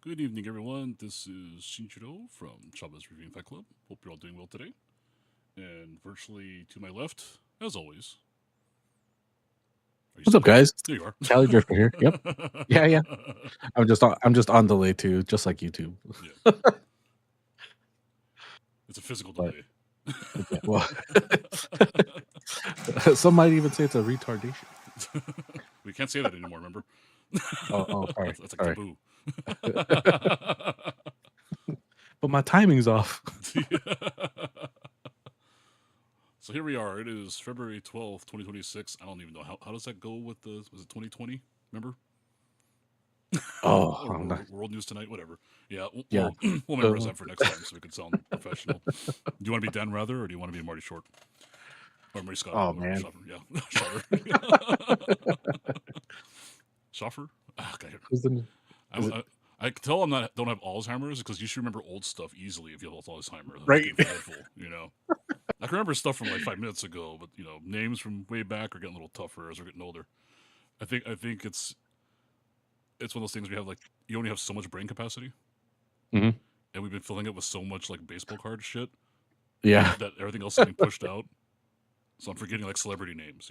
Good evening, everyone. This is Shinjiro from Chavez Reviewing Fight Club. Hope you're all doing well today. And virtually to my left, as always, are you What's still up, guys? there? You are. Cali Drifter here. Yep. Yeah. I'm just on delay too, just like YouTube. Yeah. It's a physical But delay. yeah, well, some might even say it's a retardation. We can't say that anymore, remember? Oh, sorry, That's like sorry. taboo. But my timing's off. So here we are. It is February 12th, 2026. I don't even know. How does that go with the. Was it 2020? Remember? Oh, or, I'm or not, World News Tonight? Whatever. Yeah, yeah. we'll memorize that for next time so we can sound professional. Do you want to be Dan Rather or do you want to be Marty Short? Or Marty Scott? Oh Or man. Schoffer. Yeah. Schoffer? Okay. Who's the? Is it I can tell don't have Alzheimer's because you should remember old stuff easily if you have Alzheimer's. I'm just right? getting forgetful, I can remember stuff from like 5 minutes ago, but names from way back are getting a little tougher as we're getting older. I think it's one of those things we have like you only have so much brain capacity, hmm and we've been filling it with so much like baseball card shit Yeah. that everything else is getting pushed out. So I'm forgetting like celebrity names.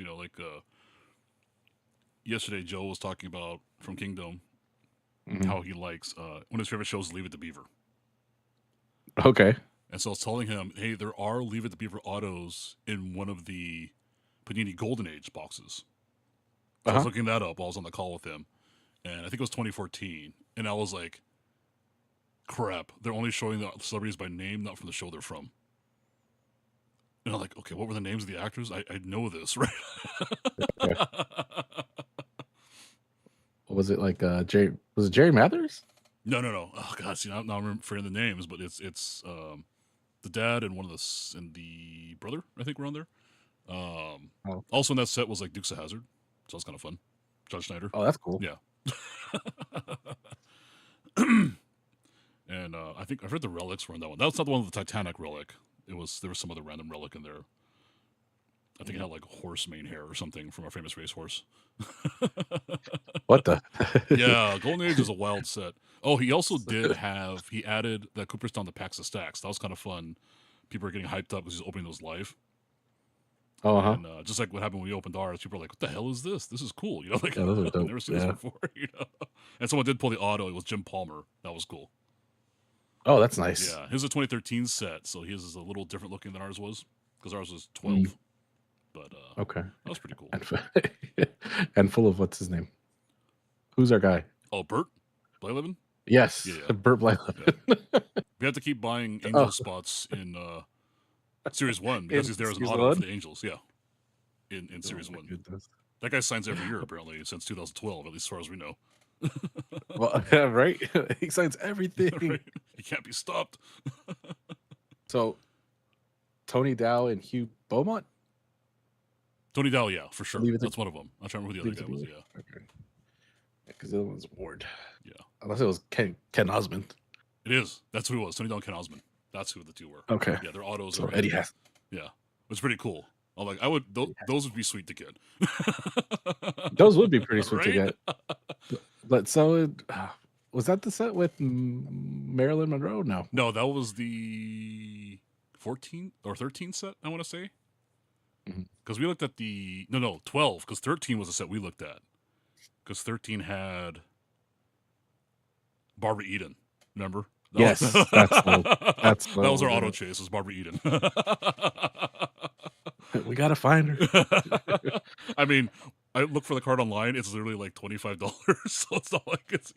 Yesterday Joe was talking about from Kingdom hmm how he likes one of his favorite shows is Leave It to Beaver. Okay. And so I was telling him, hey, there are Leave It to Beaver autos in one of the Panini Golden Age boxes. So I was Uh-huh. looking that up while I was on the call with him. And I think it was 2014. And I was like, crap, they're only showing the celebrities by name, not from the show they're from. And I'm like, okay, what were the names of the actors? I know this, right? Yeah. What was it like? Jerry? Was it Jerry Mathers? No. Oh god, see now I'm forgetting the names, but it's the dad and and the brother, I think, were on there. Oh. Also in that set was like Dukes of Hazard, so that's kind of fun. John Schneider, Oh, that's cool. yeah. And I think I've heard the relics were in that one. That was not the one with the Titanic relic. There was some other random relic in there. I think it had like horse mane hair or something from our famous racehorse. What the? Yeah, Golden Age is a wild set. Oh, he also he added that Cooperstown to Packs of Stacks. That was kind of fun. People are getting hyped up because he's opening those live. Oh, huh. And just like what happened when we opened ours, people are like, what the hell is this? This is cool. Like, Yeah, those are I've dope. never seen this Yeah. before. And someone did pull the auto. It was Jim Palmer. That was cool. Oh, that's nice. Yeah, his is a 2013 set, so his is a little different looking than ours was because ours was 12. Mm. But Okay. that was pretty cool. And full of what's his name? Who's our guy? Oh, Bert Blyleven? Yes, Yeah. Burt Blyleven. We have to keep buying Angel spots in Series 1 because he's there as an auto for the Angels. Yeah, in Series 1. Goodness. That guy signs every year, apparently, since 2012, at least as far as we know. Well, yeah, right? He signs everything. Right? He can't be stopped. So, Tony Dow and Hugh Beaumont? Tony Dow, yeah, for sure. Leave it to- That's one of them. I'm trying to remember who the other guy was. Yeah. Okay. Because the other one's Ward. Yeah. Unless it was Ken Osmond. It is. That's who it was. Tony Dow and Ken Osmond. That's who the two were. Okay. Yeah, their autos So are. Eddie has. Yeah. It's pretty cool. I'm like, those would be sweet to get. Those would be pretty sweet to Right? get. But so, was that the set with Marilyn Monroe? No. No, that was the 14 or 13 set, I want to say. Because we looked at 12, because 13 was the set we looked at. Because 13 had Barbara Eden, remember? Yes, that was our auto chase, was Barbara Eden. We gotta find her. I mean, I look for the card online. It's literally like $25, so it's not like it's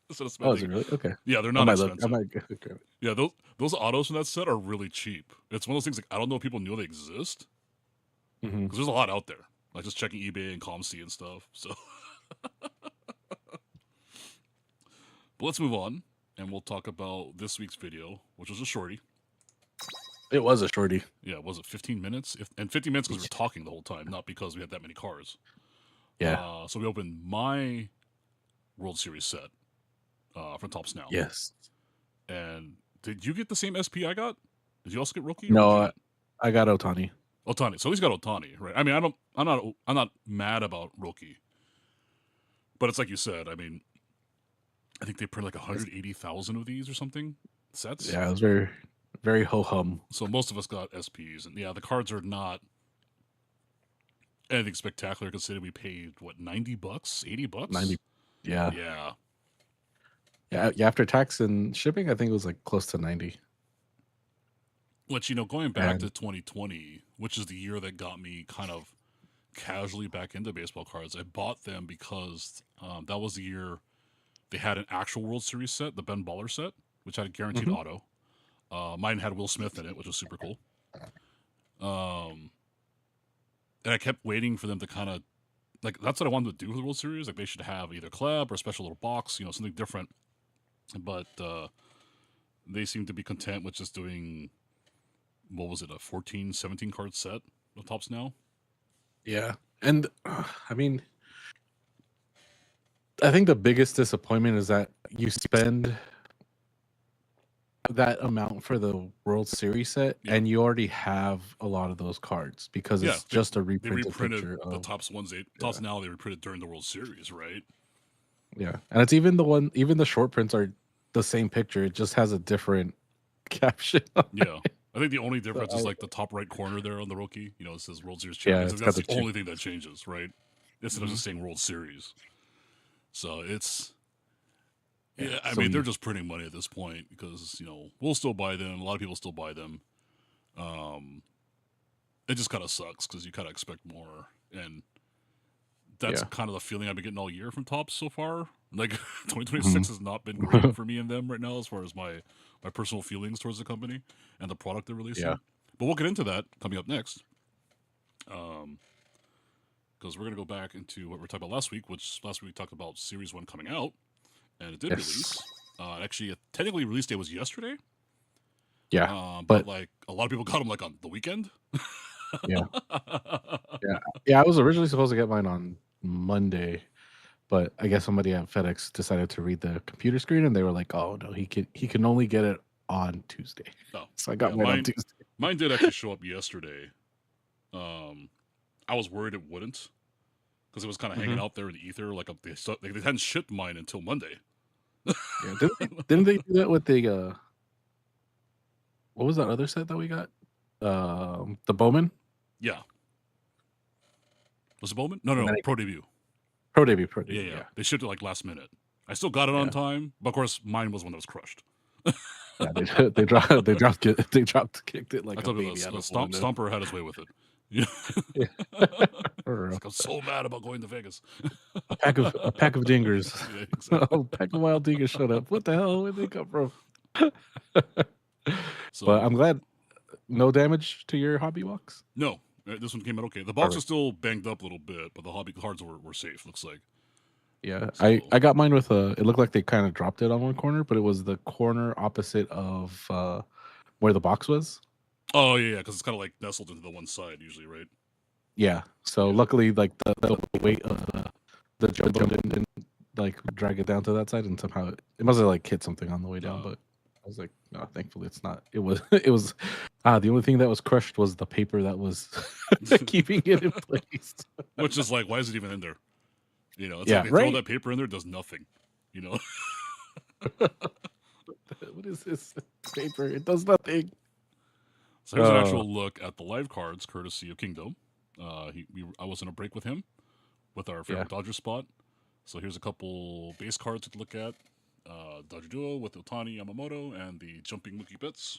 instead of spending. Oh, is it really? Okay. Yeah, they're not expensive. Okay. Yeah, those autos from that set are really cheap. It's one of those things like I don't know if people knew they exist because there's a lot out there. Like just checking eBay and ComC and stuff. So, but let's move on and we'll talk about this week's video, which was a shorty. It was a shorty. Yeah, was it 15 minutes? And 15 minutes because we were talking the whole time, not because we had that many cars. Yeah. So we opened my World Series set from Topps Now. Yes. And did you get the same SP I got? Did you also get rookie? No, I got Ohtani. Ohtani. So he's got Ohtani, right? I mean, I'm not mad about rookie, but it's like you said. I mean, I think they printed like 180,000 of these or something sets. Yeah, it was very, very ho hum. So most of us got SPs, and yeah, the cards are not anything spectacular considering we paid what, $90, $80. 90. Yeah. Yeah. Yeah. After tax and shipping, I think it was like close to 90. Which, going back And to 2020, which is the year that got me kind of casually back into baseball cards, I bought them because that was the year they had an actual World Series set, the Ben Baller set, which had a guaranteed auto. Mine had Will Smith in it, which was super cool. And I kept waiting for them to kind of, like, that's what I wanted to do for the World Series. Like, they should have either collab or a special little box, something different. But they seem to be content with just doing, what was it, a 14, 17 card set of Topps now? yeah. And I mean, I think the biggest disappointment is that you spend that amount for the World Series set, and you already have a lot of those cards because it's just a reprinted picture the of Topps ones. Topps now they reprinted during the World Series, right? Yeah, and it's even the short prints are the same picture. It just has a different caption. Yeah. I think the only difference is like the top right corner there on the rookie. It says World Series champions. it's That's got the only thing that changes, right? Instead of just saying World Series. So it's, I mean, they're just printing money at this point because, we'll still buy them. A lot of people still buy them. It just kind of sucks because you kind of expect more. And that's kind of the feeling I've been getting all year from Topps so far. Like 2026 has not been great for me and them right now as far as my personal feelings towards the company and the product they're releasing. Yeah. But we'll get into that coming up next. Because we're going to go back into what we were talking about last week, which last week we talked about Series 1 coming out, and it did release. Actually, technically release day was yesterday. Yeah. But like a lot of people got them like on the weekend. Yeah. Yeah. I was originally supposed to get mine on Monday, but I guess somebody at FedEx decided to read the computer screen, and they were like, "Oh no, he can only get it on Tuesday." Oh, so I got mine on Tuesday. Mine did actually show up yesterday. I was worried it wouldn't because it was kind of hanging out there in the ether. Like they hadn't shipped mine until Monday. Yeah, didn't they do that with the what was that other set that we got? The Bowman. Yeah. Was it Bowman? No, Pro Debut. Pro Debut. Yeah. They shipped it like last minute. I still got it on time, but of course mine was one that was crushed. Yeah, they kicked it like a baby out of Stomper had his way with it. Yeah. I'm so mad about going to Vegas. a pack of dingers. Yeah, exactly. A pack of wild dingers showed up. What the hell? Where'd they come from? So, but I'm glad. No damage to your hobby box? No, this one came out okay. The box is still banged up a little bit, but the hobby cards were safe. Looks like. Yeah, so, I got mine with a. It looked like they kind of dropped it on one corner, but it was the corner opposite of where the box was. Oh yeah, because it's kind of like nestled into the one side usually, right? Yeah. So luckily, like the weight of the jump didn't like drag it down to that side, and somehow it must have like hit something on the way down. But I was like, no, thankfully it's not. It was the only thing that was crushed was the paper that was keeping it in place. Which is like, why is it even in there? It's like they throw that paper in there, it does nothing. What is this paper? It does nothing. So here's an actual look at the live cards, courtesy of Kingdom. I was in a break with him, with our favorite Dodger spot. So here's a couple base cards to look at. Dodger Duo with Otani Yamamoto and the Jumping Mookie Betts.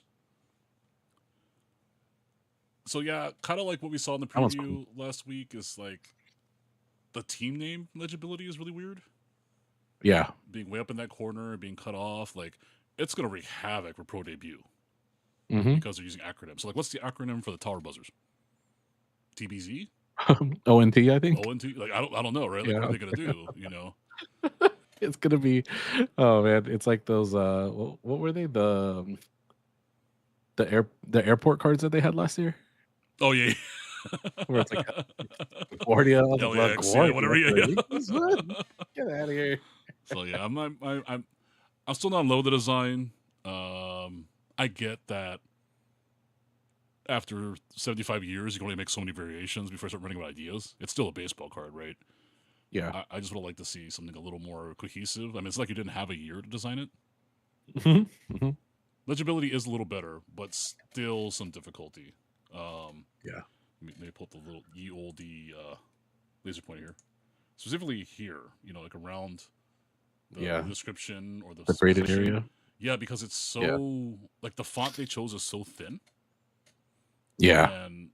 So yeah, kind of like what we saw in the preview last week is like the team name legibility is really weird. Yeah. Being way up in that corner and being cut off, like it's going to wreak havoc for Pro Debut. Because they're using acronyms. So like, what's the acronym for the Tower Buzzers? TBZ? ONT, I think. ONT? Like, I don't know, right? Like, what are they going to do, It's going to be, oh man, it's like those, what were they? The airport cards that they had last year? Oh, yeah. Where it's like Guardia, LAX, whatever. Yeah. Get out of here. So yeah, I'm still not in love with the design. I get that after 75 years, you can only make so many variations before I start running out of ideas. It's still a baseball card, right? Yeah. I just would like to see something a little more cohesive. I mean, it's like you didn't have a year to design it. Mm-hmm. Legibility is a little better, but still some difficulty. Yeah. Let me pull up the little ye olde laser pointer here. Specifically here, like around the Yeah. description or the The graded position. area. Yeah, because it's so like the font they chose is so thin. Yeah. And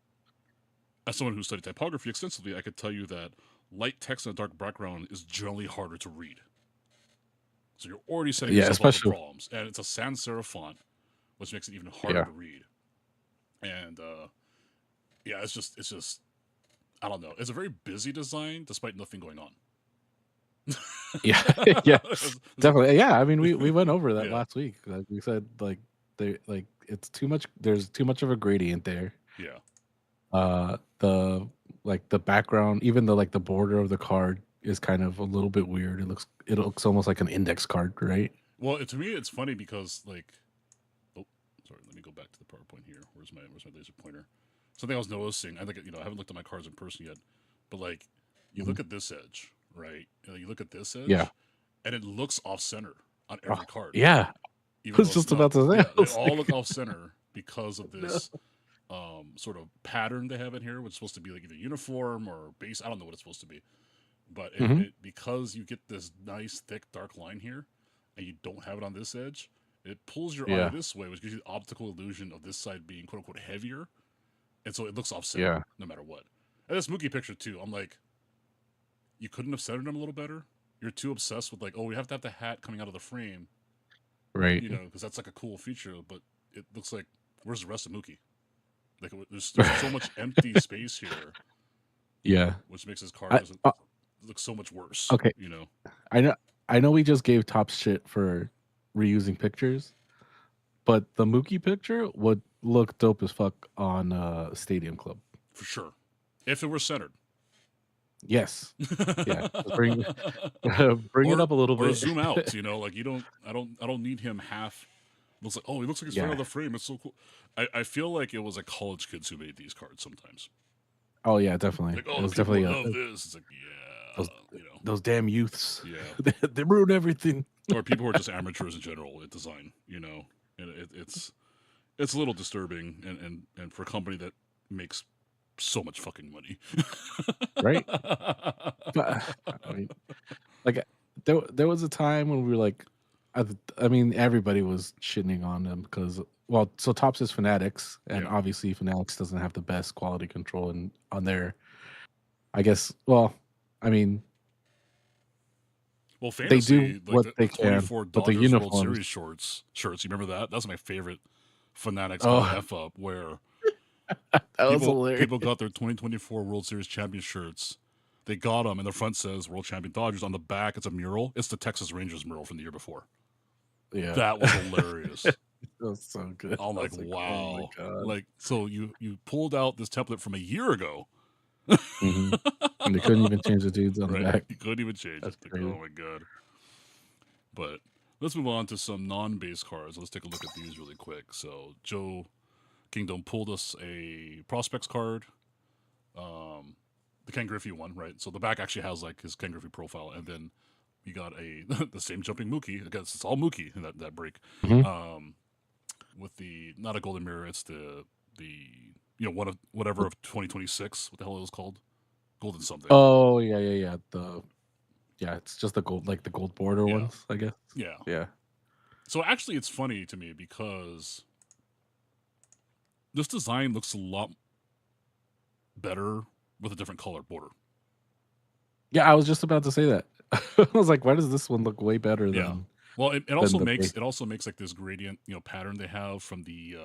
as someone who studied typography extensively, I could tell you that light text in a dark background is generally harder to read. So you're already setting Yeah. yourself up for Especially. problems. And it's a sans serif font, which makes it even harder to read. And yeah, it's just I don't know. It's a very busy design despite nothing going on. Yeah. Yeah. Definitely. Yeah. I mean, we went over that last week. Like we said, like it's too much. There's too much of a gradient there. Yeah. The background, even the border of the card is kind of a little bit weird. It looks almost like an index card, right? Well, to me, it's funny because sorry, let me go back to the PowerPoint here. Where's my laser pointer? Something I was noticing. I think I haven't looked at my cards in person yet, but like you look at this edge, right? And you look at this edge, and it looks off center on every card. Yeah, I was just about to say. Yeah, they all look off center because of this sort of pattern they have in here, which is supposed to be like either uniform or base. I don't know what it's supposed to be, but because you get this nice thick dark line here, and you don't have it on this edge, it pulls your eye this way, which gives you the optical illusion of this side being quote unquote heavier, and so it looks off center no matter what. And this Mookie picture too, I'm like, you couldn't have centered him a little better. You're too obsessed with like, oh, we have to have the hat coming out of the frame, right? Because that's like a cool feature, but it looks like where's the rest of Mookie? Like there's so much empty space here. Yeah, which makes his card look so much worse. Okay, I know we just gave Topps shit for reusing pictures, but the Mookie picture would look dope as fuck on Stadium Club for sure, if it were centered. Yes, yeah. Bring it up a little bit. Or zoom out. Like I don't need him half. Looks like he looks like he's right out of the frame. It's so cool. I feel like it was like college kids who made these cards sometimes. Oh yeah, definitely. Like, it was definitely love this. It's like those damn youths. Yeah, they ruin everything. Or people who are just amateurs in general at design. And it's a little disturbing, and for a company that makes so much fucking money, right? I mean, like there was a time when we were like, I mean, everybody was shitting on them because, well, so Topps is Fanatics, and obviously Fanatics doesn't have the best quality control on their, I guess. Well, I mean, Fantasy, they do what they can, but the uniforms, World Series shirts. You remember that? That's my favorite Fanatics F up where people got their 2024 World Series champion shirts. They got them, and the front says World Champion Dodgers. On the back, it's a mural. It's the Texas Rangers mural from the year before. Yeah, that was hilarious. That was so good. I'm like, wow. Oh my God. Like, so you pulled out this template from a year ago. And they couldn't even change the dudes on the back. You couldn't even change it. Like, oh my God. But let's move on to some non-base cards. Let's take a look at these really quick. So Joe Kingdom pulled us a prospects card. The Ken Griffey one, right? So the back actually has like his Ken Griffey profile, and then you got the same jumping Mookie. I guess it's all Mookie in that break. With the not a golden mirror, it's the whatever of 2026. What the hell it was called? Golden something. Oh yeah. It's just the gold, like the gold border ones, I guess. Yeah. So actually, it's funny to me because this design looks a lot better with a different color border. Yeah, I was just about to say that. I was like, why does this one look way better than? Well, it also makes like this gradient, pattern they have from the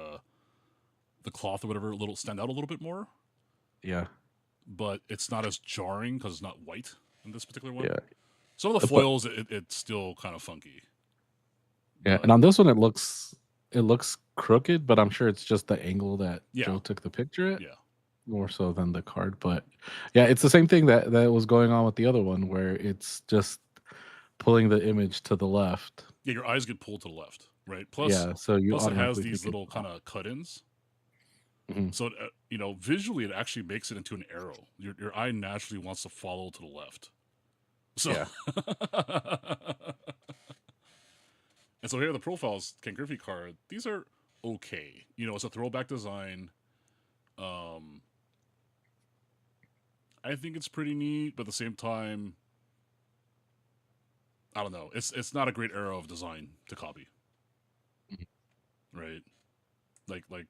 cloth or whatever a little stand out a little bit more. Yeah. But it's not as jarring because it's not white in this particular one. Yeah. Some of the foils, it's still kind of funky. Yeah, and on this one it looks crooked, but I'm sure it's just the angle that Joe took the picture at. Yeah. More so than the card, but yeah, it's the same thing that was going on with the other one, where it's just pulling the image to the left. Yeah, your eyes get pulled to the left, right? Plus, so it has these little kind of cut-ins. So visually, it actually makes it into an arrow. Your eye naturally wants to follow to the left. So, Yeah. and so here are the profiles, Ken Griffey card. These are okay. You know, it's a throwback design. Um, I think it's pretty neat, but at the same time, I don't know. It's not a great era of design to copy, right? Like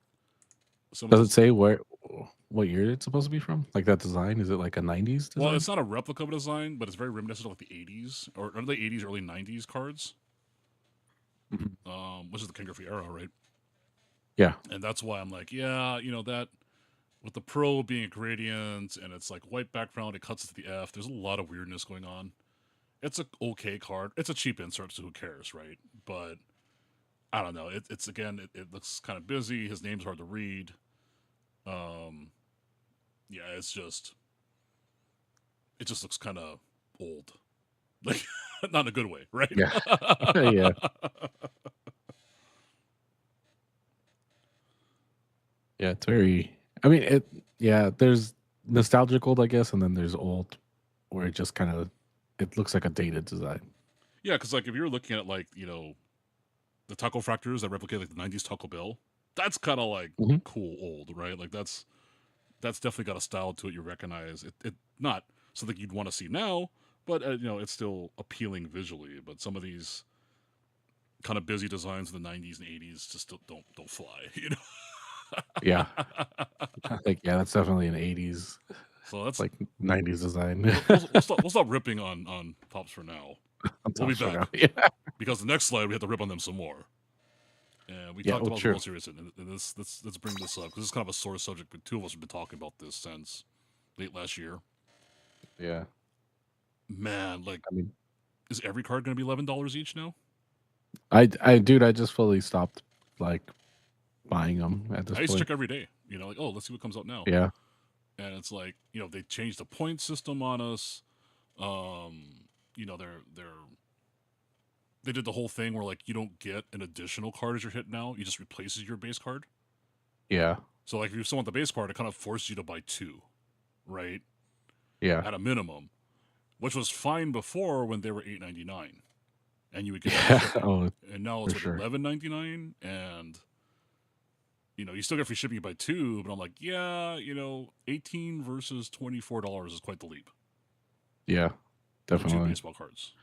some of Does it this. say what year it's supposed to be from? Like that design? Is it like a 90s Well, design? it's not a replica of a design, but it's very reminiscent of like the '80s or the '80s, early '90s cards. Mhm. Which is the Ken Griffey era, right? Yeah. And that's why I'm like, yeah, you know that with the pro being a gradient and it's like white background, it cuts to the F. There's a lot of weirdness going on. It's a okay card. It's a cheap insert, so who cares, right? But I don't know. It's again, it looks kind of busy. His name's hard to read. Um, yeah, it just looks kind of old, like not in a good way, right? Yeah. Yeah. Yeah. It's very. I mean, it. Yeah. There's nostalgic old, I guess, and then there's old, where it just kind of it looks like a dated design. Yeah, because like if you're looking at like the taco fractors that replicate like the '90s Taco Bell, that's kind of like Hmm. cool old, right? Like that's definitely got a style to it. You recognize it not something you'd want to see now, but it's still appealing visually. But some of these kind of busy designs in the '90s and '80s just don't fly, Yeah. I think that's definitely an 80s, So that's like 90s design. we'll stop ripping on Pops for now. I'm We'll be tough for now. back Yeah. because the next slide we have to rip on them some more. And we Yeah. talked Oh, about the true. World Series, and let's bring this up because it's kind of a sore subject. But two of us have been talking about this since late last year. Yeah. Man, like, I mean, is every card going to be $11 each now? dude, I just fully stopped like buying them at this I used to point. check every day. Like, oh, let's see what comes out now. Yeah. And it's like, they changed the point system on us. Um, they did the whole thing where like you don't get an additional card as your hit now. You just replaces your base card. Yeah. So like if you still want the base card, it kind of forces you to buy two, right? Yeah. At a minimum, which was fine before when they were $8.99, and you would get free Yeah. shipping. Oh, And now for it's sure. $11.99, and you still get free shipping by two. But I'm like, yeah, 18 versus $24 is quite the leap Yeah. for two Definitely. baseball cards.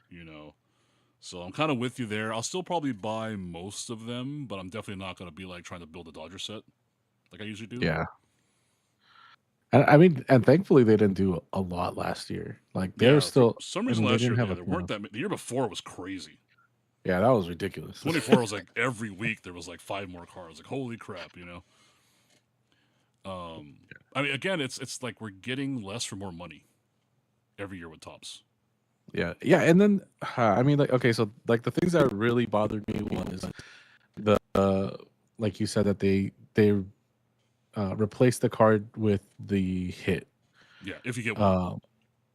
So I'm kind of with you there. I'll still probably buy most of them, but I'm definitely not going to be like trying to build a Dodger set like I usually do. Yeah. And I mean, and thankfully they didn't do a lot last year. Like they're Yeah, for still. some I reason mean, they last year, didn't have yeah, a there ton weren't of. that many. The year before was crazy. Yeah, that was ridiculous. 24 was like every week there was like 5 more cards. Like, holy crap. I mean, again, it's like we're getting less for more money every year with Tops. Yeah, yeah, and then I mean, like, okay, so like the things that really bothered me was the like you said that they replaced the card with the hit. Yeah, if you get one.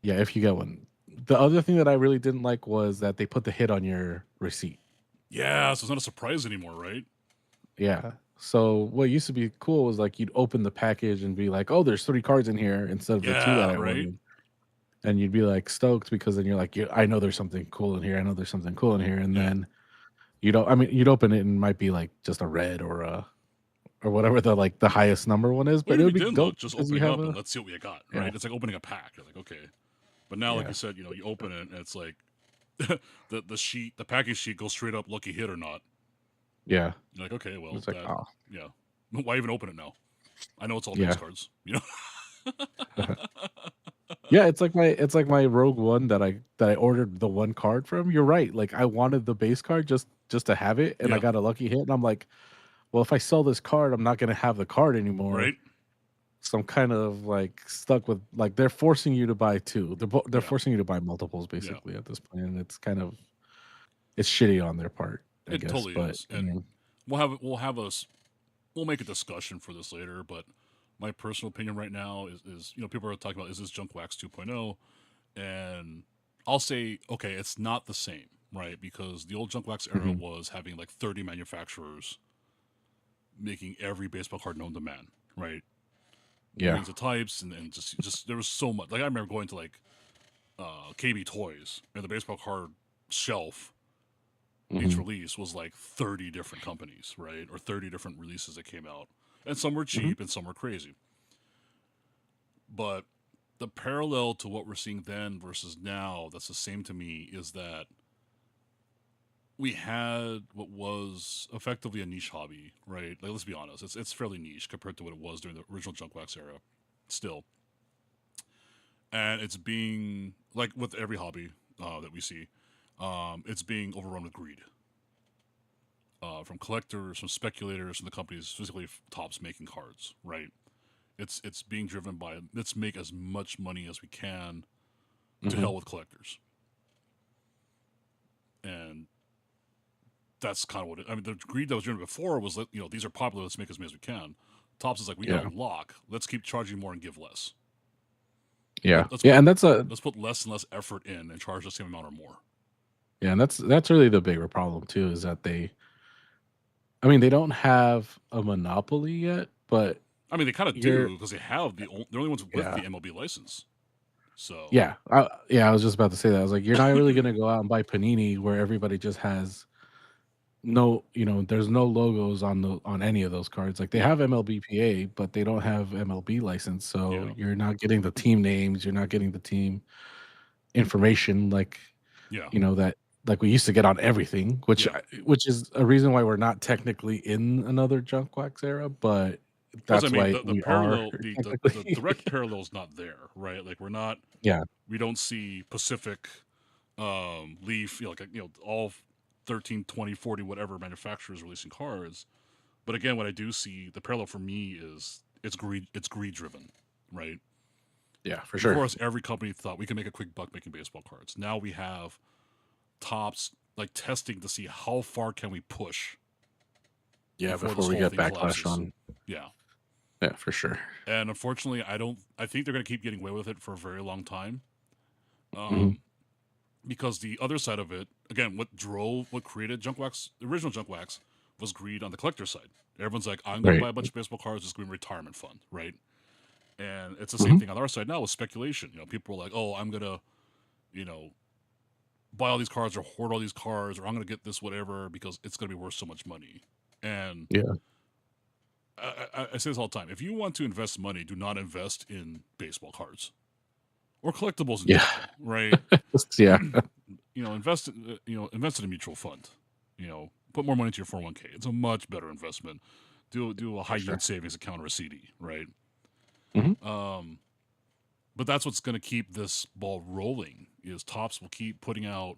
Yeah, if you get one. The other thing that I really didn't like was that they put the hit on your receipt. Yeah, so it's not a surprise anymore, right? Yeah. So what used to be cool was like you'd open the package and be like, "Oh, there's 3 cards in here instead of the 2 that Yeah, I right? ordered." And you'd be like stoked because then you're like, yeah, I know there's something cool in here. I know there's something cool in here. And Yeah. then I mean, you'd open it and it might be like just a red or whatever the highest number one is, Well, but it even would if be you didn't dope look, just because you opening have up and a let's see what you got, yeah, right? It's like opening a pack. You're like, okay. But now, like yeah, you said, you open it and it's like the package sheet goes straight up lucky hit or not. yeah. You're like, okay, well, It's like, oh, yeah. Why even open it now? I know it's all base yeah. cards. Yeah, it's like my Rogue One that I ordered the one card from. You're right. Like I wanted the base card just to have it, and I Yeah, got a lucky hit, and I'm like, well, if I sell this card, I'm not gonna have the card anymore. right? So I'm kind of like stuck with like they're forcing you to buy two. They're Yeah, forcing you to buy multiples yeah. basically at this point, and it's shitty on their part, I It guess. totally But is. I And mean, we'll make a discussion for this later, but my personal opinion right now is people are talking about is this Junk Wax 2.0, and I'll say okay, it's not the same, right? Because the old Junk Wax era mhm, was having like 30 manufacturers making every baseball card known to man, right? yeah, Millions of types and just there was so much. Like I remember going to like KB Toys, and the baseball card shelf each Hmm. release was like 30 different companies, right? Or 30 different releases that came out. And some were Hmm. cheap and some were crazy. But the parallel to what we're seeing then versus now that's the same to me is that we had what was effectively a niche hobby, right? Like, let's be honest, it's fairly niche compared to what it was during the original Junk Wax era, still. And it's being like with every hobby that we see, it's being overrun with greed. From collectors, from speculators, from the companies, specifically Topps making cards, right? It's being driven by let's make as much money as we can to Hmm. hell with collectors, and that's kind of what I mean. The greed that was driven before was that these are popular, let's make as many as we can. Topps is like we got Yeah. a lock, let's keep charging more and give less. Yeah. Let's Yeah. put And that's a let's put less and less effort in and charge the same amount or more. yeah, and that's really the bigger problem too, is that I mean, they don't have a monopoly yet, but I mean, they kind of you're do because they're only ones with yeah. the MLB license. So Yeah. I was just about to say that. I was like, you're not really gonna go out and buy Panini where everybody just has no, there's no logos on any of those cards. Like they yeah, have MLBPA, but they don't have MLB license, so yeah, you're not getting the team names, you're not getting the team information like yeah. that like we used to get on everything, Yeah. which is a reason why we're not technically in another junk wax era, but Plus, I that's mean, why the we are parallel, the technically. direct parallel is not there, right? Like Yeah. we don't see Pacific, Leaf, like all 13, 20, 40, whatever manufacturers releasing cards. But again, what I do see the parallel for me is it's greed driven, right? Yeah, for sure. Before us, every company thought we can make a quick buck making baseball cards. Now we have Topps like testing to see how far can we push Yeah, before before this we whole get thing backlash collapses. on. Yeah. Yeah, for sure. And unfortunately, I think they're going to keep getting away with it for a very long time. Hmm. Um, because the other side of it, again, what created Junk Wax, the original Junk Wax, was greed on the collector side. Everyone's like, I'm going to Right. buy a bunch of baseball cards. It's going to be a retirement fund, right? And it's the same Hmm. thing on our side now with speculation. People are like, oh, I'm going to, you know, buy all these cards or hoard all these cards or I'm going to get this whatever because it's going to be worth so much money. And Yeah. I say this all the time. If you want to invest money, do not invest in baseball cards or collectibles in Yeah. general, right? Yeah. Invest in a mutual fund. Put more money into your 401k. It's a much better investment. Do a high For yield sure. savings account or a CD, right? Hmm. But that's what's going to keep this ball rolling. Is Topps will keep putting out.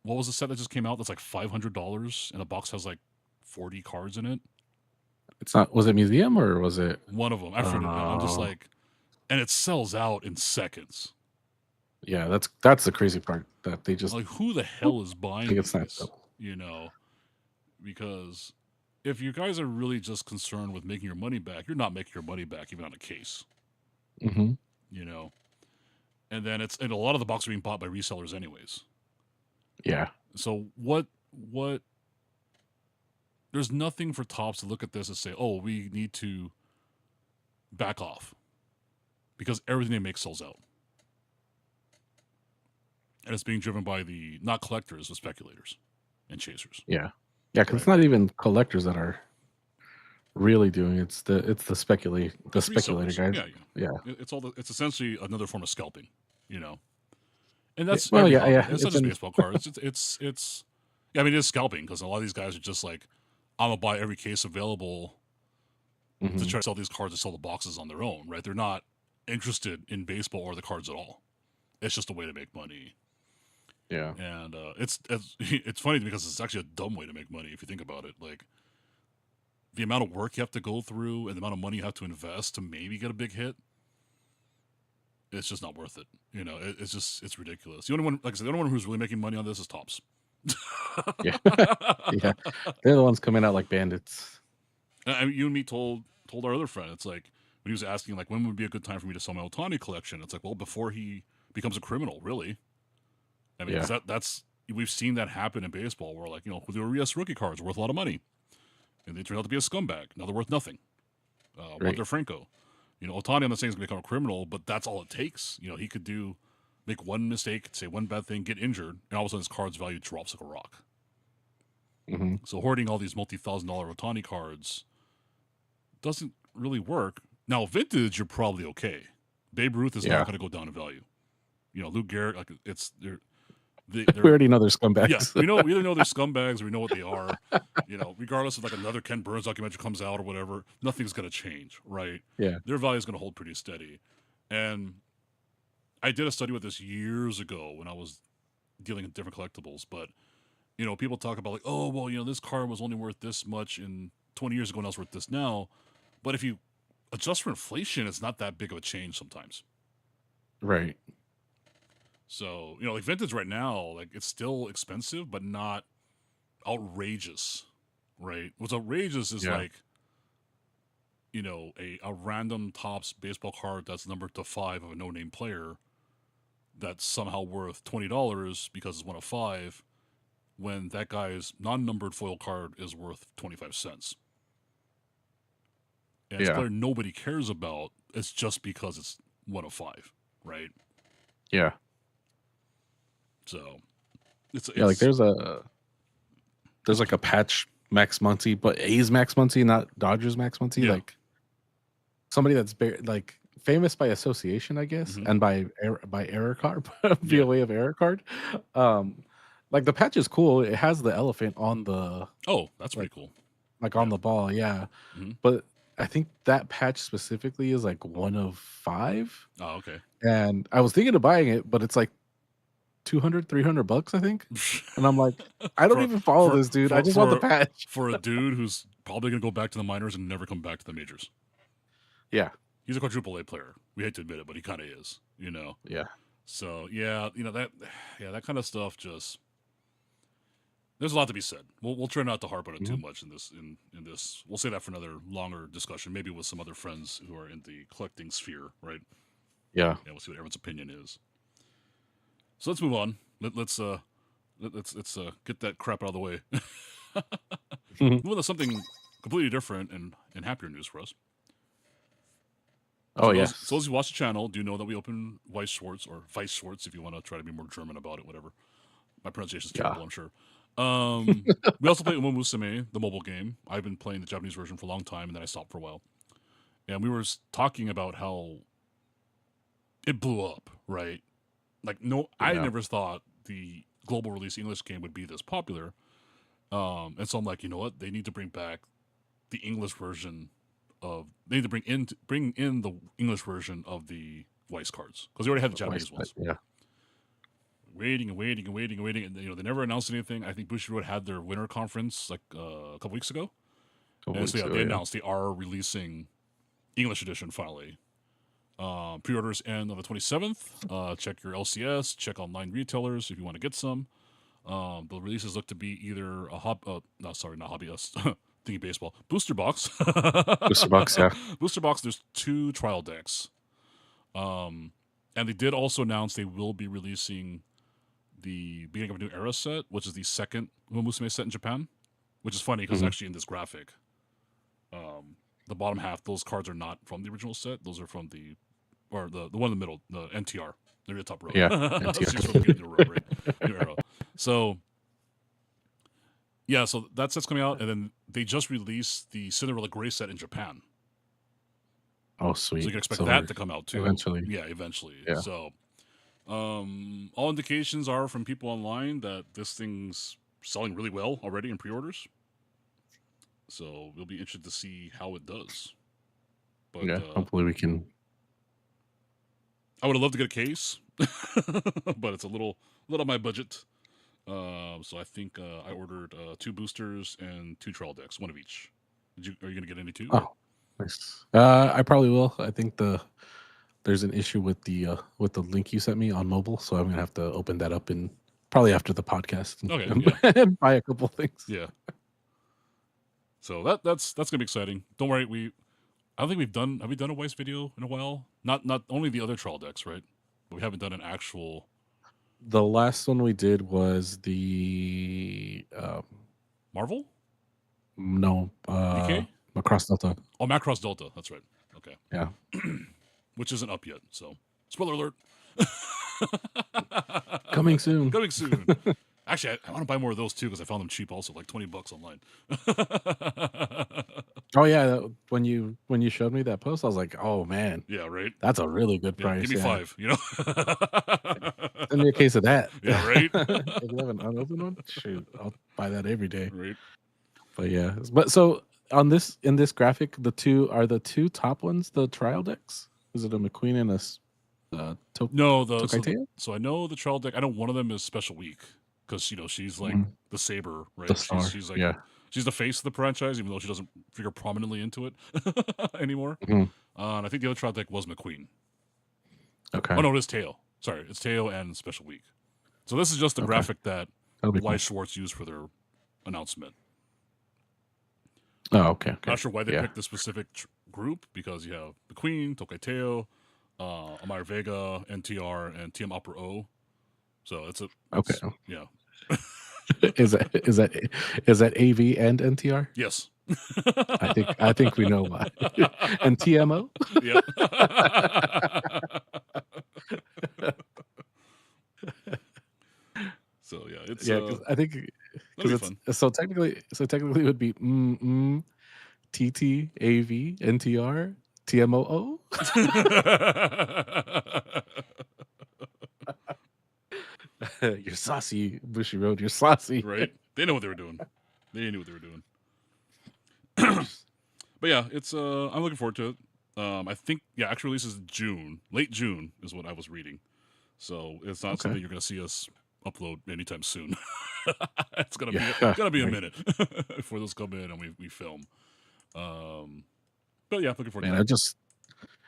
What was the set that just came out? That's like $500, and the box has like 40 cards in it. It's not. Was it museum or was it? One of them, I forget. I'm just Uh, like, and it sells out in seconds. yeah. That's the crazy part that they just Like, who the whoop, hell is they buying get snapped these? up. Because if you guys are really just concerned with making your money back, you're not making your money back even on a case, Hmm. you know. And a lot of the boxes are being bought by resellers anyways. Yeah. So what? There's nothing for Topps to look at this and say, oh, we need to back off because everything they make sells out, and it's being driven by the not collectors but speculators and chasers, Yeah. Yeah. Because it's right? not even collectors that are really doing it's the It's speculator resellers. guys. Yeah, Yeah. yeah. It's essentially another form of scalping, you know. And Yeah, that's well, every yeah, hobby. yeah. It's not It's just in. baseball cards. It's. Yeah, I mean, it is scalping because a lot of these guys are just like, I'm gonna buy every case available to Hmm. try to sell these cards and sell the boxes on their own, right? They're not interested in baseball or the cards at all. It's just a way to make money, Yeah. and it's funny because it's actually a dumb way to make money if you think about it. Like the amount of work you have to go through and the amount of money you have to invest to maybe get a big hit, it's just not worth it. It's ridiculous. The only one, like I said, the only one who's really making money on this is Topps. Yeah. Yeah. They're the ones coming out like bandits. You and me told our other friend. It's like when he was asking like when would be a good time for me to sell my Otani collection. It's like, well, before he becomes a criminal, really. I mean, Yeah. because that's we've seen that happen in baseball where like the Urias rookie cards are worth a lot of money, and they turn out to be a scumbag. Now they're worth nothing. Right. Wander Franco, Otani, I'm not saying he's going to become a criminal, but that's all it takes. He could do make one mistake, say one bad thing, get injured, and all of a sudden his card's value drops like a rock. Mm-hmm. So hoarding all these multi-$1,000 Otani cards doesn't really work. Now, vintage, you're probably okay. Babe Ruth is not going to go down in value. Lou Gehrig, like they're we already know they're scumbags. Yeah, we either know they're scumbags or we know what they are. Regardless of like another Ken Burns documentary comes out or whatever, nothing's going to change, right? Yeah. Their value is going to hold pretty steady. And I did a study with this years ago when I was dealing with different collectibles, but people talk about like, oh, well, this card was only worth this much in 20 years ago and now it's worth this now. But if you adjust for inflation, it's not that big of a change sometimes. Right. So, like vintage right now, like it's still expensive, but not outrageous, right? What's outrageous is like, a random Topps baseball card that's numbered to 5 of a no-name player that's somehow worth $20 because it's one of 5, when that guy's non-numbered foil card is worth 25 cents. And it's a player nobody cares about. It's just because it's one of 5, right? Yeah. So it's like there's like a patch Max Muncy, but A's Max Muncy, not Dodgers Max Muncy. Yeah. Like somebody that's like famous by association, I guess, and by error card, via way of error card. Like the patch is cool. It has the elephant on the. Oh, that's pretty cool. Like on the ball, yeah. But I think that patch specifically is like 1 of 5. Oh, okay. And I was thinking of buying it, but it's like $200-$300, I think. And I'm like, I don't even follow this dude. I just want the patch. For a dude who's probably going to go back to the minors and never come back to the majors. Yeah. He's a quadruple A player. We hate to admit it, but he kind of is, Yeah. So, that kind of stuff just... There's a lot to be said. We'll try not to harp on it too much in this. In this, we'll say that for another longer discussion, maybe with some other friends who are in the collecting sphere, right? Yeah. We'll see what everyone's opinion is. So let's move on. Let's get that crap out of the way. Move on to something completely different and happier news for us. Oh, yes. So as you watch the channel, do you know that we open Weiss Schwarz, or Weiss Schwarz, if you want to try to be more German about it, whatever. My pronunciation is terrible, I'm sure. We also play Musume, the mobile game. I've been playing the Japanese version for a long time, and then I stopped for a while. And we were talking about how it blew up, right? Like, I never thought the global release English game would be this popular. And so I'm like, you know what? They need to bring back the English version of... They need to bring in the English version of the Weiss cards. Because they already had the Japanese ones. Yeah. Waiting, and they never announced anything. I think Bushiroad had their winter conference like a couple weeks ago. They announced they are releasing English edition finally. Pre-orders end on the 27th. Check your LCS, check online retailers if you want to get some. The releases look to be either not hobbyist. Thinking baseball. Booster box. Booster box, yeah. Booster box, there's 2 trial decks. And they did also announce they will be releasing the Beginning of a New Era set, which is the second Musume set in Japan, which is funny because actually in this graphic, the bottom half, those cards are not from the original set. Those are from the one in the middle, the NTR. They're the top row. Yeah, NTR. From the New Era, right? New Era. So, yeah, so that set's coming out, and then they just released the Cinderella Gray set in Japan. Oh, sweet. So you can expect that to come out too. Eventually. Yeah, eventually. Yeah. So, all indications are from people online that this thing's selling really well already in pre-orders. So we'll be interested to see how it does. But hopefully we can. I would have loved to get a case, but it's a little on my budget. So I think I ordered 2 boosters and 2 trial decks, 1 of each. Are you going to get any too? Oh, nice. I probably will. I think there's an issue with the link you sent me on mobile, so I'm gonna have to open that up and probably after the podcast. And buy a couple things. Yeah. So that's gonna be exciting. Don't worry, I don't think we've done. Have we done a Weiss video in a while? Not only the other trial decks, right? But we haven't done an actual. The last one we did was the Marvel. No. DK? Macross Delta. Oh, Macross Delta. That's right. Okay. Yeah. Which isn't up yet. So spoiler alert. Coming soon. Coming soon. Actually, I want to buy more of those too because I found them cheap also, like $20 online. Oh yeah, when you showed me that post, I was like, oh man, yeah, right. that's a really good Yeah, price. give me 5. You know. Send me a case of that. Yeah, right. If you have an unopened one, shoot, I'll buy that every day. Right. But yeah, but so in this graphic, the two top ones the trial decks. Is it a McQueen and a No, Tokaitea? so I know the trial deck. I know one of them is Special Week because she's like the saber, right? The star. She's like yeah. she's the face of the franchise, even though she doesn't figure prominently into it anymore. Mhm. And I think the other trial deck was McQueen. Okay. Oh no, it is Teo. Sorry, it's Teo and Special Week. So this is just the graphic that Weiss Schwarz used for their announcement. Oh, okay. Not sure why they picked this specific group because you have McQueen, Tokaitea, Amir Vega, NTR, and TM Opera O. So it's yeah. is that AV and NTR? Yes. I think we know why. And TMO? Yeah. So yeah, it's cause I think because it's fun. so technically it would be TT AV NTR TMOO. You're saucy, Bushy Road. You're saucy, right? They know what they were doing. They knew what they were doing. But yeah, it's I'm looking forward to it. I think actual release is June, late June is what I was reading. So it's not something you're gonna see us upload anytime soon. It's gonna be a minute before those come in and we film. But yeah, looking forward to that.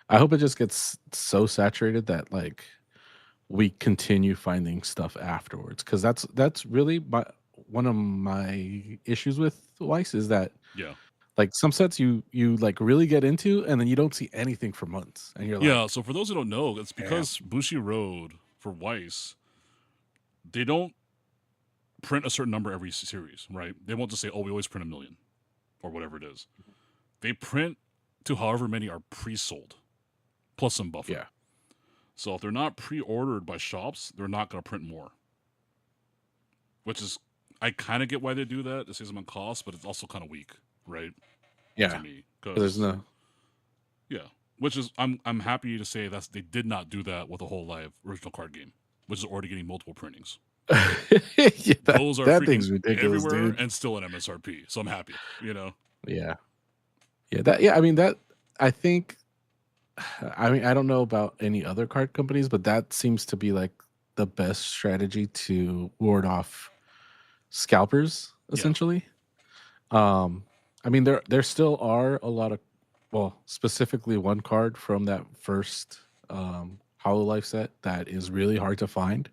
I hope it just gets so saturated that like we continue finding stuff afterwards, because that's really one of my issues with Weiss is that like some sets you like really get into and then you don't see anything for months and you're like, so for those who don't know, it's because Bushi Road for Weiss, they don't print a certain number every series, right? They won't just say, oh, we always print 1 million or whatever it is. They print to however many are pre-sold plus some buffer. Yeah. So if they're not pre-ordered by shops, they're not going to print more. Which is, I kind of get why they do that. It saves them on cost, but it's also kind of weak, right? Yeah. To me, there's no. Yeah, which is I'm happy to say that they did not do that with the whole live original card game, which is already getting multiple printings. Those are that thing's ridiculous, everywhere dude. and still an MSRP. So I'm happy, you know. Yeah. I mean that. I think. I mean, I don't know about any other card companies, but that seems to be like the best strategy to ward off scalpers, essentially. I mean, there still are a lot of, well, specifically one card from that first Hololive set that is really hard to find,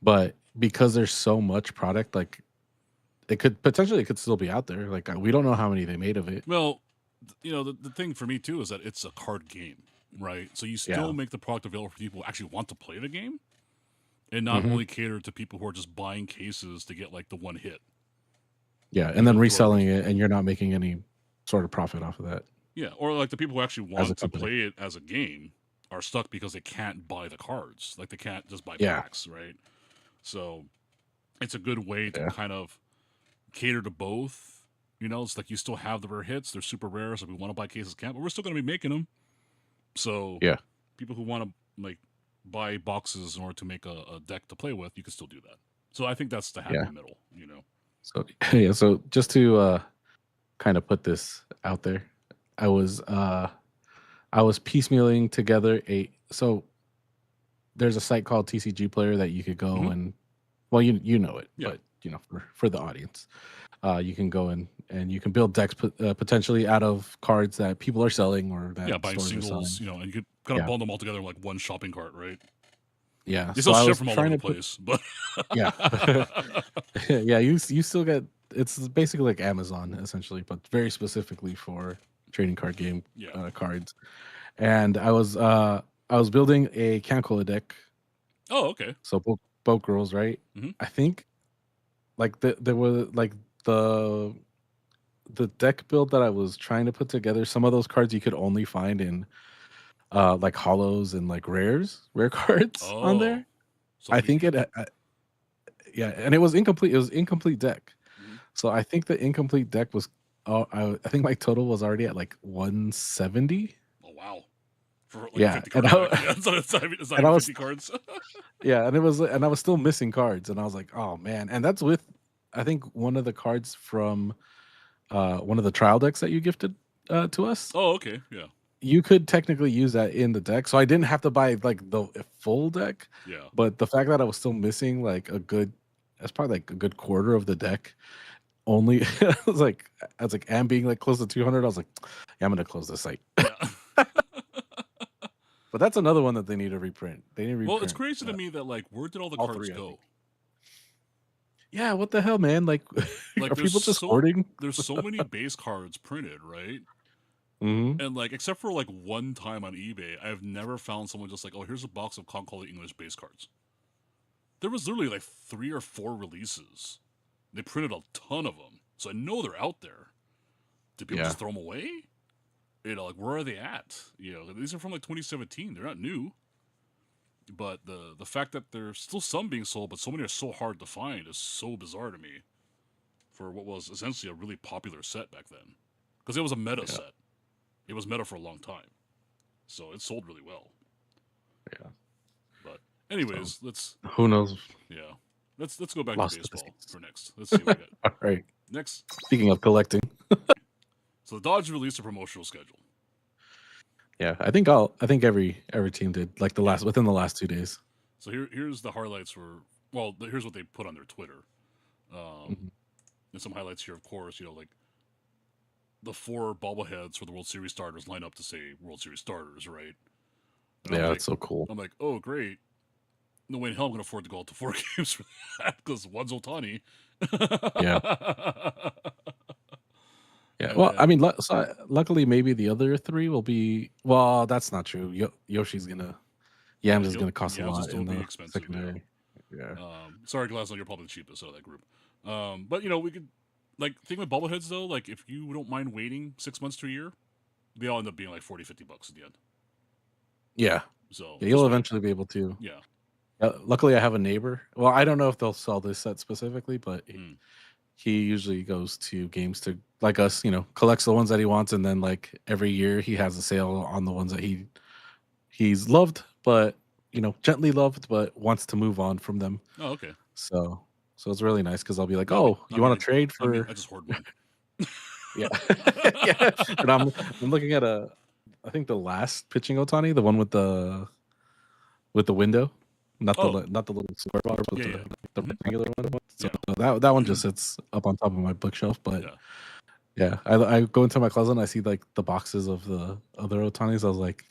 but because there's so much product, like it could still be out there. Like we don't know how many they made of it. Well, you know, the thing for me too is that it's a card game, right? So you still make the product available for people who actually want to play the game, and not only cater to people who are just buying cases to get like the one hit. Yeah, and then reselling it, and you're not making any sort of profit off of that. Yeah, or like the people who actually want to play it as a game are stuck because they can't buy the cards. Like they can't just buy packs, right? So it's a good way to kind of cater to both. You know, it's like you still have the rare hits. They're super rare, so if we want to buy cases, can't. But we're still going to be making them. So people who want to like buy boxes in order to make a deck to play with, you can still do that. So I think that's the happy middle, you know. So so just to kind of put this out there, I was piecemealing together so there's a site called TCG Player that you could go and, well, you know it, but you know, for the audience, you can go in and you can build decks potentially out of cards that people are selling or that buying singles, you know, and you could kind of bundle them all together in like one shopping cart, right? Yeah, they still ship from all over the place, but you still get, it's basically like Amazon essentially, but very specifically for trading card game cards. And I was building a Kankola deck. Oh, okay. So both girls, right? I think like there were like the deck build that I was trying to put together. Some of those cards you could only find in like hollows and like rare cards on Oh, there. so I like think yeah, and it was incomplete. It was incomplete deck. mhm. So I think the incomplete deck was. Oh, I think my total was already at like 170. Oh wow, for like a Yeah, 50 card deck. Yeah, it's not and I even was 50 cards. yeah, and I was still missing cards, and I was like, oh man, and that's with I think one of the cards from one of the trial decks that you gifted to us. Oh, okay, yeah, You could technically use that in the deck, so I didn't have to buy like the full deck. yeah. But the fact that I was still missing like that's probably like a good quarter of the deck. Only I was like, and being like close to 200, I was like, yeah, I'm gonna close this site. Yeah. But that's another one that they need to reprint. They need to Well, it's reprint crazy to me that like where did all the all cards three, I go? think. Yeah, what the hell, man? Like, Like are people just hoarding? there's so many base cards printed, right? Hmm. And like except for like one time on eBay, I've never found someone just like, oh, here's a box of Concolly English base cards. There was literally like 3 or 4 releases. They printed a ton of them, so I know they're out there. Did people Yeah, just throw them away? Like where are they at? These are from like 2017. They're not new. But the fact that there's still some being sold, but so many are so hard to find is so bizarre to me. For what was essentially a really popular set back then, because it was a meta yeah, set. It was meta for a long time, so it sold really well. yeah. But So anyways, let's who knows? yeah, let's go back to Lost the baseball receipts. for next. Let's see what we got All right. next. Speaking of collecting, So the Dodgers released a promotional schedule. yeah, I think every team did like Yeah. within the last 2 days. So here's the highlights for here's what they put on their Twitter. Mhm. And some highlights here, of course. Like the 4 bobbleheads for the World Series starters line up to say World Series starters, right? And Yeah, that's so cool. I'm like, oh great. No way in hell I'm going to afford to go out to 4 games for that because one's Otani. Yeah, yeah. And Well, I then, mean, luckily, maybe the other three will be. Well, that's not true. Yoshi's gonna Yams is gonna cost a Yams will lot still in be the expensive. secondary. Yeah. Sorry, Glasnow, you're probably the cheapest out of that group. But we could like thing with bobbleheads though. Like if you don't mind waiting 6 months to a year, they all end up being like 40, $50 at the end. Yeah. So Yeah, just you'll wait. eventually be able to. Yeah. Luckily, I have a neighbor. Well, I don't know if they'll sell this set specifically, but Mm. he usually goes to games to like us, collects the ones that he wants, and then like every year he has a sale on the ones that he's loved, but gently loved, but wants to move on from them. Oh, okay. So it's really nice because I'll be like, Not me. oh, you want to trade for? I just hoard mine. Yeah, yeah. And I'm looking at I think the last pitching Otani, the one with the window, Oh, not the little square box, but yeah, the, yeah. the Mhm. rectangular one. So Yeah. that one just sits up on top of my bookshelf. But Yeah. yeah, I go into my closet and I see like the boxes of the other Otanis. I was like,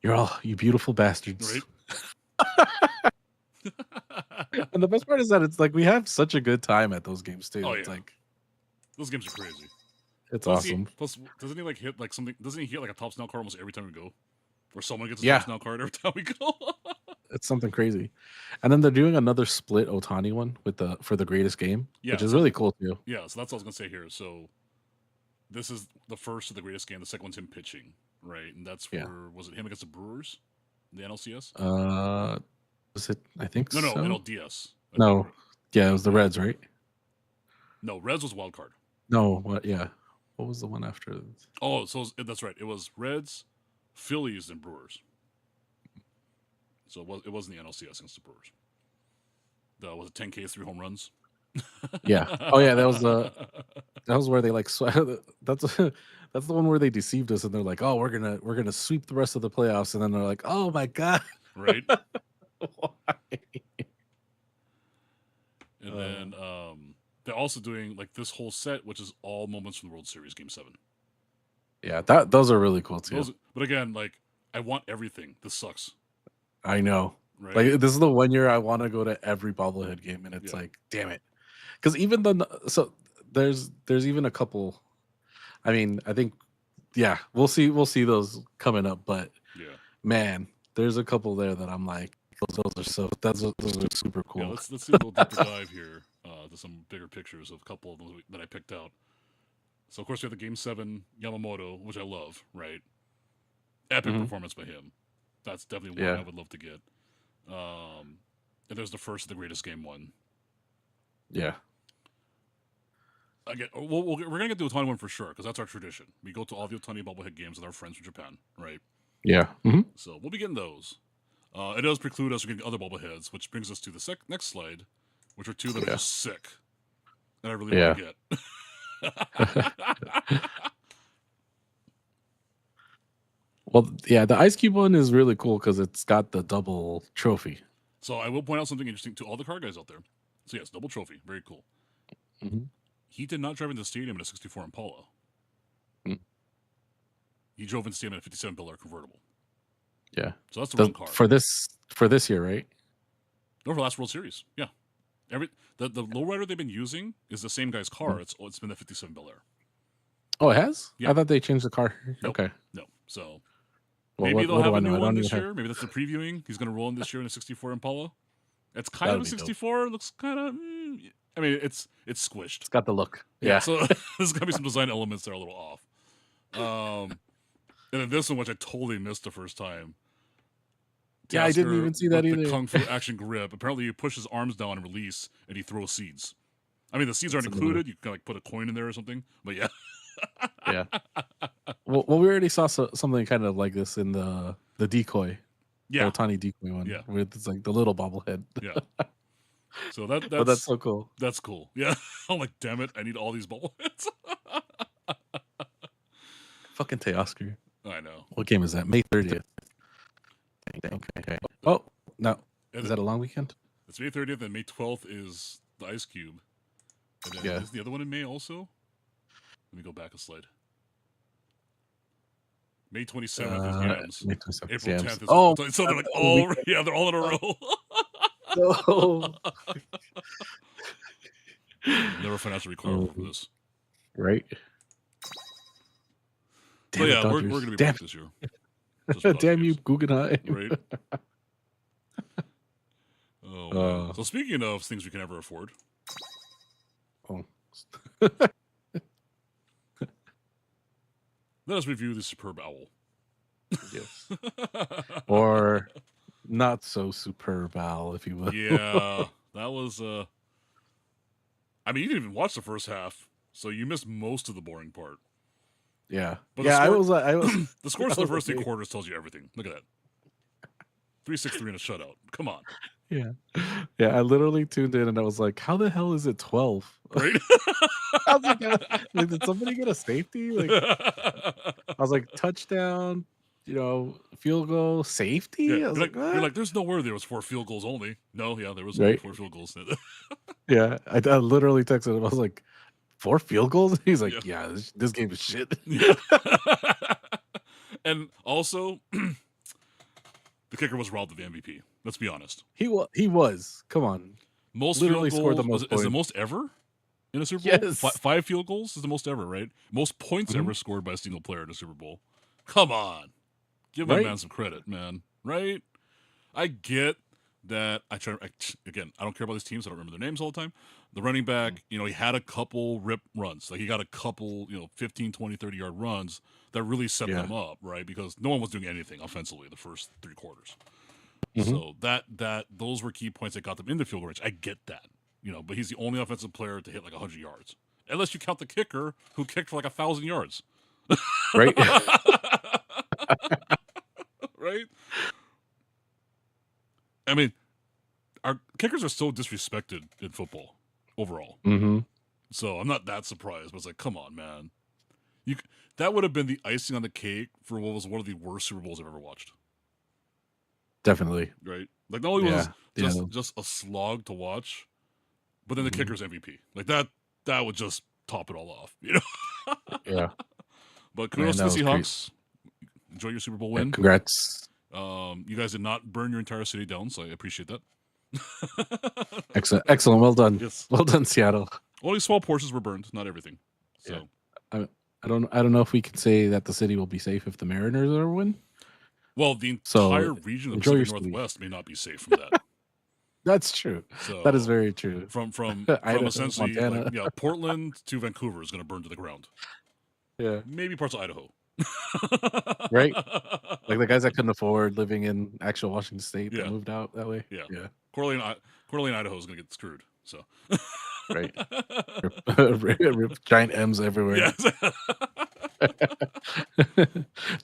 you beautiful bastards. Right. And the best part is that it's like we have such a good time at those games too. Oh It's yeah. like Those games are crazy. it's Plus, awesome. doesn't he like hit like something? Doesn't he hit like a top snell card almost every time we go? Or someone gets a Yeah, top snell card every time we go? it's something crazy. And then they're doing another split Otani one for the greatest game, Yeah. which is So really cool too. yeah. So that's what I was gonna say here. So this is the first of the greatest game. The second one's him pitching, right? And that's Yeah. for was it him against the Brewers, the NLCS? Was it? I think No, so. NLDS. No, yeah, it was the Reds, right? No, Reds was wild card. No, what? Yeah, what was the one after? Oh, so that's right. It was Reds, Phillies, and Brewers. So it wasn't the NLCS against the Brewers. Was it 10K 3 home runs? Yeah. Oh yeah, that was where they like that's that's the one where they deceived us and they're like, oh, we're gonna sweep the rest of the playoffs, and then they're like, oh my god, Right. why? And then they're also doing like this whole set, which is all moments from the World Series Game 7. Yeah, those are really cool too. But again, like I want everything. This sucks. I know. Right. Like this is the one year I want to go to every bobblehead game, and it's like, damn it, because even there's even a couple. I mean, I think, yeah, we'll see those coming up, but yeah, man, there's a couple there that I'm like, those are super cool. Yeah, let's do a little deeper dive here to some bigger pictures of a couple of them that I picked out. So of course we have the Game 7 Yamamoto, which I love, right? epic performance by him. That's definitely one I would love to get. And there's the first of the greatest game one. Yeah. Again, we're gonna get the Otani one for sure because that's our tradition. We go to all the Otani bobblehead games with our friends from Japan, right? Yeah. So we'll be getting those. It does preclude us from getting other bobbleheads, which brings us to the next slide, which are two that are just sick, and I really want to get. Well, yeah, the Ice Cube one is really cool because it's got the double trophy. So I will point out something interesting to all the card guys out there. So yes, double trophy, very cool. He did not drive into the stadium in a 64 Impala. He drove into the stadium in a 57 Bel Air convertible. Yeah. So that's the wrong car. For this year, right? No, for last World Series. Yeah. The lowrider they've been using is the same guy's car. It's been the 57 Bel Air. Oh, it has? Yeah. I thought they changed the car. Nope. Okay. No. So maybe they'll have a new one this year. Maybe that's the previewing. He's going to roll in this year in a 64 Impala. It's kind of a 64. It looks kind of... I mean, it's squished. It's got the look. Yeah. So there's going to be some design elements that are a little off. And then this one, which I totally missed the first time. Yeah, I didn't even see that either. The Kung Fu action grip. Apparently, you push his arms down and release, and he throws seeds. I mean, the seeds aren't included. You can put a coin in there or something. But yeah. Yeah. Well, we already saw something kind of like this in the decoy. Yeah. The tiny decoy one. Yeah. Where it's like the little bobblehead. Yeah. So that's so cool. That's cool. Yeah. I'm like, damn it, I need all these bobbleheads. Fucking Teoscar. I know. What game is that? May 30th. Okay. Oh, no. Is that a long weekend? It's May 30th, and May 12th is the Ice Cube. And then is the other one in May also? Let me go back a slide. May 27th is Yams. May 27th April 10th is... So they're like, they're all in a row. No. Never financially recoverable from this. Right? So yeah, we're going to be back this year. Damn you, Guggenheim. Right? Oh, so speaking of things we can never afford. Oh. Let us review the superb owl. Yes. Or not so superb owl, if you will. Yeah, that was... I mean, you didn't even watch the first half, so you missed most of the boring part. Yeah. But I was the scores for the first 3 quarters tells you everything. Look at that. 3-6-3 in a shutout. Come on. Yeah. Yeah, I literally tuned in and I was like, how the hell is it 12? Right? I was like, did somebody get a safety? Like, I was like, touchdown, field goal, safety? Yeah. I was you're like, there's no way there was 4 field goals only. No, yeah, there was only 4 field goals. Yeah, I literally texted him. I was like, 4 field goals? He's like, yeah, this game is shit. Yeah. And also, the kicker was robbed of the MVP. Let's be honest. He was. Come on. Most literally field scored goals the most points. is the most ever in a Super Bowl? Yes. 5 field goals is the most ever, right? Most points ever scored by a single player in a Super Bowl. Come on. Give my man some credit, man. Right? I get that. Again, I don't care about these teams. I don't remember their names all the time. The running back, he had a couple rip runs. Like, he got a couple, 15, 20, 30-yard runs that really set them up, right? Because no one was doing anything offensively the first 3 quarters. So those were key points that got them into field goal range. I get that, but he's the only offensive player to hit like 100 yards, unless you count the kicker who kicked for like 1,000 yards. Right. Right. I mean, our kickers are so disrespected in football overall. So I'm not that surprised, but it's like, come on, man. That would have been the icing on the cake for what was one of the worst Super Bowls I've ever watched. Definitely. Right? Like, not only was just a slog to watch, but then the kicker's MVP. Like, that would just top it all off, Yeah. But kudos to the Seahawks. Great. Enjoy your Super Bowl win. Yeah, congrats. You guys did not burn your entire city down, so I appreciate that. Excellent. Well done. Yes. Well done, Seattle. Only small portions were burned, not everything. So I don't know if we can say that the city will be safe if the Mariners are win. Well, the entire region of the Pacific Northwest may not be safe from that. That's true. So, that is very true. From essentially Portland to Vancouver is going to burn to the ground. Yeah. Maybe parts of Idaho. Right? Like the guys that couldn't afford living in actual Washington State that Yeah. moved out that way. Yeah. Yeah. Coeur d'Alene, Idaho is gonna get screwed. So. Right. Rip giant M's everywhere. Yes.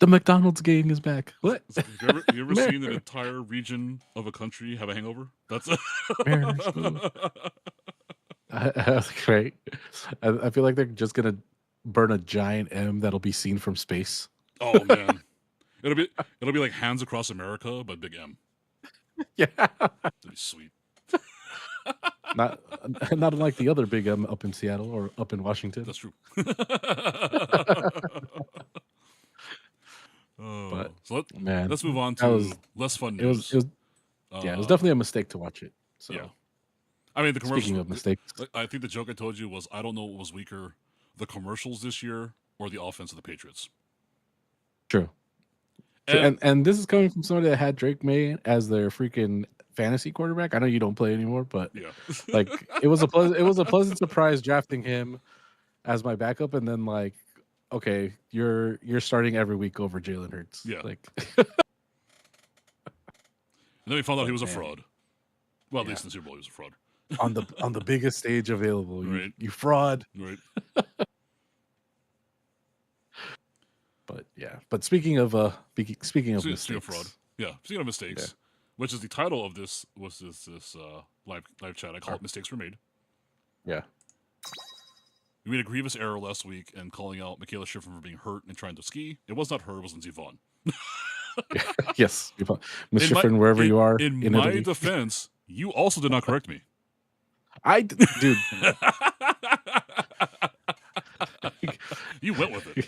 The McDonald's gang is back. What? Have you ever seen an entire region of a country have a hangover? That's Mariners, move. Great. I feel like they're just gonna burn a giant M that'll be seen from space. Oh man, it'll be like Hands Across America, but big M. Yeah. That'd be sweet. Not unlike the other big M up in Seattle or up in Washington. That's true. But so man, let's move on to less fun news. It was definitely a mistake to watch it. So yeah. I mean, the commercials. Speaking of mistakes, I think the joke I told you was I don't know what was weaker, the commercials this year or the offense of the Patriots. True. And this is coming from somebody that had Drake May as their freaking fantasy quarterback. I know you don't play anymore, but yeah, like it was a pleasant surprise drafting him as my backup, and then like, okay, you're starting every week over Jalen Hurts. Yeah, like. And then we found out he was a fraud. Well, at least in the Super Bowl, he was a fraud. on the biggest stage available, right? You fraud, right? But speaking of mistakes, Speaking of fraud, speaking of mistakes, which is the title of this live chat. I call it "Mistakes Were Made." Yeah, we made a grievous error last week in calling out Michaela Schifrin for being hurt and trying to ski. It was not her; it was Lindsey Vaughn. Yes, Miss Schifrin, wherever you are. In my Italy. Defense, you also did not correct me. Dude. You went with it.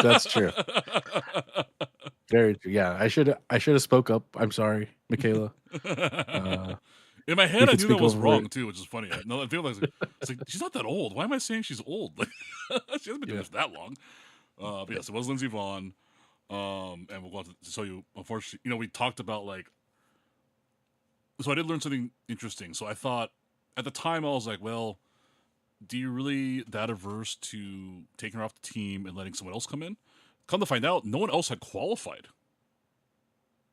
That's true. Very true. Yeah, I should have spoke up. I'm sorry, Michaela. In my head, I knew that was wrong too, which is funny. I feel like it's like she's not that old. Why am I saying she's old? Like she hasn't been doing this that long. But yes, it was Lindsey Vaughn. And we'll go on to tell you. Unfortunately, we talked about like. So I did learn something interesting. So I thought at the time I was like, well, do you really that averse to taking her off the team and letting someone else come in? Come to find out, no one else had qualified.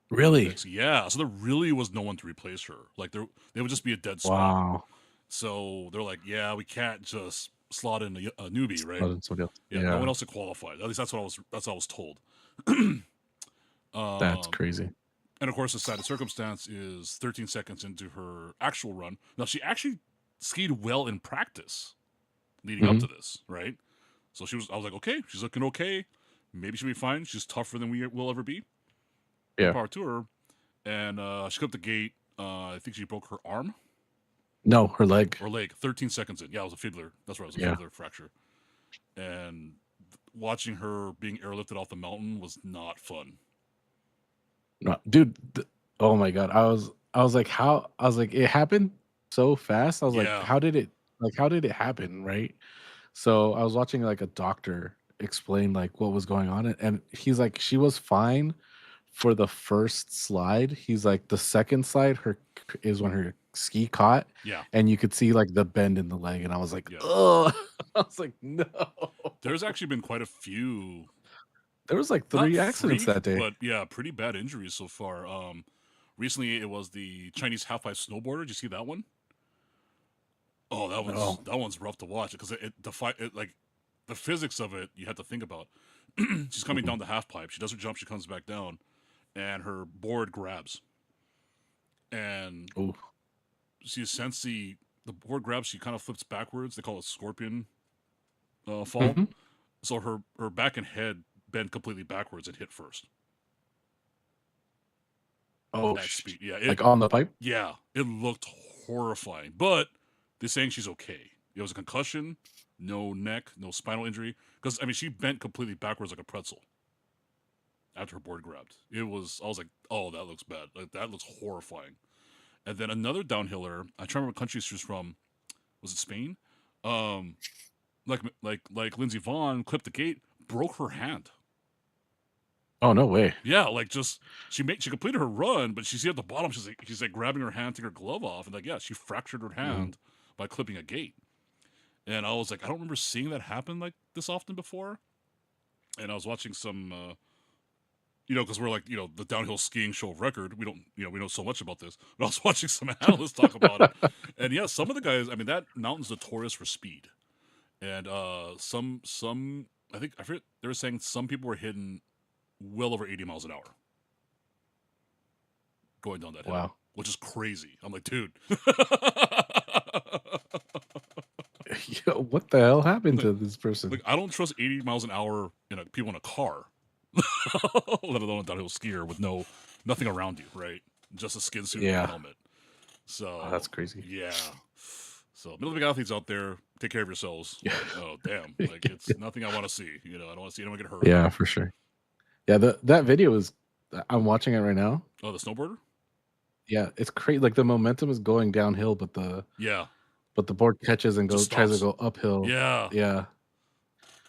Really? Yeah. So there really was no one to replace her. Like they would just be a dead spot. Wow. So they're like, yeah, we can't just slot in a newbie, right? Yeah, no one else had qualified. At least that's what I was told. That's crazy. And of course, the sad circumstance is 13 seconds into her actual run. Now, she actually skied well in practice leading up to this, right? So I was like, okay, she's looking okay. Maybe she'll be fine. She's tougher than we will ever be. Yeah. Power to her. And she clipped the gate. I think she broke her arm. No, her leg. 13 seconds in. Yeah, it was a fiddler. That's right. It was a fiddler fracture. And watching her being airlifted off the mountain was not fun. No, dude. Oh my god. I was like, it happened so fast. I was like, how did it happen? Right. So I was watching like a doctor explain like what was going on, and he's like, she was fine for the first slide. He's like, the second slide is when her ski caught, and you could see like the bend in the leg, and I was like, oh, I was like, no. There's actually been quite a few. There was like 3 accidents that day, but pretty bad injuries so far. Recently it was the Chinese half-pipe snowboarder. Did you see that one? Oh, that one's rough to watch because like the physics of it. You had to think about. She's coming down the half pipe. She does her jump. She comes back down, and her board grabs. And she essentially the board grabs. She kind of flips backwards. They call it scorpion fall. So her back and head bent completely backwards and hit first. Oh, that speed. Yeah, like on the pipe. Yeah, it looked horrifying, but they're saying she's okay. It was a concussion, no neck, no spinal injury. Because I mean, she bent completely backwards like a pretzel after her board grabbed. I was like, oh, that looks bad. Like that looks horrifying. And then another downhiller. I try to remember what country she's from. Was it Spain? Like Lindsey Vaughn clipped the gate, broke her hand. Oh, no way. Yeah, like just she completed her run, but she's at the bottom. She's like grabbing her hand, taking her glove off, and like she fractured her hand by clipping a gate. And I was like, I don't remember seeing that happen like this often before. and I was watching some. Because we're like, the downhill skiing show of record. We don't, we know so much about this. But I was watching some analysts talk about it, and yeah, some of the guys. I mean, that mountain's notorious for speed, and some. I forget. They were saying some people were hitting well over 80 miles an hour going down that hill, Wow. which is crazy. I'm like, dude. Yo, what the hell happened to this person? Like, I don't trust 80 miles an hour people in a car, let alone a downhill skier with nothing around you, right? Just a skin suit and a helmet. So that's crazy. Yeah. So middle big athletes out there, take care of yourselves. Yeah. Like, oh damn! Like it's nothing I want to see. I don't want to see anyone get hurt. Yeah, for sure. Yeah, that video is. I'm watching it right now. Oh, the snowboarder. Yeah, it's crazy. Like the momentum is going downhill, but the board catches and tries to go uphill. Yeah.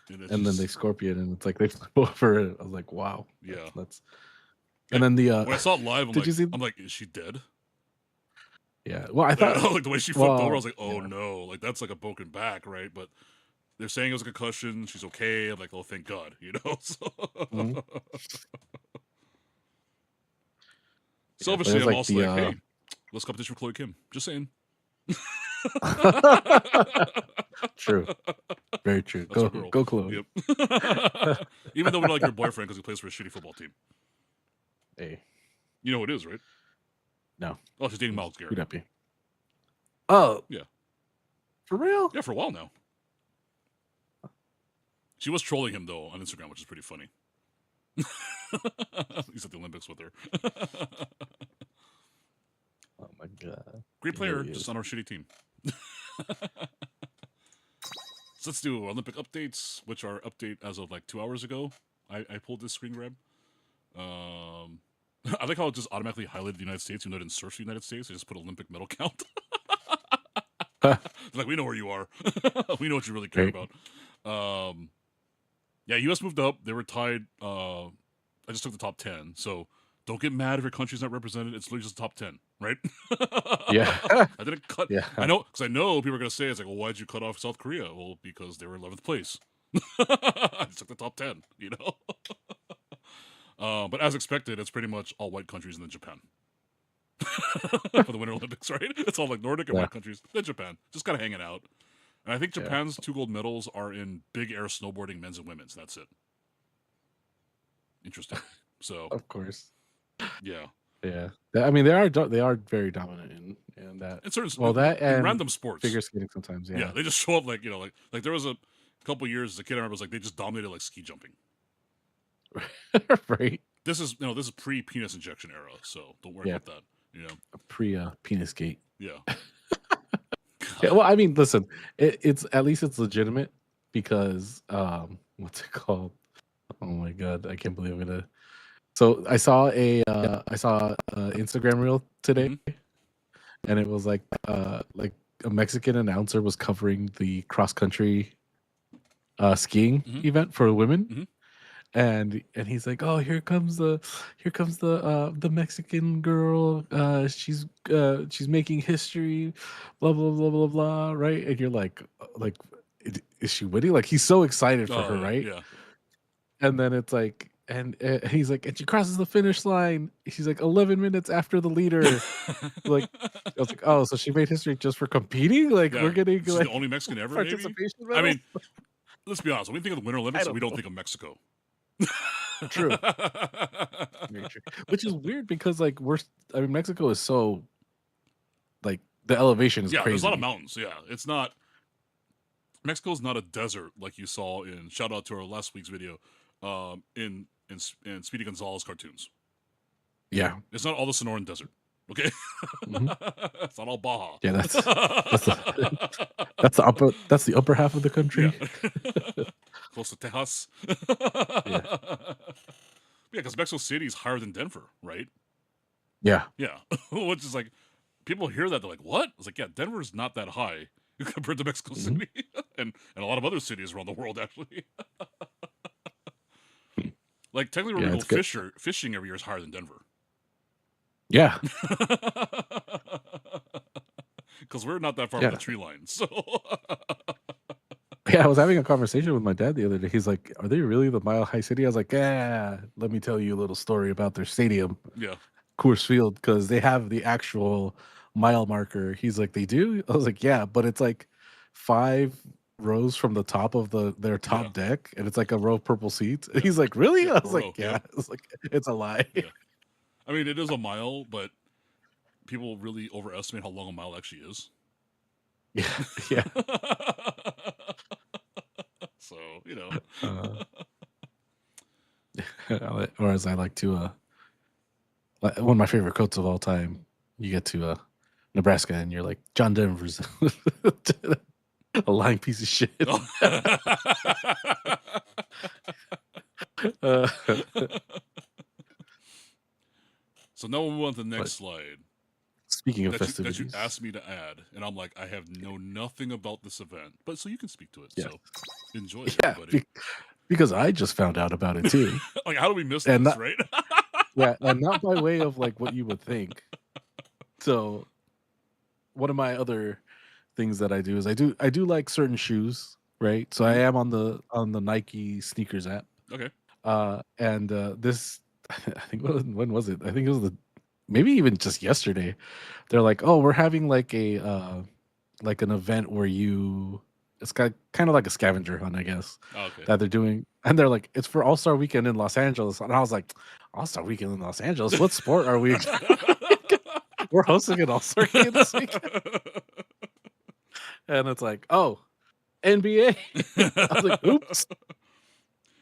And then they scorpion, and it's like they flip over it. I was like, wow. Yeah. That's. And then when I saw it live, I'm like, is she dead? Yeah. Well, I thought like the way she flipped over, I was like, oh no, like that's like a broken back, right? But they're saying it was a concussion. She's okay. I'm like, oh, thank God, So, selfishly, I'm also like, hey, let's competition for Chloe Kim. Just saying. True. Very true. Go Chloe. Yep. Even though we don't like your boyfriend because he plays for a shitty football team. Hey. You know who it is, right? No. Oh, she's dating Miles Garrett. Who'd that be? Oh. Yeah. For real? Yeah, for a while now. She was trolling him, though, on Instagram, which is pretty funny. He's at the Olympics with her. Oh, my God. Great player, really just on our shitty team. So let's do Olympic updates, which are update as of like 2 hours ago. I pulled this screen grab. I like how it just automatically highlighted the United States, even though it didn't search the United States. They just put Olympic medal count. Like, we know where you are. We know what you really care about. Yeah, U.S. moved up. They were tied. I just took the top 10. So don't get mad if your country's not represented. It's literally just the top 10, right? Yeah. I didn't cut. Yeah. I know, because I know people are going to say, it's like, well, why'd you cut off South Korea? Well, because they were in 11th place. I just took the top 10, But as expected, it's pretty much all white countries and then Japan. For the Winter Olympics, right? It's all like Nordic and white countries, then Japan. Just kind of hanging out. And I think Japan's 2 gold medals are in big air snowboarding, men's and women's. That's it. Interesting. So, of course. Yeah. Yeah. I mean, they are very dominant in that. In certain, and random sports. Figure skating sometimes, yeah. Yeah, they just show up like, like there was a couple years as a kid, I remember, it was like they just dominated like ski jumping. Right. This is pre-penis injection era, so don't worry about that. Pre-penis gate. Yeah. Yeah. Well, I mean, listen, it's at least it's legitimate because what's it called? Oh my God, I can't believe it. So I saw a Instagram reel today, and it was like a Mexican announcer was covering the cross country skiing event for women. And he's like, oh, here comes the Mexican girl. She's making history, blah blah blah blah blah, right? And you're like, is she winning? Like, he's so excited for her, right? Yeah. And then it's like, and he's like, and she crosses the finish line. She's like 11 minutes after the leader. Like, I was like, oh, so she made history just for competing? Like, we're getting she's like the only Mexican ever. Participation Maybe? I mean, let's be honest. When we think of the Winter Olympics, we don't think of Mexico. True. Very true. Which is weird because like Mexico is so like the elevation is crazy. There's a lot of mountains. Yeah, it's not. Mexico's not a desert like you saw in. Shout out to our last week's video, in Speedy Gonzalez cartoons. Yeah, it's not all the Sonoran Desert. Okay, it's not all Baja. Yeah, that's the upper half of the country. Yeah. Close to Tejas. Yeah, because Mexico City is higher than Denver, right? Yeah. Yeah. Which is like, people hear that, they're like, what? It's like, yeah, Denver's not that high compared to Mexico City and a lot of other cities around the world, actually. Like, technically, when we go fishing every year is higher than Denver. Yeah. Because we're not that far from the tree line, so... Yeah, I was having a conversation with my dad the other day. He's like, "Are they really the Mile High City?" I was like, "Yeah, let me tell you a little story about their stadium, Yeah. Coors Field, because they have the actual mile marker." He's like, "They do?" I was like, "Yeah, but it's like 5 rows from the top of their Yeah. top deck, and it's like a row of purple seats." Yeah. He's like, "Really?" Yeah. I A was row. like, "Yeah." Yep. I was like, "It's a lie." Yeah. I mean, it is a mile, but people really overestimate how long a mile actually is. Yeah, yeah. So, you know. Or as I like to, one of my favorite quotes of all time. You get to Nebraska, and you're like, John Denver's a lying piece of shit. So now we'll move on to the But next slide speaking of that you festivities, asked me to add, and I'm like, I have know nothing about this event, but so you can speak to it. yeah, So enjoy it, yeah, everybody. because I just found out about it too, Like, how do we miss and this, not right? yeah, and not by way of like what you would think. So one of my other things that I do is I do like certain shoes, right? So I am on the Nike sneakers app. Okay. And this, I think, when was it? I think it was maybe even just yesterday. They're like, oh, we're having like like an event where it's got kind of like a scavenger hunt, I guess, Oh, okay. that they're doing, and they're like, it's for All Star Weekend in Los Angeles, and I was like, All Star Weekend in Los Angeles? What sport are we? We're hosting an All Star game this weekend, and it's like, oh, NBA. I was like, oops.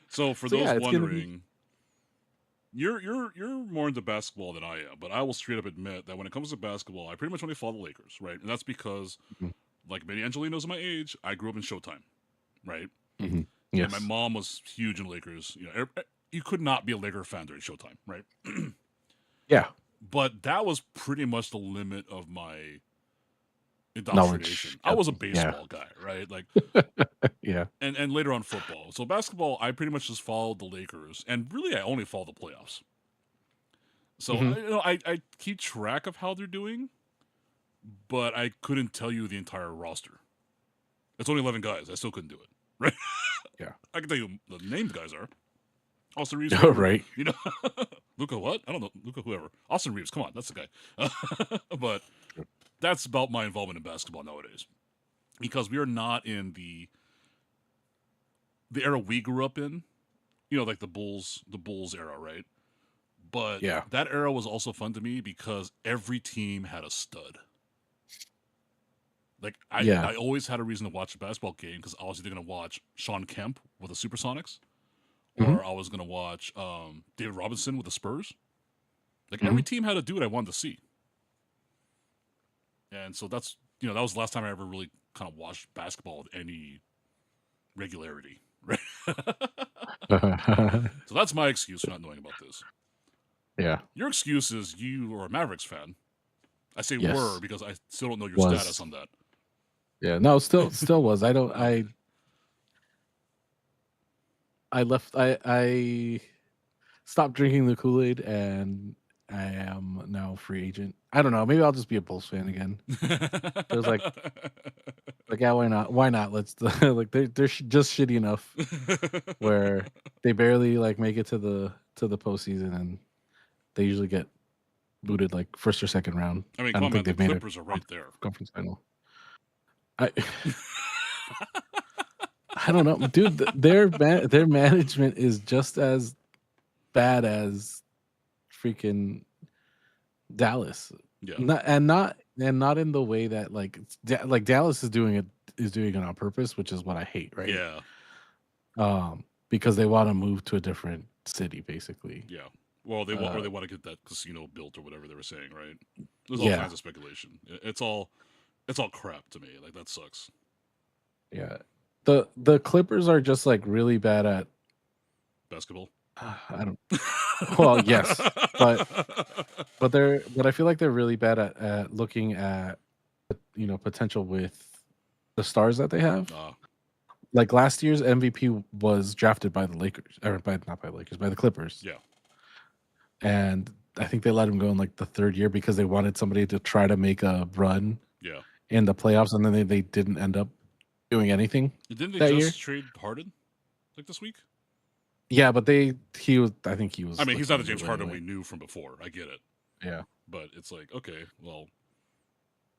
So for So those yeah, it's gonna be. wondering, you're more into basketball than I am, but I will straight up admit that when it comes to basketball, I pretty much only follow the Lakers, right? And that's because, Mhm, like many Angelinos my age, I grew up in Showtime, right? mhm. And my Yes. mom was huge in Lakers. You know, you could not be a Laker fan during Showtime, right? Yeah. But that was pretty much the limit of my Knowledge. indoctrination. I was a Yeah. baseball guy, right? Like, Yeah. and later on football. So basketball, I pretty much just followed the Lakers, and really, I only follow the playoffs. So Hmm. I keep track of how they're doing, but I couldn't tell you the entire roster. It's only 11 guys. I still couldn't do it, right? Yeah. I can tell you the named guys are Austin Reeves, All whoever. right. You know, Luca what? I don't know. Luca whoever. Austin Reeves, come on, that's the guy. But that's about my involvement in basketball nowadays, because we are not in the era we grew up in. You know, like the Bulls era, right? But Yeah. that era was also fun to me because every team had a stud. Like Yeah. I always had a reason to watch a basketball game because I was either going to watch Sean Kemp with the Supersonics, Hmm. or I was going to watch David Robinson with the Spurs. Like Hmm. every team had a dude I wanted to see, and so that's that was the last time I ever really kind of watched basketball with any regularity, right? So that's my excuse for not knowing about this. Yeah. Your excuse is you are a Mavericks fan. I say were Yes. because I still don't know your status Was. on that. Yeah. No. Still was. I don't. Okay. I left. I stopped drinking the Kool-Aid, and I am now a free agent. I don't know. Maybe I'll just be a Bulls fan again. There's like yeah, why not? Why not? Let's like they're just shitty enough where they barely like make it to the postseason, and they usually get booted like first or second round. I mean, I come don't on, man. think The they've made a Clippers are right there. conference final. I I don't know, dude. Their management is just as bad as freaking Dallas. Yeah. Not in the way that like Dallas is doing it on purpose, which is what I hate, right? Yeah. Because they want to move to a different city, basically. Yeah. Well, they want Uh, they want to get that casino built or whatever they were saying, right? There's all yeah, kinds of speculation. It's all crap to me. Like that sucks. yeah. The Clippers are just like really bad at Basketball. I don't. Well, yes, but I feel like they're really bad at looking at potential with the stars that they have. Like last year's MVP was drafted by the Lakers, or not by the Lakers, by the Clippers. Yeah. And I think they let him go in like the third year because they wanted somebody to try to make a run Yeah. in the playoffs, and then they didn't end up doing anything. Didn't they that just year. trade Harden like this week? Yeah, but he was. I think he was. I mean, he's not the looking James to Harden anyway. we knew from before. I get it, Yeah. but it's like, okay, well,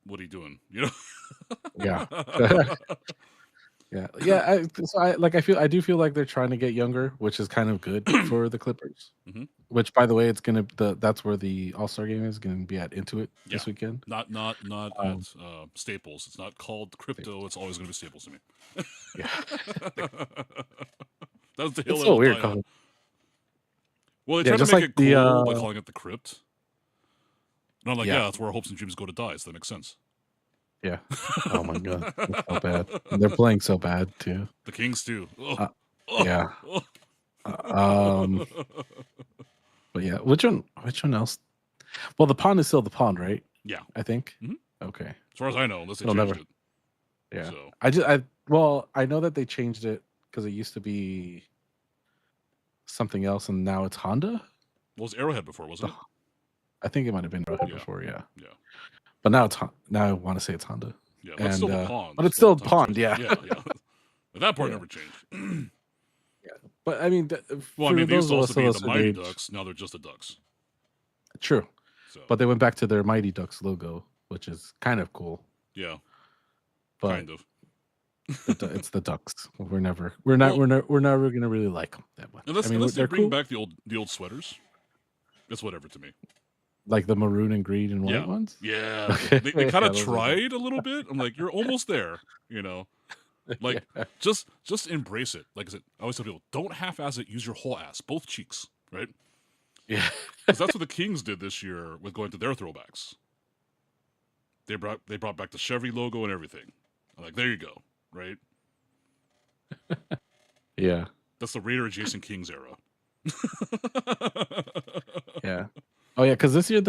what are you doing? You know? Yeah. Yeah. I do feel like they're trying to get younger, which is kind of good for the Clippers. Mhm. Which, by the way, it's gonna that's where the All-Star game is gonna be at Intuit this Yeah. weekend. Not at Staples. It's not called crypto. It's always going to be Staples to me. Yeah. That's the hill It's I so will weird. die on. Well, they Yeah, tried to just make like it cool the by calling it the Crypt. And I'm like, yeah, that's where our hopes and dreams go to die. So that makes sense. Yeah. Oh my god, that's so bad. And they're playing so bad too. The Kings too. Yeah. But yeah, which one else? Well, the pond is still the pond, right? Yeah. I think. Mhm. Okay. As far as I know, unless they It'll changed never. it. Yeah. So. I know that they changed it because it used to be something else, and now it's Honda. Well, it was Arrowhead before, wasn't it? I think it might have been Arrowhead before. Yeah. Yeah. But now now I want to say it's Honda. Yeah, but it's still the pond. But it's still pond. Yeah. Yeah. But that part never changed. Yeah. But I mean, well, I mean, they used to also be the Mighty Ducks. Now they're just the Ducks. True. So. But they went back to their Mighty Ducks logo, which is kind of cool. Yeah. But kind of. It's the Ducks. We're never gonna really like them that much. Unless they bring back the old sweaters. It's whatever to me. Like the maroon and green and white ones? Yeah. Okay. They kind of tried a little bit. I'm like, you're almost there, you know. Like just embrace it. Like I said, I always tell people, don't half-ass it, use your whole ass, both cheeks, right? Yeah. Because that's what the Kings did this year with going to their throwbacks. They brought back the Chevy logo and everything. I'm like, there you go, right? Yeah. That's the Raider adjacent Kings era. Yeah. Oh yeah, because this year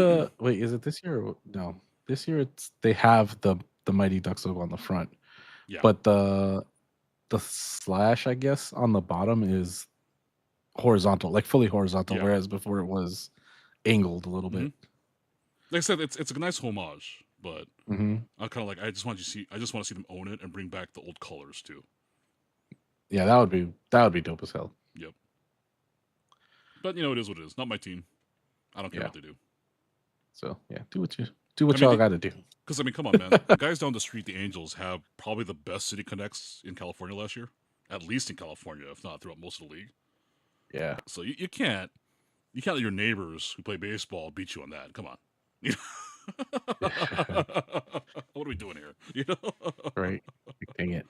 is it this year? No, this year they have the Mighty Ducks logo on the front. Yeah. But the slash, I guess, on the bottom is horizontal, like fully horizontal, whereas before it was angled a little bit. Like I said, it's a nice homage, but I'm kind of like I just want to see them own it and bring back the old colors too. Yeah, that would be dope as hell. Yep. But it is what it is. Not my team. I don't care what they do. So yeah, do what y'all got to do. Because I mean, come on, man. The guys down the street, the Angels, have probably the best city connects in California last year, at least in California, if not throughout most of the league. Yeah. So you can't let your neighbors who play baseball beat you on that. Come on. What are we doing here? Right. Dang it.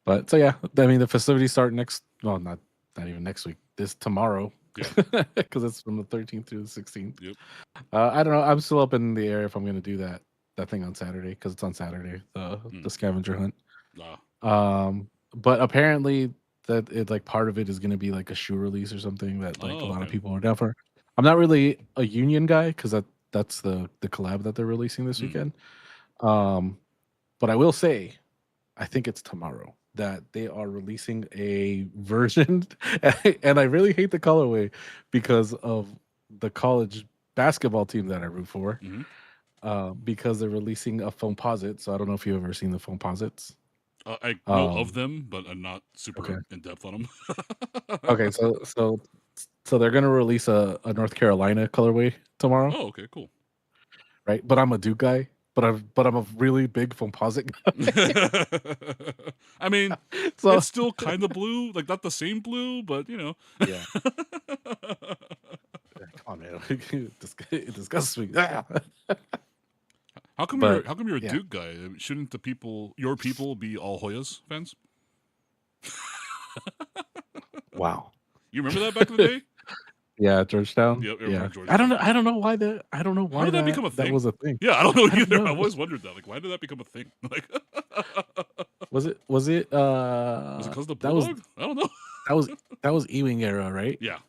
But so yeah, I mean the facilities start not even next week. Tomorrow. Yeah. Because it's from the 13th through the 16th. Yep. I don't know. I'm still up in the air if I'm going to do that thing on Saturday because it's on Saturday. The scavenger hunt. But apparently that it like part of it is going to be like a shoe release or something that like a lot of people are down for. I'm not really a Union guy because that's the collab that they're releasing this weekend. But I will say, I think it's tomorrow that they are releasing a version, and I really hate the colorway because of the college basketball team that I root for, because they're releasing a foamposite. So I don't know if you've ever seen the foamposites. I know of them, but I'm not super in depth on them. Okay, so they're gonna release a North Carolina colorway tomorrow. Oh, okay, cool. Right, but I'm a Duke guy. But I'm a really big foamposite guy. I mean, it's still kind of blue, like not the same blue, but Yeah. Come on, man. It disgusts me. How come you're a Duke guy? Shouldn't your people be all Hoyas fans? Wow. You remember that back in the day? Yeah, Georgetown. Yep, yeah. Georgetown. I don't know why How did that become a thing? That was a thing. Yeah, I don't know either. I've always wondered that. Like, why did that become a thing? Like, was it? Was it because of the Bulldog? I don't know. That was Ewing era, right? Yeah.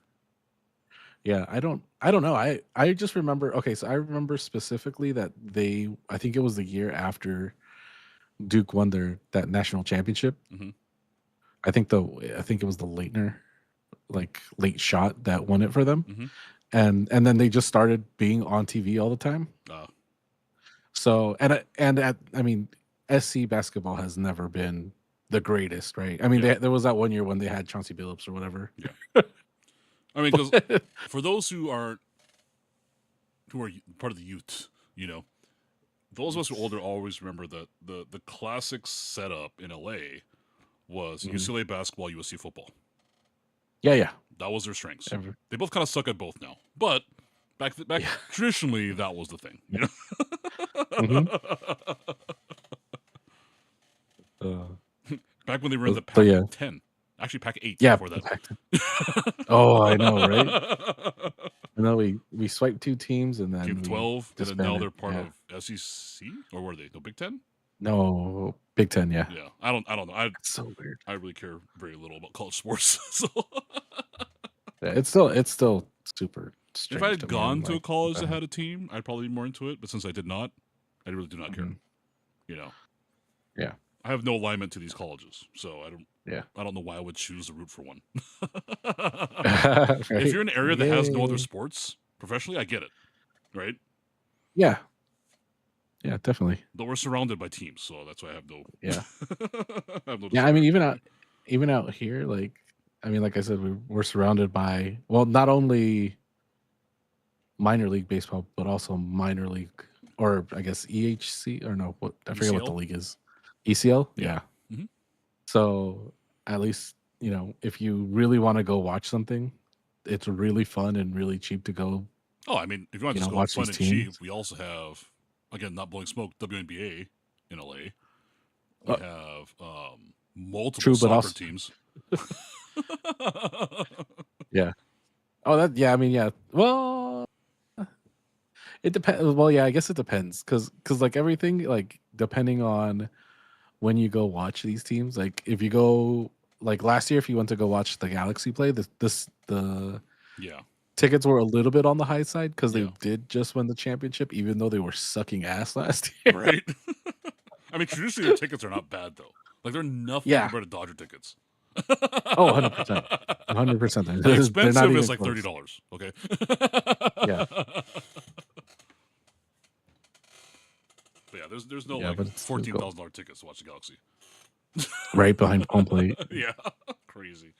Yeah, I don't know. I just remember. Okay, so I remember specifically that I think it was the year after Duke won that national championship. I think it was the Leitner, like late shot that won it for them, and then they just started being on TV all the time. So I mean, SC basketball has never been the greatest, right? I mean, there was that one year when they had Chauncey Billups or whatever. Yeah. I mean, because for those who are part of the youth, those of us who are older always remember that the classic setup in LA was UCLA basketball, USC football. Yeah. That was their strengths. They both kind of suck at both now, but back traditionally that was the thing. Back when they were in the Pac-10. Actually, Pac-8 before that. Oh, I know, right? And then we swiped 2 teams, and then Team 12, and then now they're part of SEC, or were they? No, Big 10? No, Big 10. Yeah. Yeah, I don't know. It's so weird. I really care very little about college sports. So it's still super strange. If I had gone to a college that had a team, I'd probably be more into it. But since I did not, I really do not care. Yeah. I have no alignment to these colleges, so I don't. Yeah. I don't know why I would choose to root for one. Right? If you're in an area that has no other sports professionally, I get it, right? Yeah. Yeah, definitely. But we're surrounded by teams, so that's why I have no. Yeah. I have no I mean, even out here, like I said, we're surrounded by not only minor league baseball, but also minor league, or I guess EHC, or no, what I forget what the league is. ECL, yeah. Mm-hmm. So at least if you really want to go watch something, it's really fun and really cheap to go. Oh, I mean, if you want to just go fun and cheap, we also have, again, not blowing smoke, WNBA in LA. We have multiple soccer teams. Yeah. Oh, that. Yeah. I mean, yeah. Well, it depends. Well, yeah. I guess it depends because like everything, like depending on when you go watch these teams, like if you go like last year, if you went to go watch the Galaxy play, the tickets were a little bit on the high side because they did just win the championship, even though they were sucking ass last year. Right. I mean, traditionally their tickets are not bad though. Like they're nothing compared to Dodger tickets. Oh, 100%. 100%. The expensive is like $30. Okay. Yeah. But yeah, there's no like $14,000 tickets to watch the Galaxy. Right behind home plate. Yeah, crazy.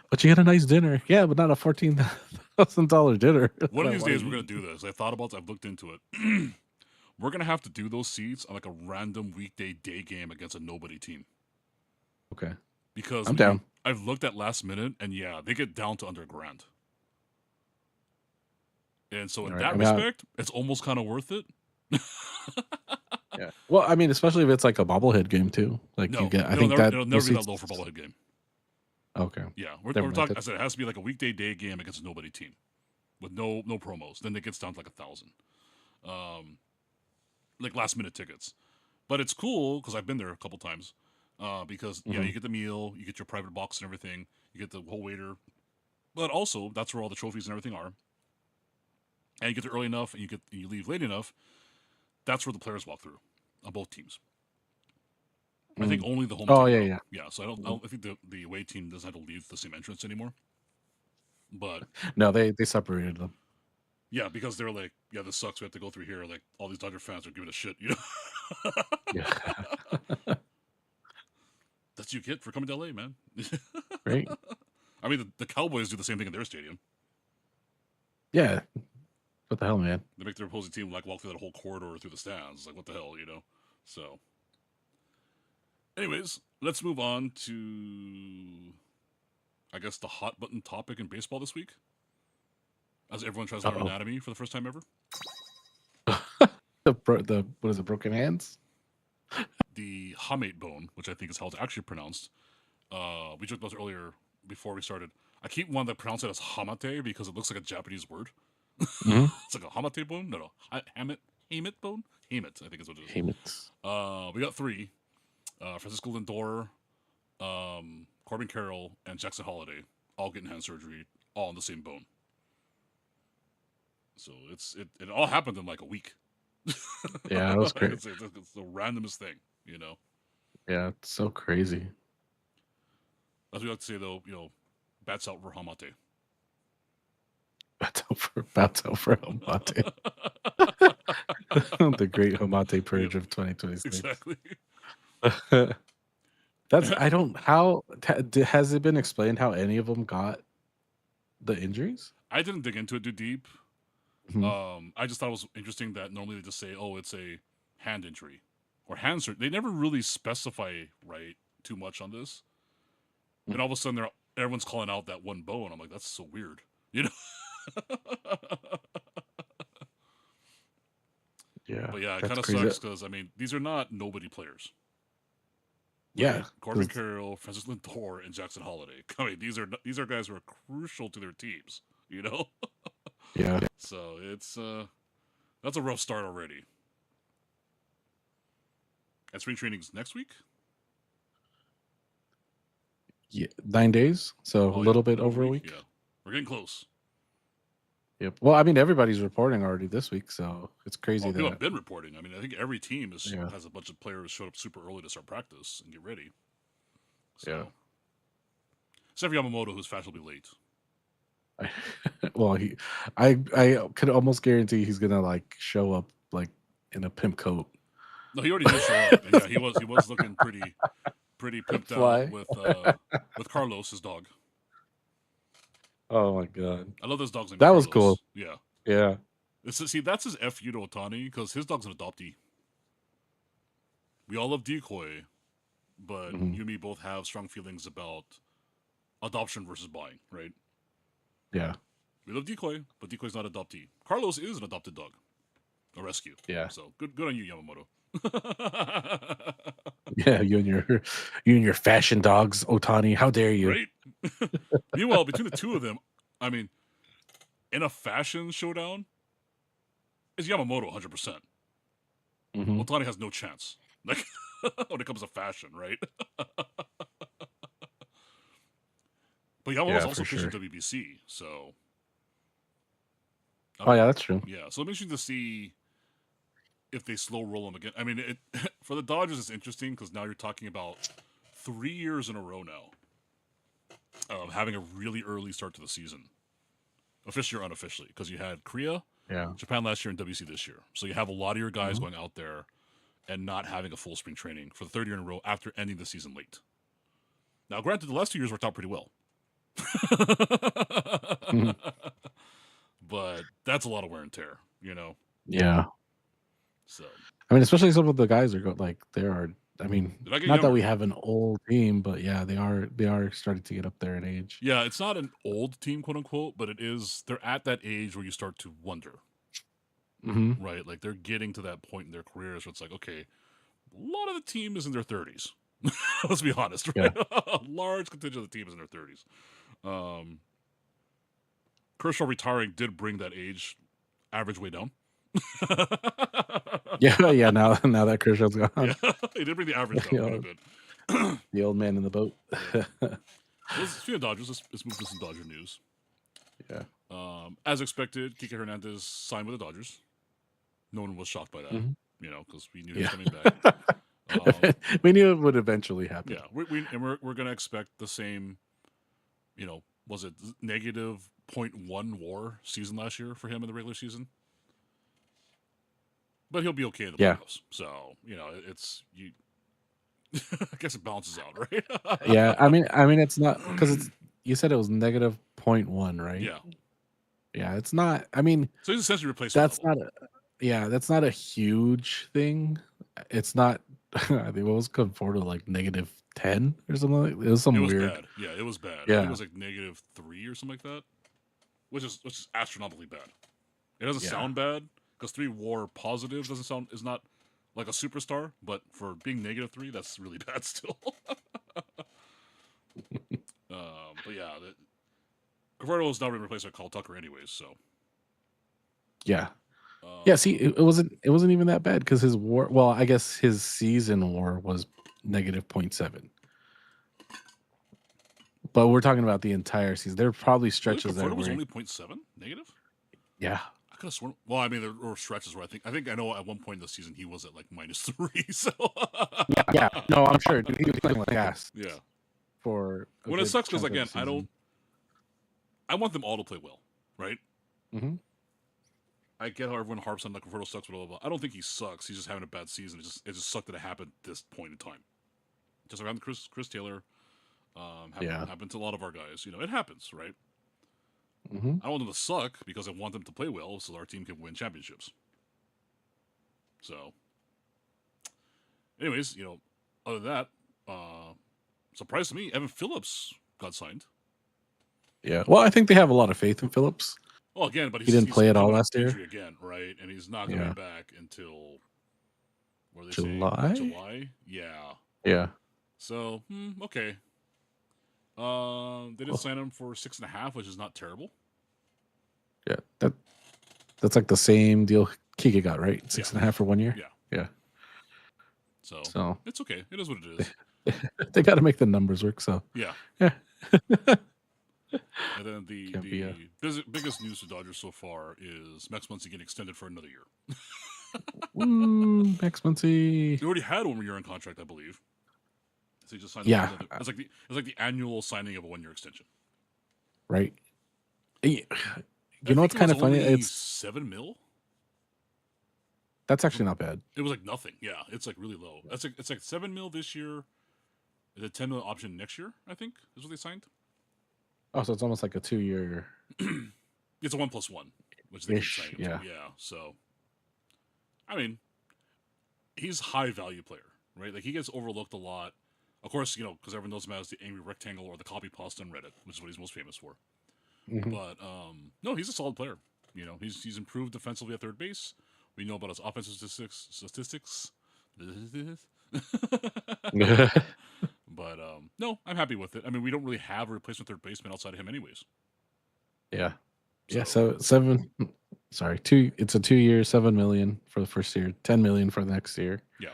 But you get a nice dinner. Yeah, but not a $14,000 dinner. One of these days we're gonna do this. I thought about it. I've looked into it. We're gonna have to do those seats on like a random weekday day game against a nobody team. Okay. Because I'm down. I've looked at last minute, and they get down to under $1,000. And so in that respect, it's almost kind of worth it. Yeah. Well, I mean, especially if it's like a bobblehead game too. Like you get, I think it'll never be that low for a bobblehead game. Okay. Yeah, we're talking. I said it has to be like a weekday day game against a nobody team, with no promos. Then it gets down to like $1,000, like last minute tickets. But it's cool because I've been there a couple times. Because you get the meal, you get your private box and everything, you get the whole waiter, but also that's where all the trophies and everything are. And you get there early enough, and you leave late enough. That's where the players walk through on both teams. I think only the home team. Yeah. So I think the away team doesn't have to leave the same entrance anymore. But no, they separated them. Yeah, because they're like, this sucks. We have to go through here. Like all these Dodger fans are giving a shit, Yeah. That's what you get for coming to LA, man. Right. I mean, the Cowboys do the same thing in their stadium. Yeah. What the hell, man? They make their opposing team like walk through that whole corridor through the stands. Like, what the hell, So, anyways, let's move on to, I guess, the hot button topic in baseball this week. As everyone tries to learn anatomy for the first time ever. What is it? Broken hands? The hamate bone, which I think is how it's actually pronounced. We joked about it earlier before we started. I keep wanting to pronounce it as hamate because it looks like a Japanese word. Mm-hmm. It's like a hamate bone? No. Hamate bone? Hamate, I think is what it is. Hamate. We got 3. Francisco Lindor, Corbin Carroll, and Jackson Holliday all getting hand surgery, all on the same bone. So it all happened in like a week. Yeah, that was great. It's the randomest thing, Yeah, it's so crazy. As we like to say, though, bats out for hamate. Bats out for hamate. The great Hamate purge of 2026. Exactly. That's I don't how has it been explained how any of them got the injuries? I didn't dig into it too deep. Mhm. I just thought it was interesting that normally they just say, "Oh, it's a hand injury or hand surgery." They never really specify too much on this, and all of a sudden everyone's calling out that one bone. I'm like, that's so weird, you know. Yeah, But yeah, it that's kind of crazy. sucks because I mean these are not nobody players. Yeah, Right? Corbin Carroll, Francis Lindor, and Jackson Holiday. I mean, these are guys who are crucial to their teams. You know, yeah, so it's that's a rough start already. And spring training's next week. yeah. 9 days, so a little bit over a week. Yeah, we're getting close. Yep. Well, I mean, everybody's reporting already this week, so it's crazy People have that. been reporting. I mean, I think every team Yeah. has a bunch of players showed up super early to start practice and get ready. So, Yeah. except for Yamamoto, who's fashionably late. Well, I could almost guarantee he's gonna like show up like in a pimp coat. No, he already did show up. And yeah, he was looking pretty pimped Fly. out with Carlos, his dog. Oh my god, I love this dog's name. that Carlos. was cool. Yeah. Yeah. See, that's his FU to Otani because his dog's an adoptee. We all love Decoy, but you and me both have strong feelings about adoption versus buying, right? Yeah. We love Decoy, but Decoy's not adoptee. Carlos is an adopted dog, a rescue. Yeah. So good on you, Yamamoto. Yeah, you and your fashion dogs, Otani. How dare you? Right? Meanwhile, between the two of them, I mean, in a fashion showdown, it's Yamamoto 100%. Otani has no chance. Like when it comes to fashion, right? But Yamamoto's also pitching WBC, so. Oh yeah, that's true. Yeah, so it makes you to see if they slow roll him again. I mean, for the Dodgers, it's interesting because now you're talking about 3 years in a row now of having a really early start to the season, officially or unofficially, because you had Korea, Japan last year, and WC this year. So you have a lot of your guys going out there and not having a full spring training for the third year in a row after ending the season late. Now, granted, the last 2 years worked out pretty well. But that's a lot of wear and tear, you know? Yeah. So, I mean, especially some of the guys are they are. I mean, not that we have an old team, but yeah, they are starting to get up there in age. Yeah, it's not an old team, quote unquote, but they're at that age where you start to wonder. Right? Like they're getting to that point in their careers where it's like, okay, a lot of the team is in their 30s. Let's be honest, right? Yeah. A large contingent of the team is in their 30s. Kershaw retiring did bring that age average way down. yeah. Now that Kershaw's gone, yeah, he did bring the average down quite a bit. The old man in the boat. Speaking of Dodgers, let's move to some Dodger news. Yeah. As expected, Kike Hernandez signed with the Dodgers. No one was shocked by that, because we knew he was coming back. We knew it would eventually happen. Yeah, we're gonna expect the same. Was it negative 0.1 WAR season last year for him in the regular season? But he'll be okay in the playoffs. So it's you. I guess it balances out, right? Yeah, I mean, it's not because you said it was negative 0.1, right? Yeah. Yeah, it's not. I mean, so he's essentially replaced. That's not a huge thing. It's not. I think it was come forward to like negative 10 or something. It was something weird. Bad. Yeah, it was bad. Yeah. I think it was like negative 3 or something like that, which is astronomically bad. It doesn't sound bad because 3 WAR positive is not like a superstar, but for being negative 3, that's really bad still. But yeah, Guerrero is now being replaced by Kyle Tucker anyways, so. Yeah. Yeah, see, it wasn't even that bad because his WAR. Well, I guess his season WAR was negative 0.7. But we're talking about the entire season. There are probably stretches there. It was only 0.7 negative. Yeah, I could have sworn. Well, I mean, there were stretches where I think I know at one point in the season he was at like -3. So yeah. No, I'm sure. Dude, he was playing like ass. Yeah. For when it sucks because again, I want them all to play well, right? I get how everyone harps on like Converto sucks, blah, blah, blah. I don't think he sucks. He's just having a bad season. It just sucked that it happened at this point in time. Just around Chris Taylor, happened to a lot of our guys. It happens, right? Mm-hmm. I don't want them to suck because I want them to play well so our team can win championships. So, anyways, other than that, surprise to me, Evan Phillips got signed. Yeah. Well, I think they have a lot of faith in Phillips. Well, again, but he didn't play at all last year. Again, right? And he's not going to be back until what are they July. Saying? July, yeah. Yeah. So, okay. They did sign him for 6.5, which is not terrible. Yeah, that's like the same deal Kike got, right? 6.5 for 1 year. Yeah. So it's okay. It is what it is. They got to make the numbers work. So yeah. And then the biggest news for Dodgers so far is Max Muncy getting extended for another year. Max Muncy. He already had 1 year in contract, I believe. So he just signed. Yeah, it's like the annual signing of a 1 year extension. Right. You know what's kind of funny? It's $7 million. That's actually not bad. It was like nothing. Yeah, it's like really low. It's like $7 million this year. Is a $10 million option next year? I think is what they signed. Oh, so it's almost like a 2-year. It's a 1+1, which they keep saying. Yeah. So, I mean, he's a high value player, right? Like he gets overlooked a lot. Of course, because everyone knows him as the angry rectangle or the copy pasta on Reddit, which is what he's most famous for. Mm-hmm. But no, he's a solid player. He's improved defensively at third base. We know about his offensive statistics. But no, I'm happy with it. I mean, we don't really have a replacement third baseman outside of him, anyways. Yeah. So it's a 2-year, $7 million for the first year, $10 million for the next year. Yeah.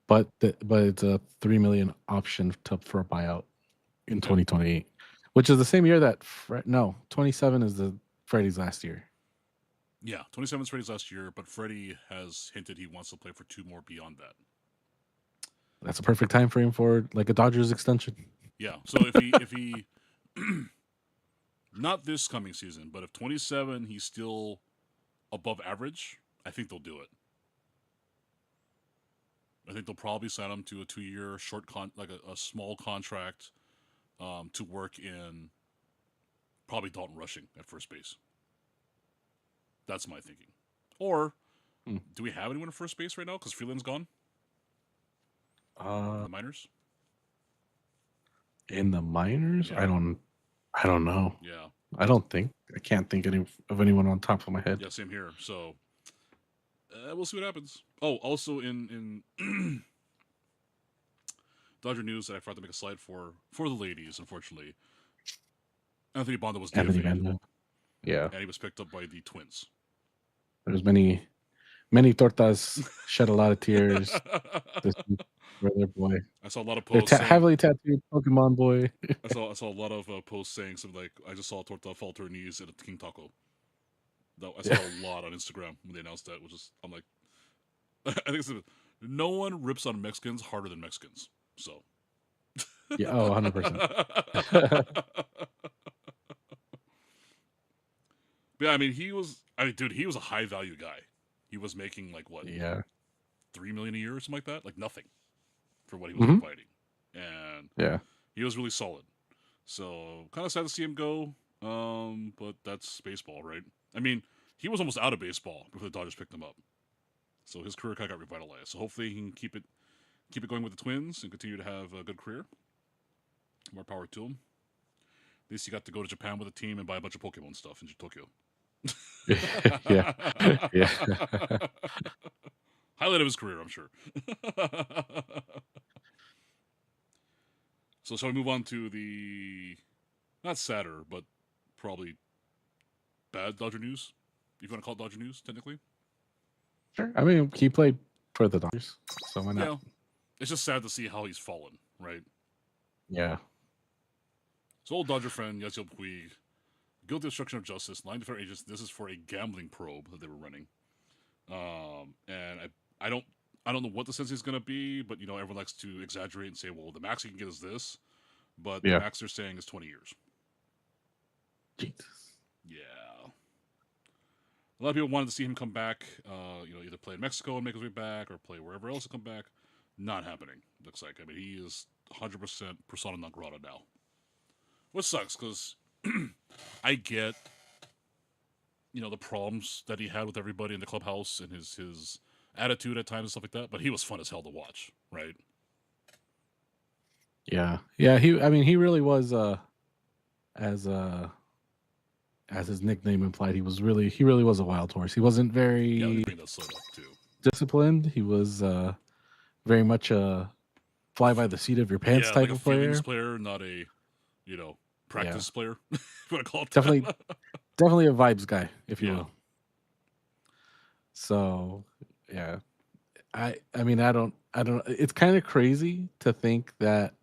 But it's a $3 million option for a buyout in 2028, which is the same year that 27 is Freddie's last year. Yeah, 27 is Freddie's last year, but Freddie has hinted he wants to play for 2 more beyond that. That's a perfect time frame for like a Dodgers extension. Yeah. So if he not this coming season, but if 27 he's still above average, I think they'll do it. I think they'll probably sign him to a 2-year short a small contract to work in probably Dalton Rushing at first base. That's my thinking. Or do we have anyone at first base right now? Because Freeland's gone. The minors. In the minors, yeah. I don't know. Yeah, I can't think of anyone on top of my head. Yeah, same here. So we'll see what happens. Oh, also in Dodger news that I forgot to make a slide for the ladies. Unfortunately, Anthony Banda was DFA'd. Yeah, and he was picked up by the Twins. There's many tortas shed a lot of tears. This brother boy. I saw a lot of posts. Heavily tattooed Pokemon boy. I saw a lot of posts saying something like, "I just saw Torta fall to her knees at a King Taco." I saw a lot on Instagram when they announced that, which is I'm like, I think no one rips on Mexicans harder than Mexicans. So yeah, 100%. Yeah, I mean, he was a high value guy. He was making like what? Yeah, $3 million a year or something like that. Like nothing for what he was providing, and yeah, he was really solid. So kind of sad to see him go, but that's baseball, right? I mean, he was almost out of baseball before the Dodgers picked him up. So his career kind of got revitalized. So hopefully he can keep it going with the Twins and continue to have a good career. More power to him. At least he got to go to Japan with a team and buy a bunch of Pokemon stuff in Tokyo. yeah. Highlight of his career, I'm sure. So shall we move on to the not sadder, but probably bad Dodger news? If you want to call it Dodger news, technically. Sure. I mean, he played for the Dodgers, so why not? Yeah. It's just sad to see how he's fallen, right? Yeah. So old Dodger friend Yasiel Puig, guilty of obstruction of justice, 9 different agents. This is for a gambling probe that they were running. And I don't know what the sentence is going to be, but everyone likes to exaggerate and say, well, the max you can get is this, but the max they're saying is 20 years. Jesus. Yeah. A lot of people wanted to see him come back. Either play in Mexico and make his way back, or play wherever else to come back. Not happening. Looks like. I mean, he is 100% persona non grata now, which sucks because I get the problems that he had with everybody in the clubhouse and his attitude at times and stuff like that. But he was fun as hell to watch, right? Yeah. He really was. As his nickname implied, he really was a wild horse. He wasn't very bring that slide up too. disciplined. He was very much a fly by the seat of your pants type like of player. Feelings player, not a practice player. What I call it. Definitely a vibes guy, if you will. So yeah, I don't. It's kind of crazy to think that.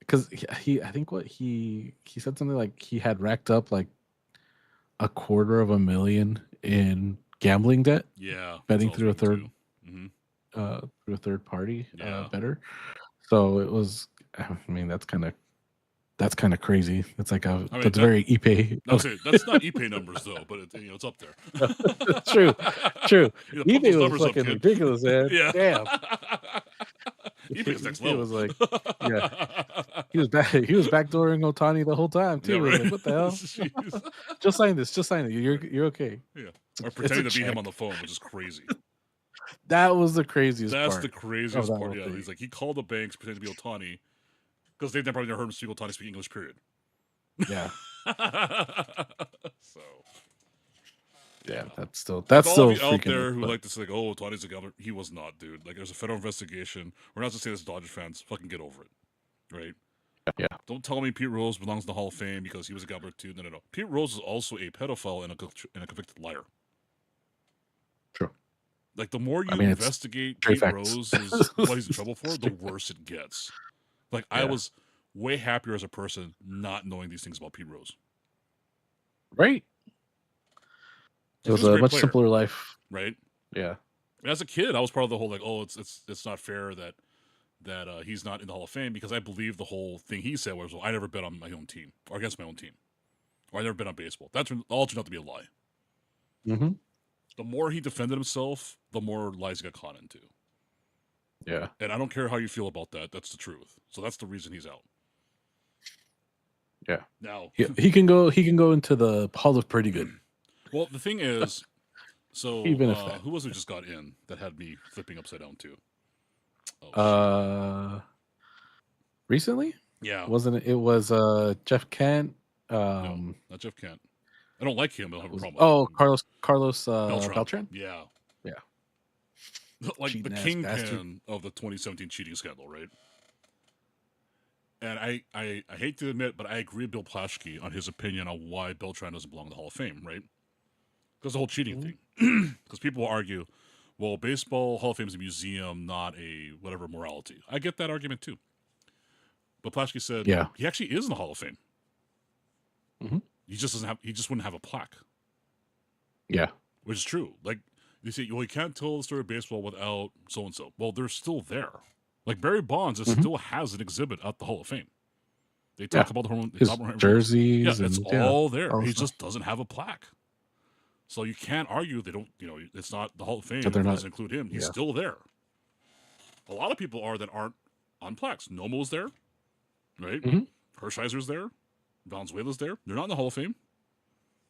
Because I think what he said something like he had racked up like $250,000 in gambling debt. Yeah, betting through a third, through a third party better. So it was. I mean, that's kind of crazy. It's like that's very Ipe. That's not Ipe numbers though, but it's up there. True. Ipe was fucking ridiculous, man. Yeah. Damn. Ipe's next level. It was like, he was backdooring Ohtani the whole time too. Yeah, right? Like, what the hell? Just sign this. You're okay. Yeah. Or pretending to be him on the phone, which is crazy. That was the craziest part. That's the craziest part. Yeah, he's like, he called the banks pretending to be Ohtani because they've probably never heard him speak Ohtani speak English, period. Yeah. So. Yeah, that's still all of you out there who like to say, like, oh, Ohtani's a governor. He was not, dude. Like, there's a federal investigation. We're not just saying this, Dodger fans. Fucking get over it, right? Yeah. Don't tell me Pete Rose belongs in the Hall of Fame because he was a gambler too. No. Pete Rose is also a pedophile and a convicted liar. True. Like, the more you investigate Pete Rose is what he's in trouble for, the worse it gets. Like, I was way happier as a person not knowing these things about Pete Rose. Right. It was a much simpler life, right? Yeah. As a kid, I was part of the whole like, oh, it's not fair that he's not in the Hall of Fame because I believe the whole thing he said was, well, I never bet on my own team or against my own team, or I never bet on baseball. That's all turned out to be a lie. Mm-hmm. The more he defended himself, the more lies he got caught into. Yeah. And I don't care how you feel about that. That's the truth. So that's the reason he's out. Yeah. Now he can go into the Hall of Pretty Good. Well, the thing is, so even if who was it just got in that had me flipping upside down too? Recently? Yeah. Wasn't it? It was Jeff Kent. No, not Jeff Kent. I don't like him. I don't have a problem. Oh, Carlos Beltran. Yeah. Yeah. Like cheating the kingpin of the 2017 cheating scandal, right? And I hate to admit, but I agree with Bill Plaschke on his opinion on why Beltran doesn't belong in the Hall of Fame, right? Because the whole cheating thing. Because people will argue, well, baseball Hall of Fame is a museum, not a whatever morality. I get that argument too. But Plaschke said, he actually is in the Hall of Fame. Mm-hmm. He just wouldn't have a plaque. Yeah. Which is true. Like, they say, well, you can't tell the story of baseball without so-and-so. Well, they're still there. Like, Barry Bonds still has an exhibit at the Hall of Fame. They talk about his jerseys. Yeah, it's all there. He just doesn't have a plaque. So you can't argue they don't, it's not the Hall of Fame. It doesn't include him. He's still there. A lot of people are that aren't on plaques. Nomo's there, right? Mm-hmm. Hershiser's there. Valenzuela's there. They're not in the Hall of Fame.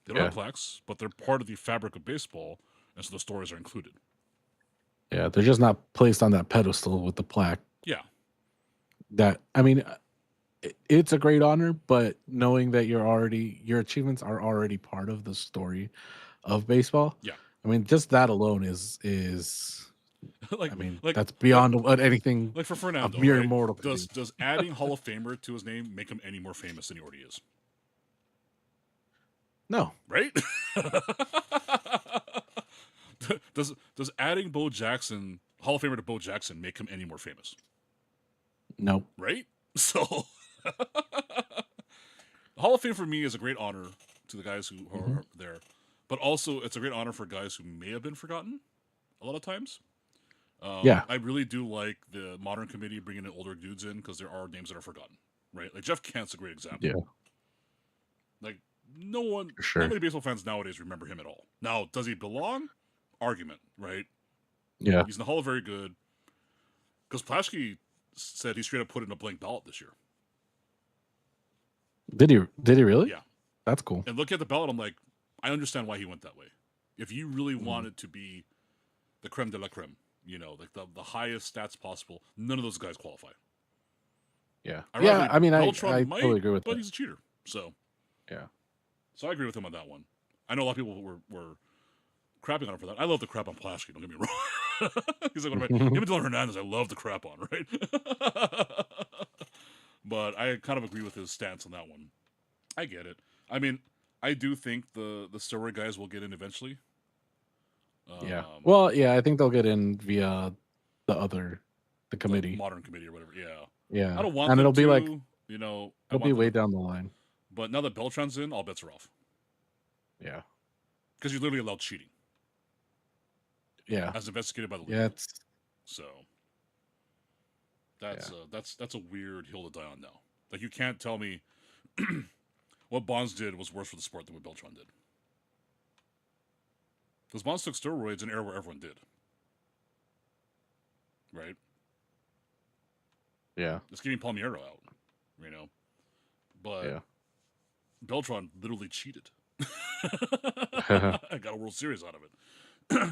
They don't have plaques, but they're part of the fabric of baseball, and so the stories are included. Yeah, they're just not placed on that pedestal with the plaque. Yeah. That, I mean, it's a great honor, but knowing that your achievements are already part of the story of baseball. Yeah. I mean, just that alone is that's beyond what anything. Like for Fernando, mere immortal. Does adding Hall of Famer to his name make him any more famous than he already is? No. Right? Does adding Bo Jackson, Hall of Famer to Bo Jackson, make him any more famous? No. Right? So Hall of Fame for me is a great honor to the guys who are there. But also, it's a great honor for guys who may have been forgotten a lot of times. I really do like the modern committee bringing in older dudes in because there are names that are forgotten, right? Like Jeff Kent's a great example. Yeah. Like not many baseball fans nowadays remember him at all. Now, does he belong? Argument, right? Yeah. He's in the Hall of Very Good. Because Plaschke said he straight up put in a blank ballot this year. Did he really? Yeah. That's cool. And looking at the ballot, I'm like, I understand why he went that way. If you really wanted to be the creme de la creme, like the highest stats possible, none of those guys qualify. Yeah. I mean, I might, totally agree with that. But he's a cheater. So. Yeah. So I agree with him on that one. I know a lot of people were crapping on him for that. I love the crap on Plaschke, don't get me wrong. He's like, what about him and Dylan Hernandez? I love the crap on, right? But I kind of agree with his stance on that one. I get it. I mean, I do think the steroid guys will get in eventually. Yeah. Well, yeah, I think they'll get in via the committee, the modern committee or whatever. Yeah. Yeah. I don't want and them it'll be like it'll be way down the line. But now that Beltran's in, all bets are off. Yeah. Because you're literally allowed cheating. Yeah. As investigated by the league. Yeah. So that's a weird hill to die on now. Like, you can't tell me what Bonds did was worse for the sport than what Beltran did. Because Bonds took steroids in an era where everyone did. Right? Yeah. It's getting Palmiero out, But yeah. Beltran literally cheated. I got a World Series out of it.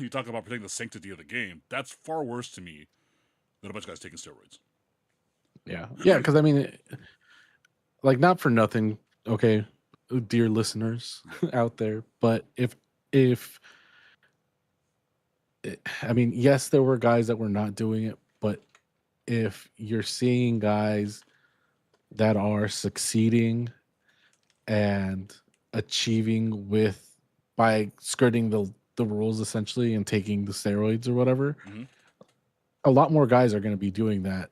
You talk about protecting the sanctity of the game. That's far worse to me than a bunch of guys taking steroids. Yeah. Yeah, because I mean, like, not for nothing, okay, dear listeners out there, but if I mean, yes, there were guys that were not doing it, but if you're seeing guys that are succeeding and achieving by skirting the rules essentially and taking the steroids or whatever, a lot more guys are going to be doing that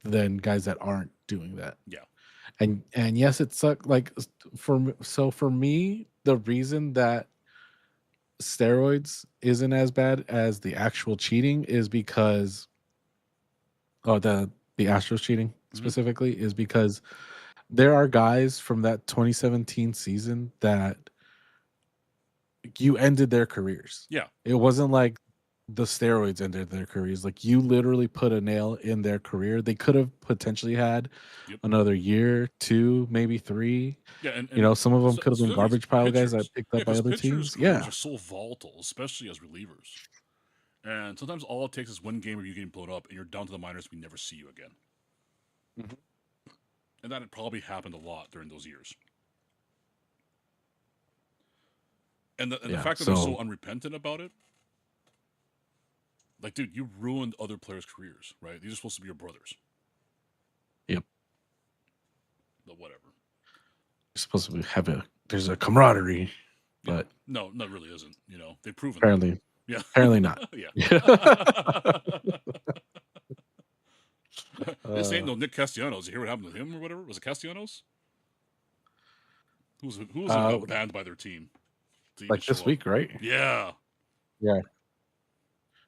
than guys that aren't doing that. Yeah. And yes, it sucked. Like, for me, the reason that steroids isn't as bad as the actual cheating is because the Astros cheating specifically is because there are guys from that 2017 season that you ended their careers. Yeah. It wasn't like the steroids ended their careers. Like, you literally put a nail in their career. They could have potentially had another year, 2, maybe 3. Yeah, and some of them could have been garbage pile guys that picked up by other teams. Yeah, are so volatile, especially as relievers. And sometimes all it takes is one game of you getting blown up, and you're down to the minors. We never see you again. And that had probably happened a lot during those years. And the fact that they're so unrepentant about it, like, dude, you ruined other players' careers, right? These are supposed to be your brothers. Yep. But whatever. You're supposed to there's a camaraderie, but no, it really isn't. They've proven apparently. That. Yeah. Apparently not. Yeah. This ain't no Nick Castellanos. You hear what happened to him or whatever? Was it Castellanos? Who was got banned by their team? Like this week, right? Yeah. Yeah.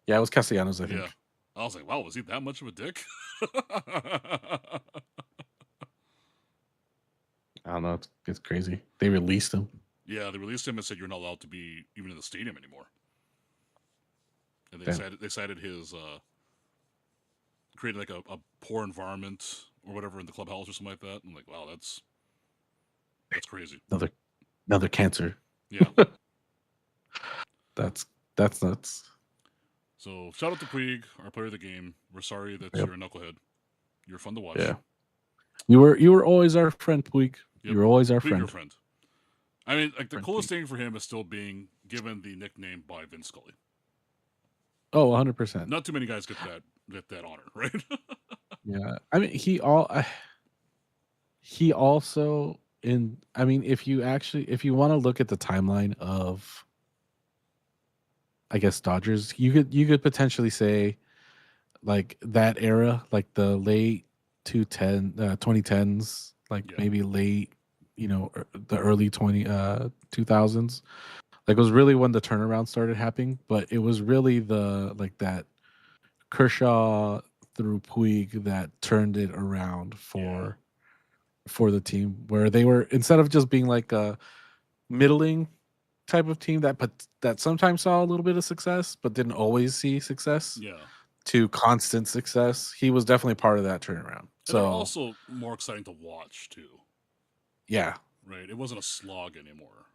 Yeah, it was Castellanos, I think. Yeah. I was like, wow, was he that much of a dick? I don't know. It's crazy. They released him. Yeah, they released him and said you're not allowed to be even in the stadium anymore. And they cited his created like a poor environment or whatever in the clubhouse or something like that. I'm like, wow, that's crazy. Another cancer. Yeah. That's nuts. So shout out to Puig, our player of the game. We're sorry that you're a knucklehead. You're fun to watch. Yeah. You were always our friend, Puig. Yep. You were always our Puig, friend. Your friend. I mean, like, the coolest thing for him is still being given the nickname by Vince Scully. Oh, 100%. Not too many guys get that honor, right? Yeah. I mean, he also if you want to look at the timeline of, I guess, Dodgers, you could potentially say, like, that era, like the late 2010s, like maybe late, the early 2000s, like, was really when the turnaround started happening. But it was really that Kershaw through Puig that turned it around for the team, where they were, instead of just being like a middling type of team that sometimes saw a little bit of success, but didn't always see success. Yeah. To constant success, he was definitely part of that turnaround. And so they're also more exciting to watch too. Yeah. Right. It wasn't a slog anymore.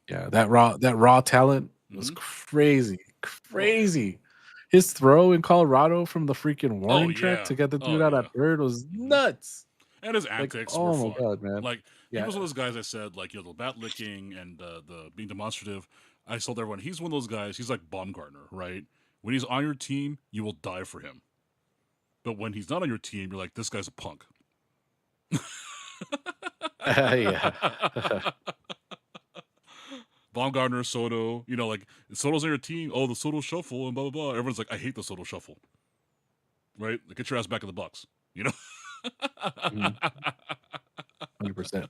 Yeah. That raw talent was crazy. Crazy. His throw in Colorado from the freaking warning track to get the dude out of bird was nuts. And his antics were were fun. fun. God, man. Like, he was one of those guys I said, like, the bat licking and the being demonstrative. I told everyone, he's one of those guys, he's like Baumgartner, right? When he's on your team, you will die for him. But when he's not on your team, you're like, this guy's a punk. Yeah. Baumgartner, Soto, like, Soto's on your team. Oh, the Soto shuffle and blah, blah, blah. Everyone's like, I hate the Soto shuffle. Right? Like, get your ass back in the box. 100%.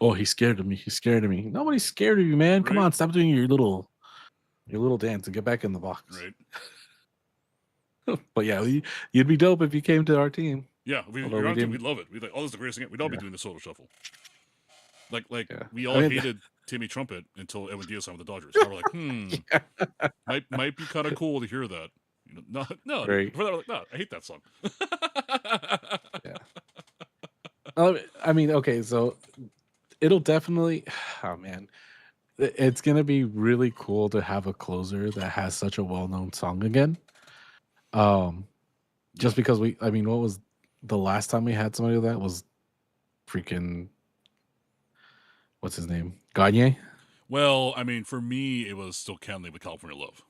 Oh, he's scared of me. He's scared of me. Nobody's scared of you, man. Come on, stop doing your little dance and get back in the box. Right. But yeah, you'd be dope if you came to our team. Yeah, we'd love it. We'd like, oh, this is the greatest thing. We'd all be doing the Soto shuffle. Like we all hated Timmy Trumpet until Edwin Diaz signed with the Dodgers. So we're like, might be kind of cool to hear that. No, right. no, I hate that song. Yeah. I mean, okay, so it'll definitely, oh man, it's gonna be really cool to have a closer that has such a well-known song again. Just because what was the last time we had somebody that was freaking, what's his name? Gagne? Well, I mean, for me, it was still Kenley with California Love.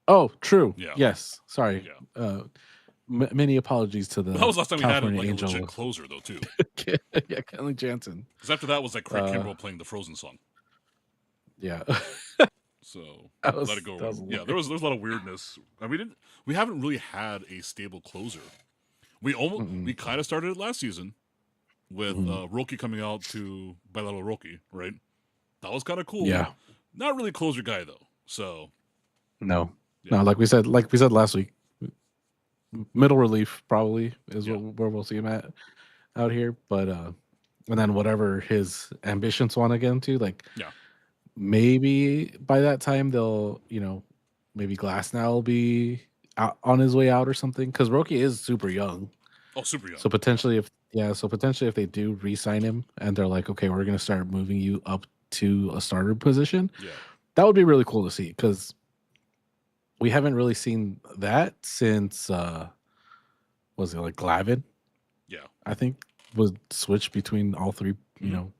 Oh, true. Yeah. Yes. Sorry. Yeah. Many apologies to the. That was the last time California we had a Angel. legit closer, though, too. Yeah, Kenley Jansen. Because after that was like Craig Kimbrell playing the Frozen song. Yeah. So let it go. Yeah, there was a lot of weirdness. I mean, we haven't really had a stable closer. We kind of started it last season with Roki coming out to Bailalo Roki, right? That was kind of cool. Yeah. Not really a closer guy though. So no, like we said last week, middle relief probably is where we'll see him out here. But and then whatever his ambitions want to get into, maybe by that time they'll, maybe Glasnow will be on his way out or something, because Roki is super young. Oh, super young. So potentially if they do re-sign him and they're like, okay, we're gonna start moving you up to a starter position, that would be really cool to see, because we haven't really seen that since was it like Glavin? Yeah, I think was switched between all three,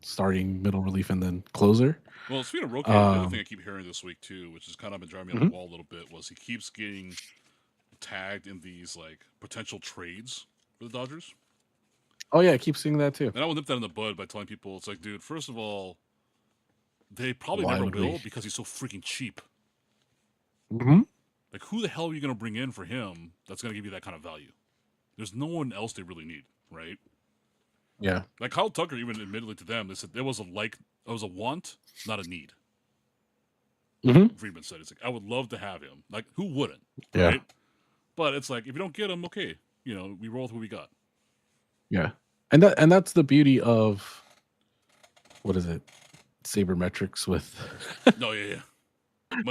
starting, middle relief, and then closer. Well, speaking of Roki, the other thing I keep hearing this week too, which has kind of been driving me on the wall a little bit, was he keeps getting tagged in these like potential trades for the Dodgers. Oh yeah, I keep seeing that too. And I will nip that in the bud by telling people, it's like, dude, first of all, they probably never will because he's so freaking cheap. Mm-hmm. Like, who the hell are you going to bring in for him that's going to give you that kind of value? There's no one else they really need, right? Yeah. Like Kyle Tucker, even admittedly to them, they said it was a want, not a need. Mm-hmm. Friedman said, it's like, I would love to have him. Like, who wouldn't? Yeah. Right? But it's like, if you don't get him, okay, we roll with what we got. Yeah. And that's the beauty of, what is it? Sabermetrics with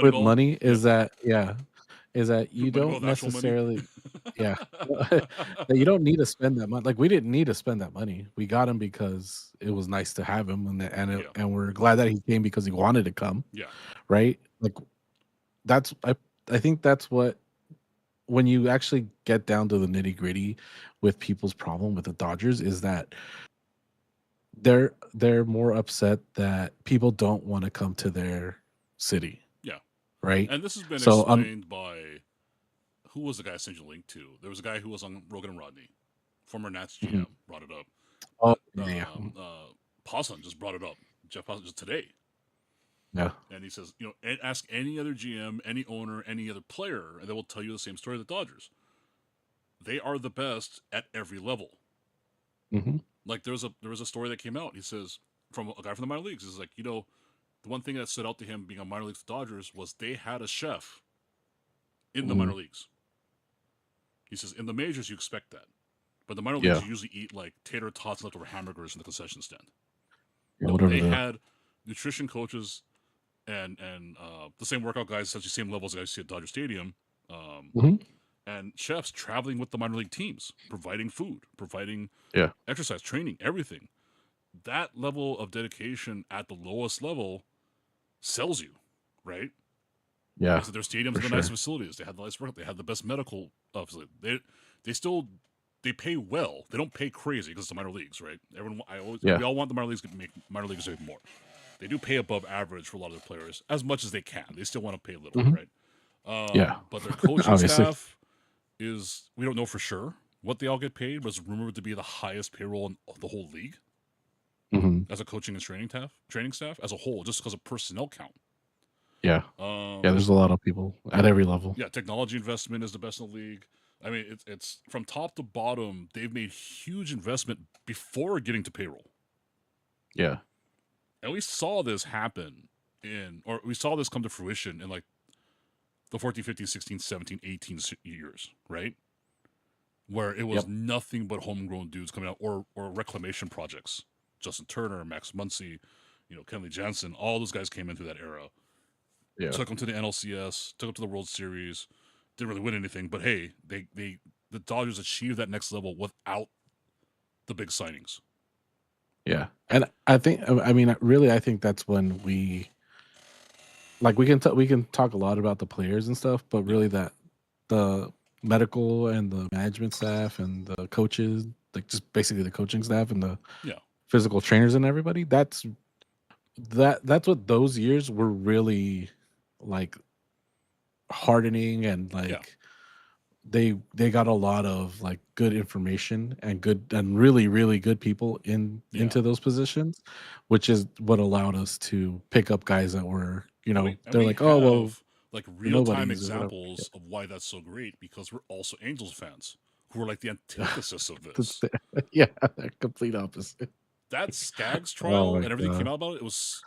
with money is that you don't necessarily that you don't need to spend that money. Like, we didn't need to spend that money. We got him because it was nice to have him, and we're glad that he came because he wanted to come. Yeah. Right? Like, that's I think that's what, when you actually get down to the nitty-gritty with people's problem with the Dodgers, is that they're more upset that people don't want to come to their city. Yeah. Right? And this has been explained by, who was the guy I sent you a link to? There was a guy who was on Rogan and Rodney, former Nats GM, brought it up. Oh, Posson just brought it up. Jeff Posson just today. Yeah. And he says, ask any other GM, any owner, any other player, and they will tell you the same story of the Dodgers. They are the best at every level. Mm-hmm. Like, there was a story that came out. He says, from a guy from the minor leagues, is like, the one thing that stood out to him being on minor leagues Dodgers was they had a chef in the minor leagues. He says, in the majors, you expect that. But the minor leagues, you usually eat like tater tots and leftover hamburgers in the concession stand. Yeah, No, whatever they the had nutrition coaches and the same workout guys, essentially same levels as I see at Dodger Stadium, Mhm. and chefs traveling with the minor league teams, providing food, providing Yeah. exercise, training, everything. That level of dedication at the lowest level sells you, right? Yeah, Is that their stadiums for are the nice sure. facilities. They had the nice work. They had the best medical facility. They still they pay well. They don't pay crazy because it's the minor leagues, right? Yeah. We all want the minor leagues to make minor leagues make more. They do pay above average for a lot of their players as much as they can. They still want to pay little, Mhm. right? Yeah. But their coaching Obviously. staff is we don't know for sure what they all get paid, but it's rumored to be the highest payroll in the whole league Mhm. as a coaching and training staff as a whole, just because of personnel count. Yeah. Yeah, Um, there's a lot of people at every level. yeah, technology investment is the best in the league. I mean, it's from top to bottom. They've made huge investment before getting to payroll, Yeah. and we saw this happen or we saw this come to fruition in like the 14, 15, 16, 17, 18 years, right? Where it was Yep. nothing but homegrown dudes coming out or reclamation projects. Justin Turner, Max Muncy, Kenley Jansen, all those guys came in through that era. Yeah. Took them to the NLCS, took them to the World Series, didn't really win anything, but hey, the Dodgers achieved that next level without the big signings. Yeah. And I think I mean really I think that's when we we can talk a lot about the players and stuff, but really that the medical and the management staff and the coaches, like just basically the coaching staff and the Yeah. physical trainers and everybody, that's what those years were really like hardening and like they got a lot of like good information and good and really really good people into those positions, which is what allowed us to pick up guys that were they're We like, oh well, have like we're real time nobodies or whatever. examples of why that's so great because we're also Angels fans who are like the antithesis of That's this. yeah, they're complete opposite. That Skaggs Oh trial my and everything came god, out about it was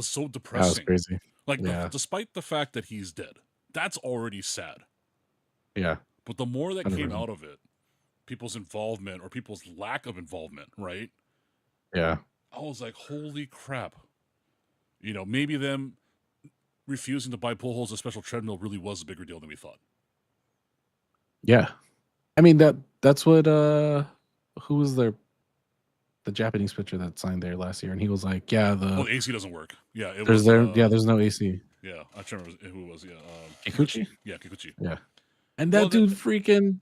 so that was depressing. crazy. Like Yeah, despite the fact that he's dead, that's already sad. yeah, But the more that came 100%. out of it, people's involvement or people's lack of involvement, right? Yeah, I was like, holy crap. Maybe them refusing to buy Pujols a special treadmill really was a bigger deal than we thought. yeah. I mean that's what who was the Japanese pitcher that signed there last year, and he was like, yeah, Oh, the AC doesn't work. Yeah, it there's was. there's no AC. Yeah, I can't remember who it was. Yeah, Kikuchi? Yeah, Kikuchi. Yeah. And Well, that dude freaking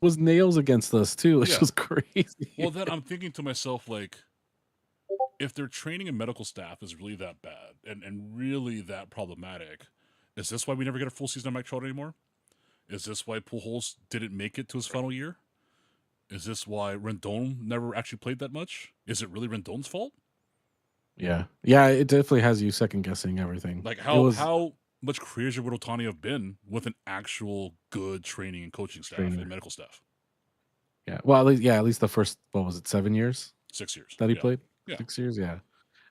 was nails against us too, which yeah. was crazy. Well, then I'm thinking to myself, like, if their training and medical staff is really that bad and really that problematic, is this why we never get a full season of Mike Trout anymore? Is this why Pujols didn't make it to his final year? Is this why Rendon never actually played that much? Is it really Rendon's fault? Yeah. Yeah, it definitely has you second guessing everything. Like It was how much crazier would Otani have been with an actual good training and coaching staff and medical staff? Yeah. Well, at least the first, what was it, 7 years 6 years that he played? Yeah. 6 years, yeah.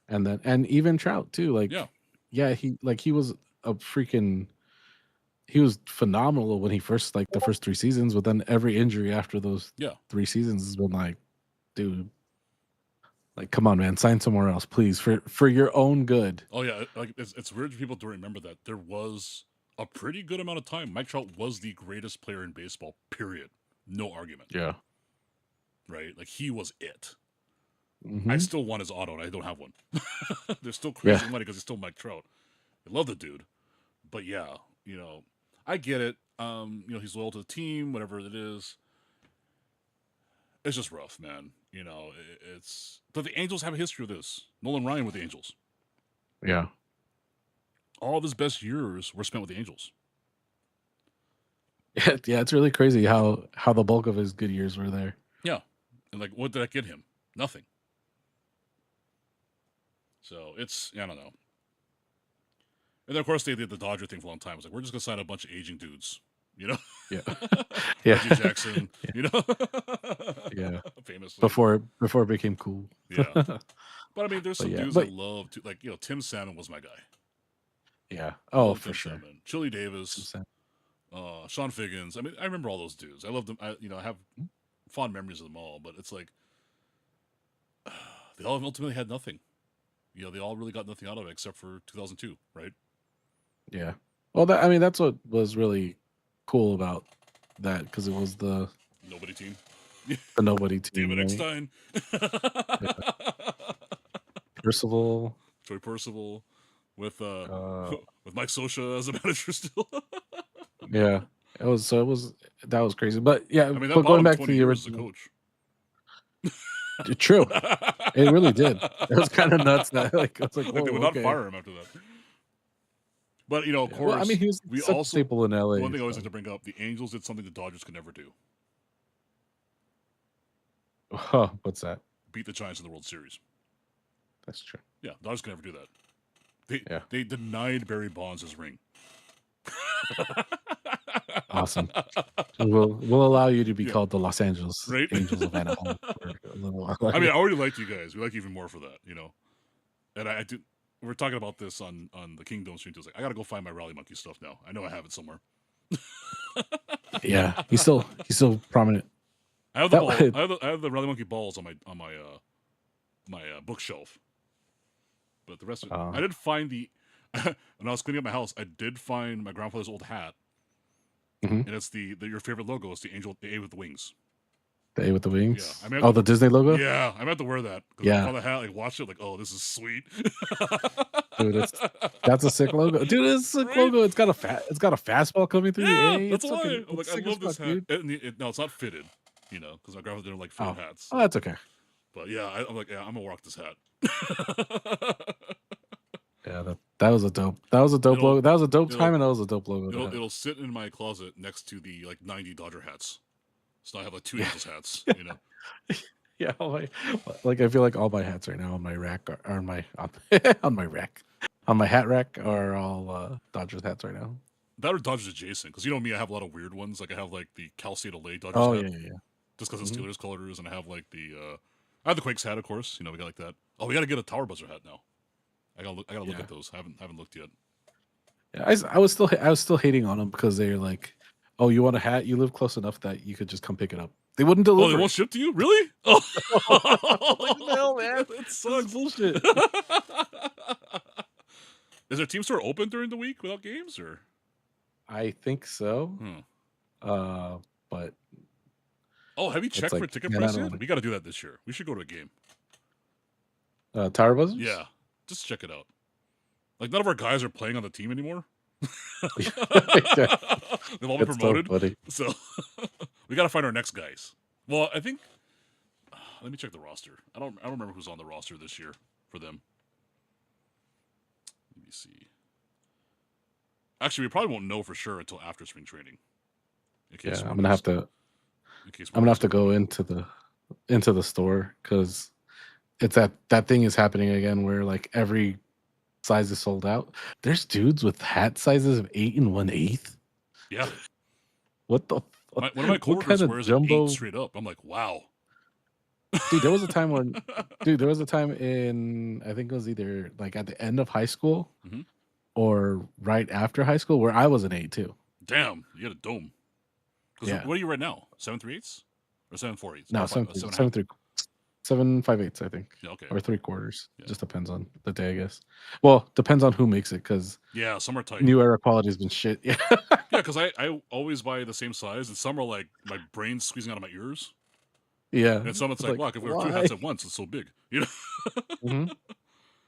And even Trout too, like yeah, he was a freaking he was phenomenal when he first the first 3 seasons, but then every injury after those 3 seasons has been like, dude, like, come on, man, sign somewhere else, please, for your own good. Oh yeah, like it's weird for people to remember that there was a pretty good amount of time Mike Trout was the greatest player in baseball. Period. No argument. Yeah. Right. Like he was it. Mm-hmm. I still want his auto, and I don't have one. There's still crazy money because he's still Mike Trout. I love the dude, but yeah, I get it. He's loyal to the team, whatever it is. It's just rough, man. But the Angels have a history of this. Nolan Ryan with the Angels. Yeah. All of his best years were spent with the Angels. Yeah, it's really crazy how the bulk of his good years were there. Yeah, and like, what did that get him? Nothing. So I don't know. And then of course they did the Dodger thing for a long time. It was like, we're just gonna sign a bunch of aging dudes, Yeah. Yeah. Reggie Jackson, Yeah. Famously. Before it became cool. Yeah. But I mean, there's some dudes I love too. Like, Tim Salmon was my guy. Yeah. Oh, for sure. Salmon. Chili Davis. Sean Figgins. I mean, I remember all those dudes. I love them. I have fond memories of them all, but it's like they all ultimately had nothing. they all really got nothing out of it except for 2002, right? Yeah. Well, that's what was really cool about that, because it was the Nobody team. nobody team. David Right? Eckstein. Percival. Troy Percival with with Mike Sosha as a manager still. Yeah. That was crazy. But yeah, I mean, that but bought going him back 20 to the years as a original. coach. True. It really did. It was kind of nuts that I was like, whoa, they would not fire him after that. But of course, well, I mean, he was such a staple in LA. The one thing I always like to bring up: the Angels did something the Dodgers could never do. Oh, what's that? Beat the Giants in the World Series. That's true. Yeah, Dodgers could never do that. They denied Barry Bonds his ring. Awesome. We'll allow you to be called the Los Angeles Angels of Anaheim for a little while. I mean, I already liked you guys. We like you even more for that, And I do. We're talking about this on the Kingdom stream too. It's like, I gotta go find my Rally Monkey stuff now. I know I have it somewhere. Yeah, he's still prominent. I have the ball. I have the Rally Monkey balls on my bookshelf. But the rest of it, I did find when I was cleaning up my house, I did find my grandfather's old hat. Mm-hmm. And it's your favorite logo. It's the A with the wings. The A with the wings? Yeah. I mean, the Disney logo? Yeah. I'm about to wear that. Yeah. I saw the hat, watched it, oh, this is sweet. Dude, that's a sick logo. Dude, it's a sick logo. It's got a fastball coming through the A. That's why. I'm like, I love this hat. No, it's not fitted, because my grandfather didn't like fitted hats. Oh, that's okay. But yeah, I'm like, I'm gonna rock this hat. Yeah, that was a dope logo. That was a dope time, and that was a dope logo. It'll sit in my closet next to the 90 Dodger hats. So I have 2 Angels hats, Yeah, I feel like all my hats right now on my rack are on my rack. On my hat rack are all Dodgers hats right now. That or Dodgers adjacent, because me, I have a lot of weird ones. Like I have the Cal State LA Dodgers hat. Yeah. Just because it's Steelers colors, and I have I have the Quakes hat, of course. We got that. Oh, we got to get a Tower Buzzer hat now. I gotta look at those. I haven't looked yet. Yeah, I was still hating on them because they're like, oh, you want a hat? You live close enough that you could just come pick it up. They wouldn't deliver. Oh, they won't ship to you? Really? Oh, what the hell, man? That sucks. Bullshit. Is their team store open during the week without games, or? I think so. But. Oh, have you checked for ticket price yet? We got to do that this year. We should go to a game. Tower Buzzers? Yeah. Just check it out. None of our guys are playing on the team anymore. They've all been promoted. So we got to find our next guys. Well, I think. Let me check the roster. I don't remember who's on the roster this year for them. Let me see. Actually, we probably won't know for sure until after spring training. I'm gonna have to go into the store because it's that thing is happening again where every size is sold out. There's dudes with hat sizes of 8 1/8. Yeah. What the? One of my coworkers wears jumbo 8 straight up. I'm like, wow. Dude, there was a time in I think it was either at the end of high school or right after high school where I was an 8 too. Damn, you had a dome. Yeah. What are you right now? 7/3 or 7/4? No, 7/5/8, I think. Yeah, okay. Or 3/4. Yeah. Just depends on the day, I guess. Well, depends on who makes it, because some are tight. New Era quality has been shit. Yeah. Yeah, because I always buy the same size, and some are my brain's squeezing out of my ears. Yeah. And some it's look, if we have 2 hats at once, it's so big. Mm-hmm.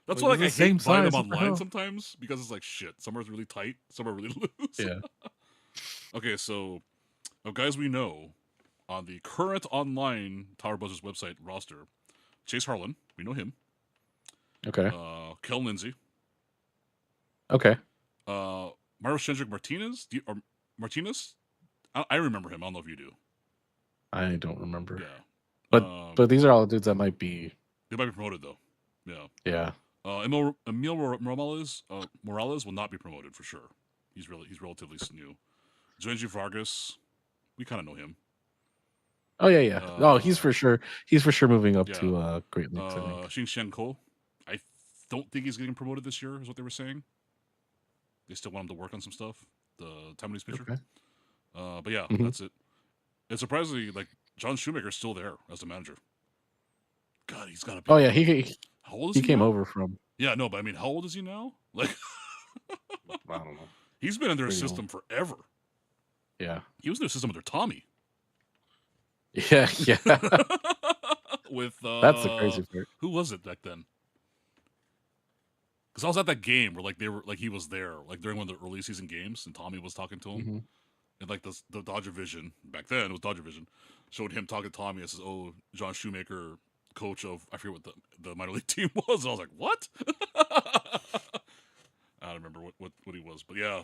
That's why I hate buying them online sometimes, because it's shit. Some are really tight, some are really loose. Yeah. Okay, so of guys we know on the current online Tower Buzzers website roster, Chase Harlan, we know him. Okay. Kel Lindsay. Okay. Mario Shendrick Martinez. Martinez? I remember him. I don't know if you do. I don't remember. Yeah. But these are all dudes that might be. They might be promoted though. Yeah. Yeah. Emil Morales will not be promoted for sure. He's relatively new. Joenji Vargas, we kind of know him. Oh yeah. He's for sure moving up to Great Lakes. Shin Shen Ko, I don't think he's getting promoted this year, is what they were saying. They still want him to work on some stuff. The Taiwanese pitcher. Okay. But yeah, that's it. And surprisingly, John Shoemaker's still there as the manager. God, he's got to be. Oh yeah, how old is he came now? over from. Yeah, no, but I mean, how old is he now? Like, I don't know. he's been in their Pretty system forever. Yeah. He was in their system under Tommy. Yeah, yeah. With That's the crazy part. who was it back then? Because I was at that game where like they were like he was there like during one of the early season games and Tommy was talking to him. Mm-hmm. And like the Dodger Vision back then, it was Dodger Vision, showed him talking to Tommy and says, "Oh, John Shoemaker, coach of I forget what the minor league team was." And I was like, "What?" I don't remember what he was, but yeah,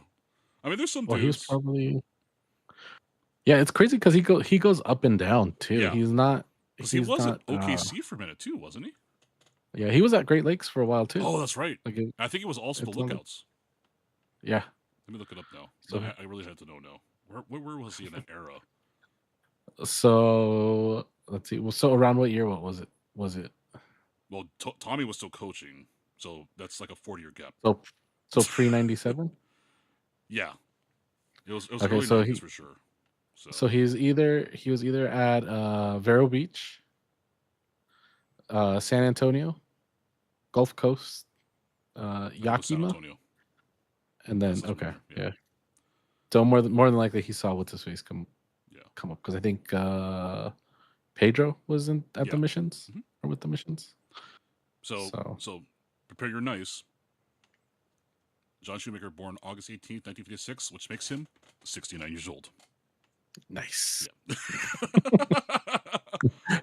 I mean, there's some Well, dudes. he's probably. Yeah, it's crazy because he goes up and down too. Yeah. He's not. Because he was not, at OKC for a minute too, wasn't he? Yeah, he was at Great Lakes for a while too. Oh, that's right. Like I think it was also the Lookouts. Yeah. Let me look it up now. So I really had to know now. Where was he in that era? So let's see. Well, so around what year? What was it? Well, Tommy was still coaching, so that's like a 4-year gap. So pre 97. Yeah, it was Okay, early so 90s for sure. So he was either at Vero Beach, San Antonio, Gulf Coast, Yakima, San Antonio. And then yeah. So more than likely he saw what's his face come up because I think Pedro was at the missions or with the missions. So prepare your nice. John Shoemaker, born August 18th, 1956, which makes him 69 years old. Nice. Yeah,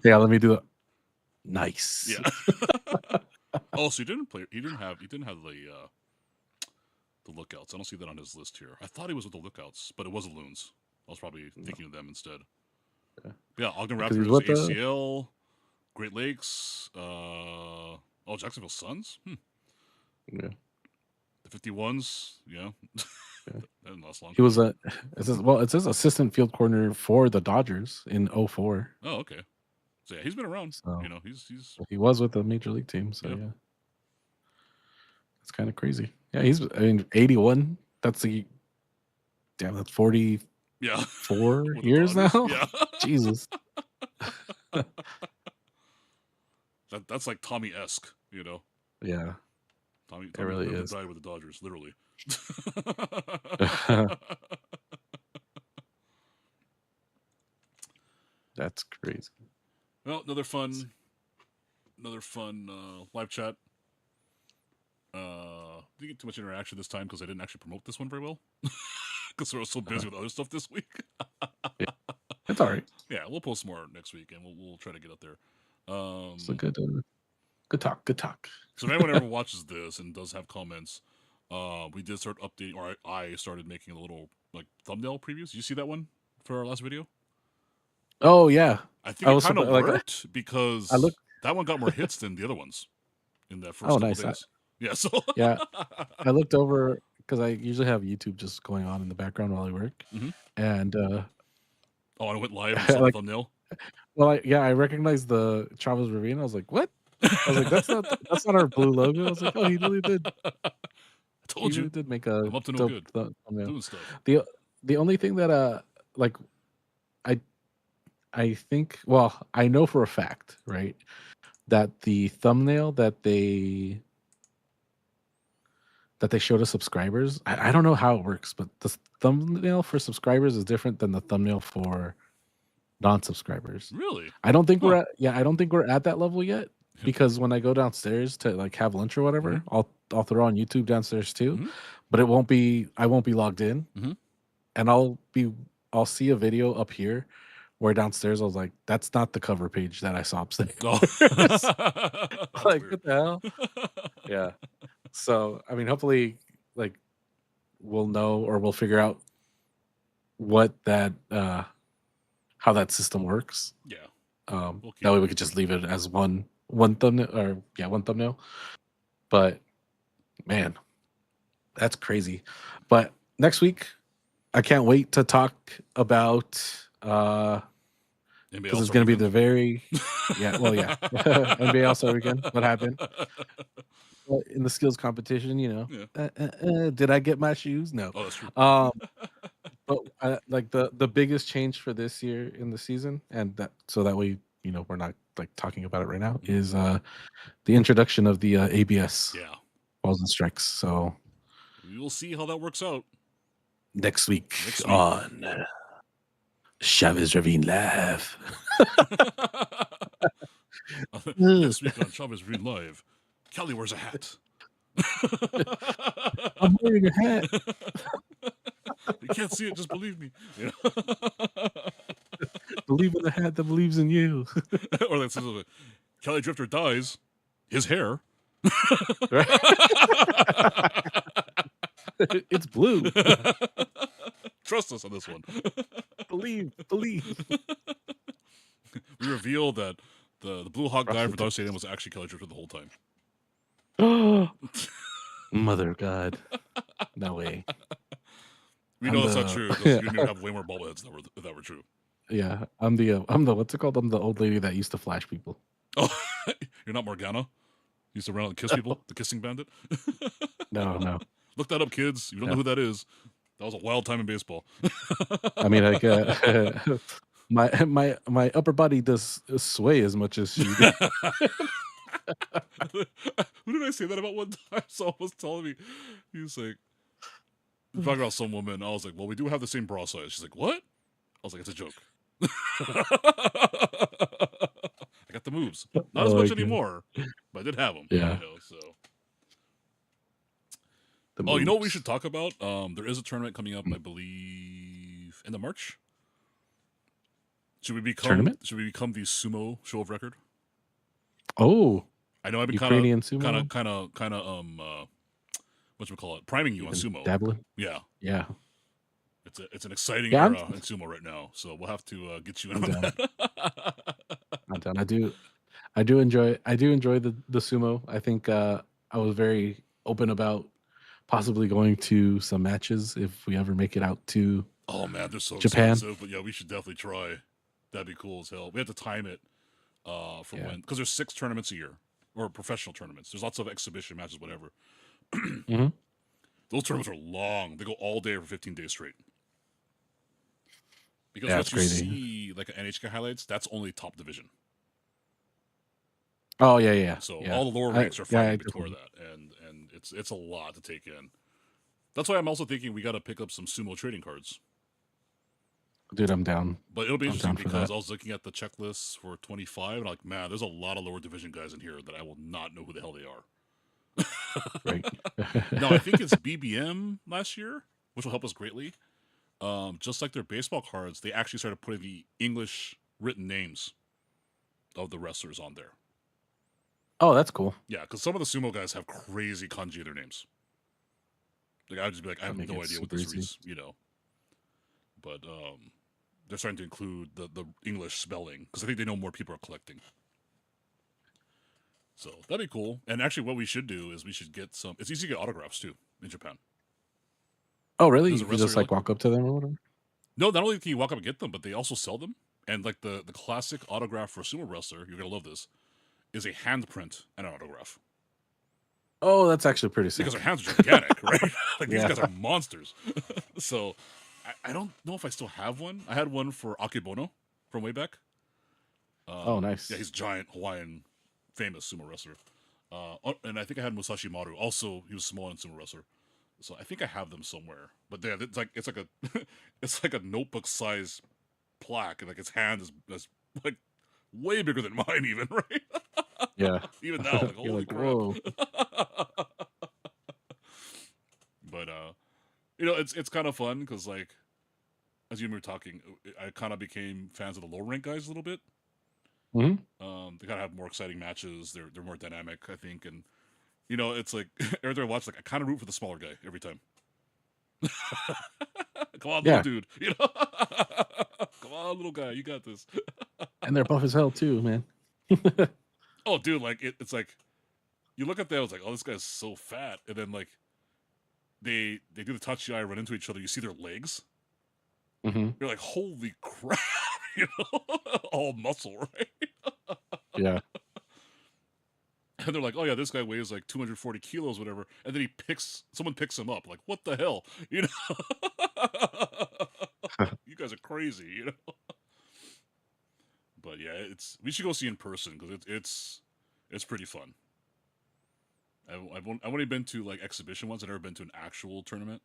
yeah, let me do it. Nice. Yeah. Oh, so he didn't have the Lookouts. I don't see that on his list here. I thought he was with the Lookouts, but it was the Loons. I was probably thinking of them instead. Yeah, yeah, Ogden Raptors, ACL, Great Lakes, Jacksonville Suns. Yeah. The 51s, yeah. That didn't last long. He was it says assistant field coordinator for the Dodgers in 2004. Oh, okay. So yeah, he's been around. So, he was with the major league team. So yeah, it's kind of crazy. Yeah, 81. That's 40. Yeah, 4 years now. Yeah, Jesus. That's like Tommy-esque, you know. Yeah, Tommy really is. Died with the Dodgers, literally. That's crazy. Well, another fun live chat. Didn't get too much interaction this time because I didn't actually promote this one very well because we were so busy with other stuff this week. Yeah. That's all right. Yeah, we'll post more next week and we'll try to get up there. It's a good talk. Good talk. So if anyone ever watches this and does have comments, we did start updating, or I started making a little like thumbnail previews. Did you see that one for our last video? Oh yeah, I think it kind of worked because that one got more hits than the other ones in that first couple days. Yeah, so yeah, I looked over because I usually have YouTube just going on in the background while I work, and and I went live and saw the thumbnail. Well, I recognized the Chavez Ravine. I was like, what? I was like, that's not our blue logo. I was like, oh, he really did. I told you. He did make a I'm up to no good. Doing stuff. The only thing that like I think, well, I know for a fact, right, that the thumbnail that they show to subscribers, I don't know how it works, but the thumbnail for subscribers is different than the thumbnail for non-subscribers. Really? I don't think we're at that level yet, because when I go downstairs to like have lunch or whatever, I'll throw on YouTube downstairs too, but I won't be logged in, and I'll see a video up here where downstairs I was like, that's not the cover page that I saw upstairs. Oh. Like, what the hell? Yeah. So, I mean, hopefully, like, we'll know or we'll figure out what that, how that system works. Yeah. That way we could just leave it as one thumbnail. But man, that's crazy. But next week, I can't wait to talk about because it's going to be the very NBA All-Star Weekend. What happened in the skills competition? Did I get my shoes? No. Oh, that's true. But like the biggest change for this year in the season, and that way we're not like talking about it right now, is the introduction of the ABS balls and strikes. So we'll see how that works out next week. On Chavez Ravine Live. Next week on Chavez Ravine Live, Kelly wears a hat. I'm wearing a hat. You can't see it, just believe me. Believe in the hat that believes in you. Or like Kelly Drifter dies, his hair. It's blue. Trust us on this one. Believe. We revealed that the Blue Hawk guy for Dodger Stadium was actually Kelly Drifter the whole time. Mother of God. No way. We know that's not true because you'd have way more bobbleheads if that were true. Yeah, I'm the what's it called? I'm the old lady that used to flash people. Oh, you're not Morgana? You used to run out and kiss people? The kissing bandit? No. Look that up, kids. You don't know who that is. That was a wild time in baseball. I mean, like my upper body does sway as much as she did. Who did I say that about one time? Someone was telling me, he was like, talking about some woman. I was like, well, we do have the same bra size. She's like, what? I was like, it's a joke. I got the moves. Not as much anymore, but I did have them. Yeah. So. You know what we should talk about? There is a tournament coming up, I believe, end of March. Should we become the sumo show of record? Oh, I know I've been kind of whatchamacallit, priming you on sumo. Dabbling. Yeah. It's an exciting era in sumo right now, so we'll have to get you in on that. I'm down. I do enjoy the sumo. I think I was very open about possibly going to some matches if we ever make it out to they're so Japan. expensive, but yeah, we should definitely try. That'd be cool as hell. We have to time it when, because there's 6 tournaments a year, or professional tournaments. There's lots of exhibition matches, whatever. Mm-hmm. Those tournaments are long. They go all day for 15 days straight. Because what you see like NHK highlights, that's only top division. Oh yeah. So all the lower ranks are fighting before that, and it's a lot to take in. That's why I'm also thinking we got to pick up some sumo trading cards. Dude, I'm down. But it'll be interesting because I was looking at the checklists for 25, and I'm like, man, there's a lot of lower division guys in here that I will not know who the hell they are. Right. No, I think it's BBM last year, which will help us greatly. Just like their baseball cards, they actually started putting the English written names of the wrestlers on there. Oh, that's cool. Yeah, because some of the sumo guys have crazy kanji in their names. Like I'd just be like, I have no idea what this is, But they're starting to include the English spelling because I think they know more people are collecting. So that'd be cool. And actually, what we should do is we should get some. It's easy to get autographs too in Japan. Oh, really? You can just like walk up to them or whatever? No, not only can you walk up and get them, but they also sell them. And like the classic autograph for a sumo wrestler, you're gonna love this, is a handprint and an autograph. Oh, that's actually pretty sick. Because their hands are gigantic, right? Like these guys are monsters. So I don't know if I still have one. I had one for Akebono from way back. Oh, nice. Yeah, he's a giant Hawaiian famous sumo wrestler. And I think I had Musashi Maru. Also, he was a Samoan sumo wrestler. So I think I have them somewhere. But yeah, it's like a it's like a notebook size plaque, and like its hand is like way bigger than mine, even, right? Yeah. Even now, like holy crap. Whoa. But it's kind of fun because like as you were talking, I kind of became fans of the low rank guys a little bit. Mm-hmm. They kind of have more exciting matches. They're more dynamic, I think, and it's like every time I watch, like I kind of root for the smaller guy every time. Come on, little dude. Come on, little guy. You got this. And they're buff as hell too, man. Oh, dude, like it's like you look at them, it's like, oh, this guy's so fat, and then like they do the touchy eye, run into each other. You see their legs. Mm-hmm. You're like, holy crap, all muscle, right? Yeah. And they're like, oh yeah, this guy weighs like 240 kilos, whatever. And then someone picks him up. Like, what the hell? You guys are crazy, But yeah, we should go see in person because it's pretty fun. I've only been to like exhibition ones. I've never been to an actual tournament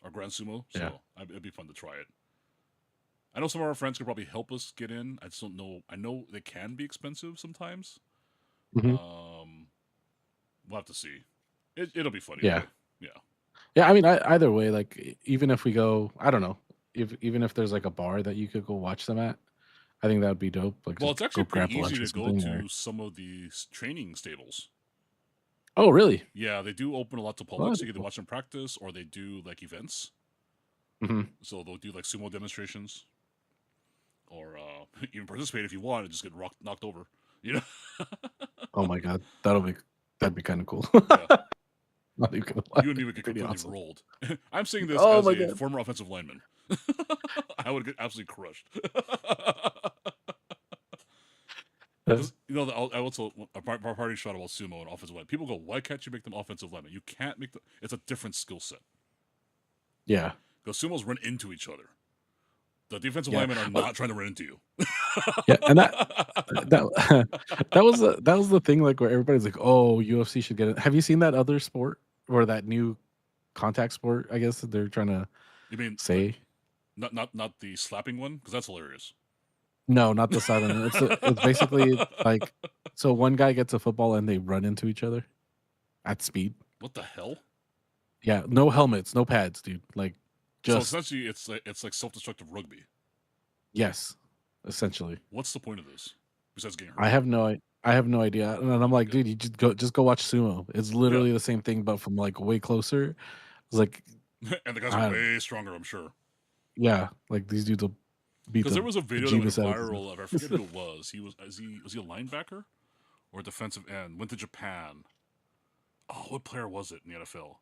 or Grand Sumo, so it'd be fun to try it. I know some of our friends could probably help us get in. I just don't know. I know they can be expensive sometimes. Mm-hmm. We'll have to see. It'll be funny. Yeah. Yeah. Yeah, I mean, either way, like even if we go, I don't know, even if there's like a bar that you could go watch them at, I think that would be dope. Like, well, just it's actually go grab pretty easy lunch to or go something, to some of these training stables. Oh, really? Yeah, they do open a lot to public, so you can watch them practice, or they do like events. Mm-hmm. So they'll do like sumo demonstrations, or even participate if you want and just get knocked over. You know? Oh my god, that'd be kind of cool. Yeah. Not even gonna lie. You and me would get Pretty completely awesome. rolled. I'm saying this Oh as my a God. former offensive lineman. I would get absolutely crushed. Because I also a party shot about sumo and offensive line. People go, "Why can't you make them offensive linemen? You can't make them. It's a different skill set." Yeah. Because sumos run into each other. The defensive linemen are not trying to run into you. Yeah, and that was the thing, like where everybody's like, "Oh, UFC should get it." Have you seen that other sport or that new contact sport? I guess that they're trying to. You mean say? Not the slapping one? Because that's hilarious. No, not the silent. It's basically like, so one guy gets a football and they run into each other at speed. What the hell? Yeah, no helmets, no pads, dude. Like, just so essentially, it's like self-destructive rugby. Yes, essentially. What's the point of this besides getting hurt? I have no idea, and I'm like, dude, you just go watch sumo. It's literally the same thing, but from like way closer. It's like, and the guys are way stronger, I'm sure. Yeah, like these dudes will beat. Because there was a video that went viral of, I forget who it was. Was he a linebacker or a defensive end? Went to Japan. Oh, what player was it in the NFL?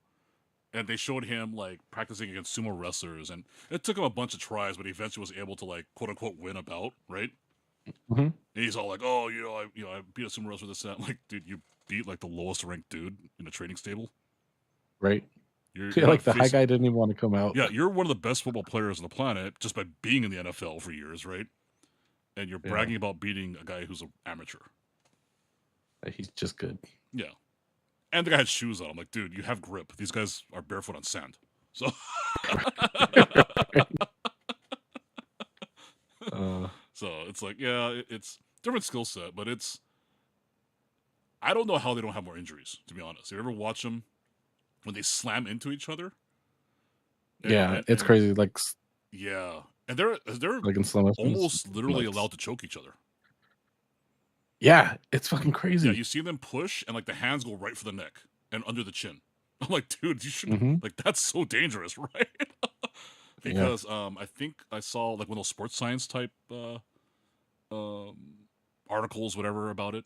And they showed him like practicing against sumo wrestlers, and it took him a bunch of tries, but he eventually was able to like quote unquote win a bout, right? Mm-hmm. And he's all like, "Oh, I beat a sumo wrestler this that." I'm like, dude, you beat like the lowest ranked dude in a training stable, right? You're like the high guy didn't even want to come out. Yeah, you're one of the best football players on the planet just by being in the NFL for years, right? And you're bragging about beating a guy who's an amateur. He's just good. Yeah. And the guy had shoes on. I'm like, dude, you have grip. These guys are barefoot on sand. So so it's like, yeah, it's different skill set, but I don't know how they don't have more injuries, to be honest. You ever watch them when they slam into each other? It's crazy. Like, yeah. And they're like in slow motion, almost literally allowed to choke each other. Yeah, it's fucking crazy. Yeah, you see them push and like the hands go right for the neck and under the chin. I'm like, dude, you should like that's so dangerous, right? Because I think I saw like one of those sports science type articles, whatever, about it,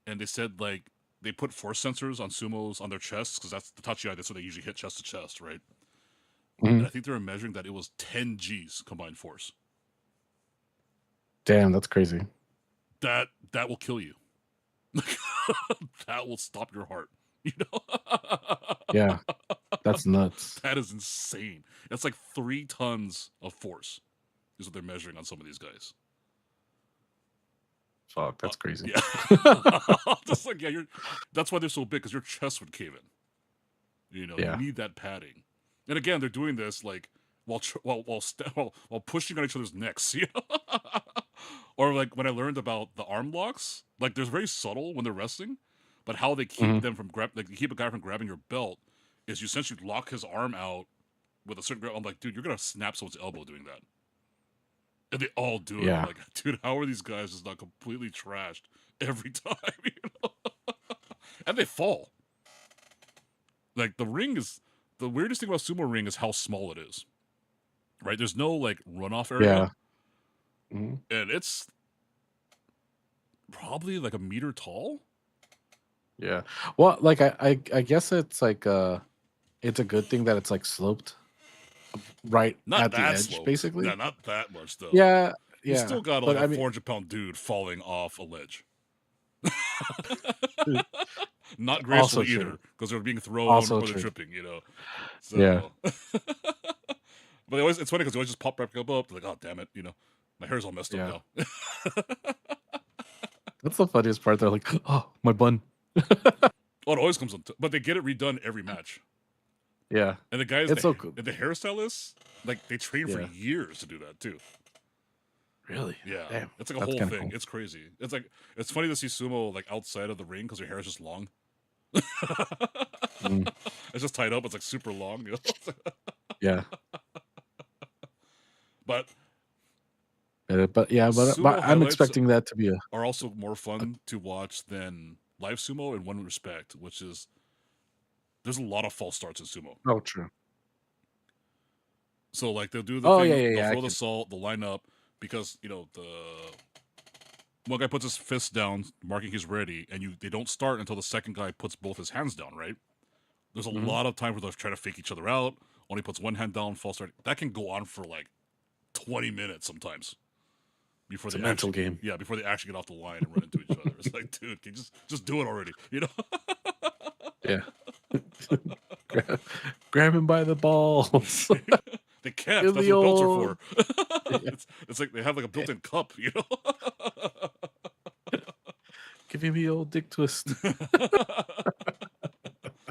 and they said like they put force sensors on sumos on their chests because that's the tachi, that's what they usually hit chest to chest, right? And I think they were measuring that it was 10 G's combined force. Damn, that's crazy. That will kill you. That will stop your heart. You know? Yeah, that's nuts. That is insane. That's like 3 tons of force is what they're measuring on some of these guys. Fuck, that's crazy. Yeah. Just like, yeah, that's why they're so big, because your chest would cave in. You know, you need that padding. And again, they're doing this like while pushing on each other's necks. You know? Or like when I learned about the arm locks, like they're very subtle when they're wrestling, but how they keep them from keep a guy from grabbing your belt is you essentially lock his arm out with a certain grip. I'm like, dude, you're gonna snap someone's elbow doing that. And they all do it. Yeah. I'm like, dude, how are these guys just not completely trashed every time? You know? And they fall. Like the ring is the weirdest thing about sumo ring is how small it is. Right? There's no like runoff area. Yeah. And it's probably like a meter tall. Yeah. Well, like I guess it's like it's a good thing that it's like sloped right not at the edge, sloped. basically. Yeah, not that much though. Yeah. You still got like a 400-pound dude falling off a ledge. Not graceful either, because they're being thrown or they're tripping, you know. So, yeah. But it's funny because they always just pop back up. They're like, oh damn it, you know, my hair's all messed up now. That's the funniest part. They're like, oh, my bun. Oh, it always comes on, but they get it redone every match. Yeah, And the guys, it's so cool. the hairstylists, like they train for Yeah. years to do that too. Really? Yeah, Damn, it's like a that's whole kinda thing. cool. It's crazy. It's like it's funny to see sumo like outside of the ring because their hair is just long. Mm, It's just tied up. It's like super long. You know? yeah. But But yeah, but sumo I'm highlights expecting that to be are also more fun to watch than live sumo in one respect, which is there's a lot of false starts in sumo. oh, true. So like they'll do the Oh, yeah, thing, yeah, they'll yeah, I throw the can salt, they'll line up because you know the one guy puts his fist down, marking he's ready, and they don't start until the second guy puts both his hands down. Right? There's a Mhm. lot of times where they'll try to fake each other out. Only puts one hand down, false start. That can go on for like 20 minutes sometimes before It's a they mental actually, game. yeah, before they actually get off the line and run into each other. It's like, dude, can you just do it already? You know? Yeah. Grab him by the balls. They can't. Give That's the what belts are old. for. Yeah. It's like they have like a built-in cup, you know? Give him the old dick twist.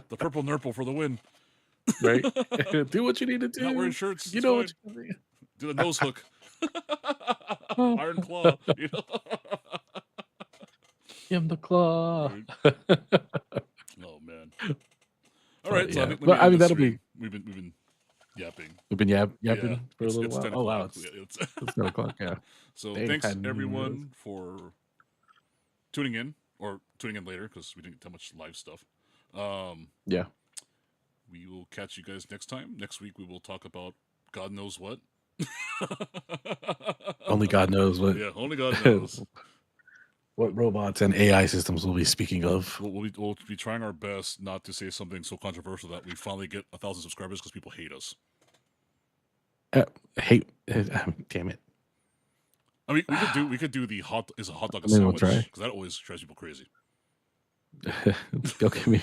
The purple nurple for the win. Right? Do what you need to Not wearing do. shirts. You It's know fine. what you Do the nose hook. do. Iron claw. You know? Give him the claw. Right. Oh man. All right, so I Yeah, think let me but I end mean this that'll stream. be. We've been yapping. We've been Yeah, yapping for a little it's while. 10 Oh wow, o'clock. It's it's 10 o'clock. Yeah. so Dang, thanks I didn't even realize. everyone for tuning in or tuning in later because we didn't get that much live stuff. Yeah. We will catch you guys next time. Next week we will talk about God knows what. Only God knows what. Yeah, only God knows. What robots and AI systems we'll be speaking of. We'll be trying our best not to say something so controversial that we finally get 1,000 subscribers because people hate us. Hate. Damn it. I mean, we could do the hot is a hot dog a Maybe we'll sandwich try. because that always drives people crazy. Go give me.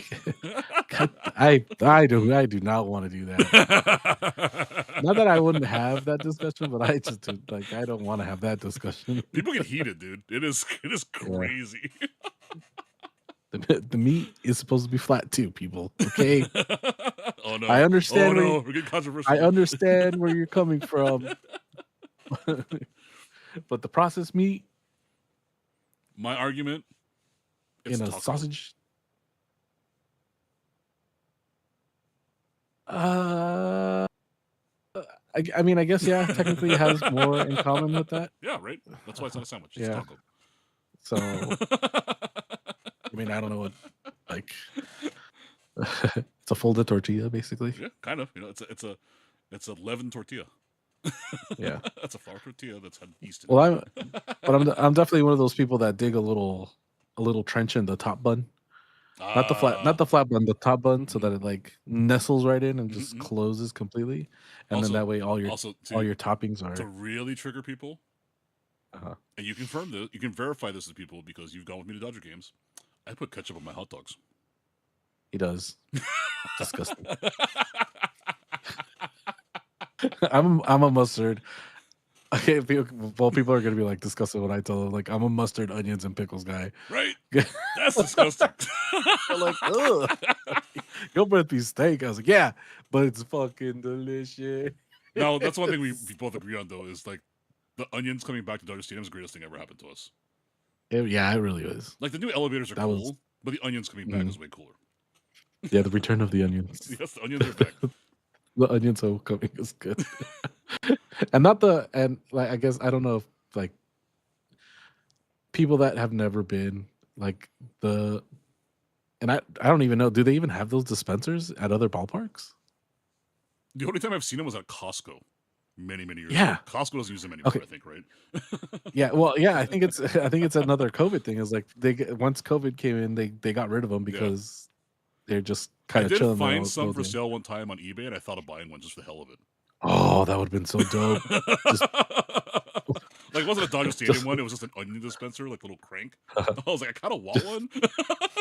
I do not want to do that. Not that I wouldn't have that discussion, but I just like I don't want to have that discussion. People get heated, dude. It is Yeah. crazy. The meat is supposed to be flat too, people. Okay. Oh no! I understand. Oh no! We're getting controversial. I understand where you're coming from, but the processed meat My argument. It's in a taco. sausage. I mean, I guess yeah. Technically, it has more in common with that. Yeah, right. That's why it's not a sandwich. It's Yeah. taco. So, I mean, I don't know what like. It's a folded tortilla, basically. Yeah, kind of. You know, it's a leavened tortilla. Yeah. That's a flour tortilla that's had yeast in Well, I'm definitely one of those people that dig a little trench in the top bun. Not the flat bun, the top bun, so that it like nestles right in and just closes completely, and Also- then that way all your toppings to are. really trigger people. And you confirm this. You can verify this to people because you've gone with me to Dodger games. I put ketchup on my hot dogs. He does. Disgusting. I'm a mustard. Okay, people are gonna be like disgusted when I tell them like I'm a mustard, onions, and pickles guy. Right? That's disgusting. They're like, ugh. Your breath be steak. I was like, yeah, but it's fucking delicious. Now that's one thing we both agree on though is like the onions coming back to Dodger Stadium is the greatest thing ever happened to us. Yeah, it really is. Like the new elevators are cool, but the onions coming back is way cooler. Yeah, the return of the onions. Yes, the onions are back. The onions homecoming is good. Like I guess I don't know if like people that have never been like I don't even know, do they even have those dispensers at other ballparks? The only time I've seen them was at Costco many years Yeah. ago. Costco doesn't use them anymore, I think, right? Yeah, well, yeah, I think it's another COVID thing. Is like once COVID came in, they got rid of them because they're just kind I of did chilling. find some for sale one time on eBay, and I thought of buying one just for the hell of it. Oh, that would have been so dope. Like it wasn't a Dodger Stadium one; it was just an onion dispenser, like a little crank. I was like, I kind of want one.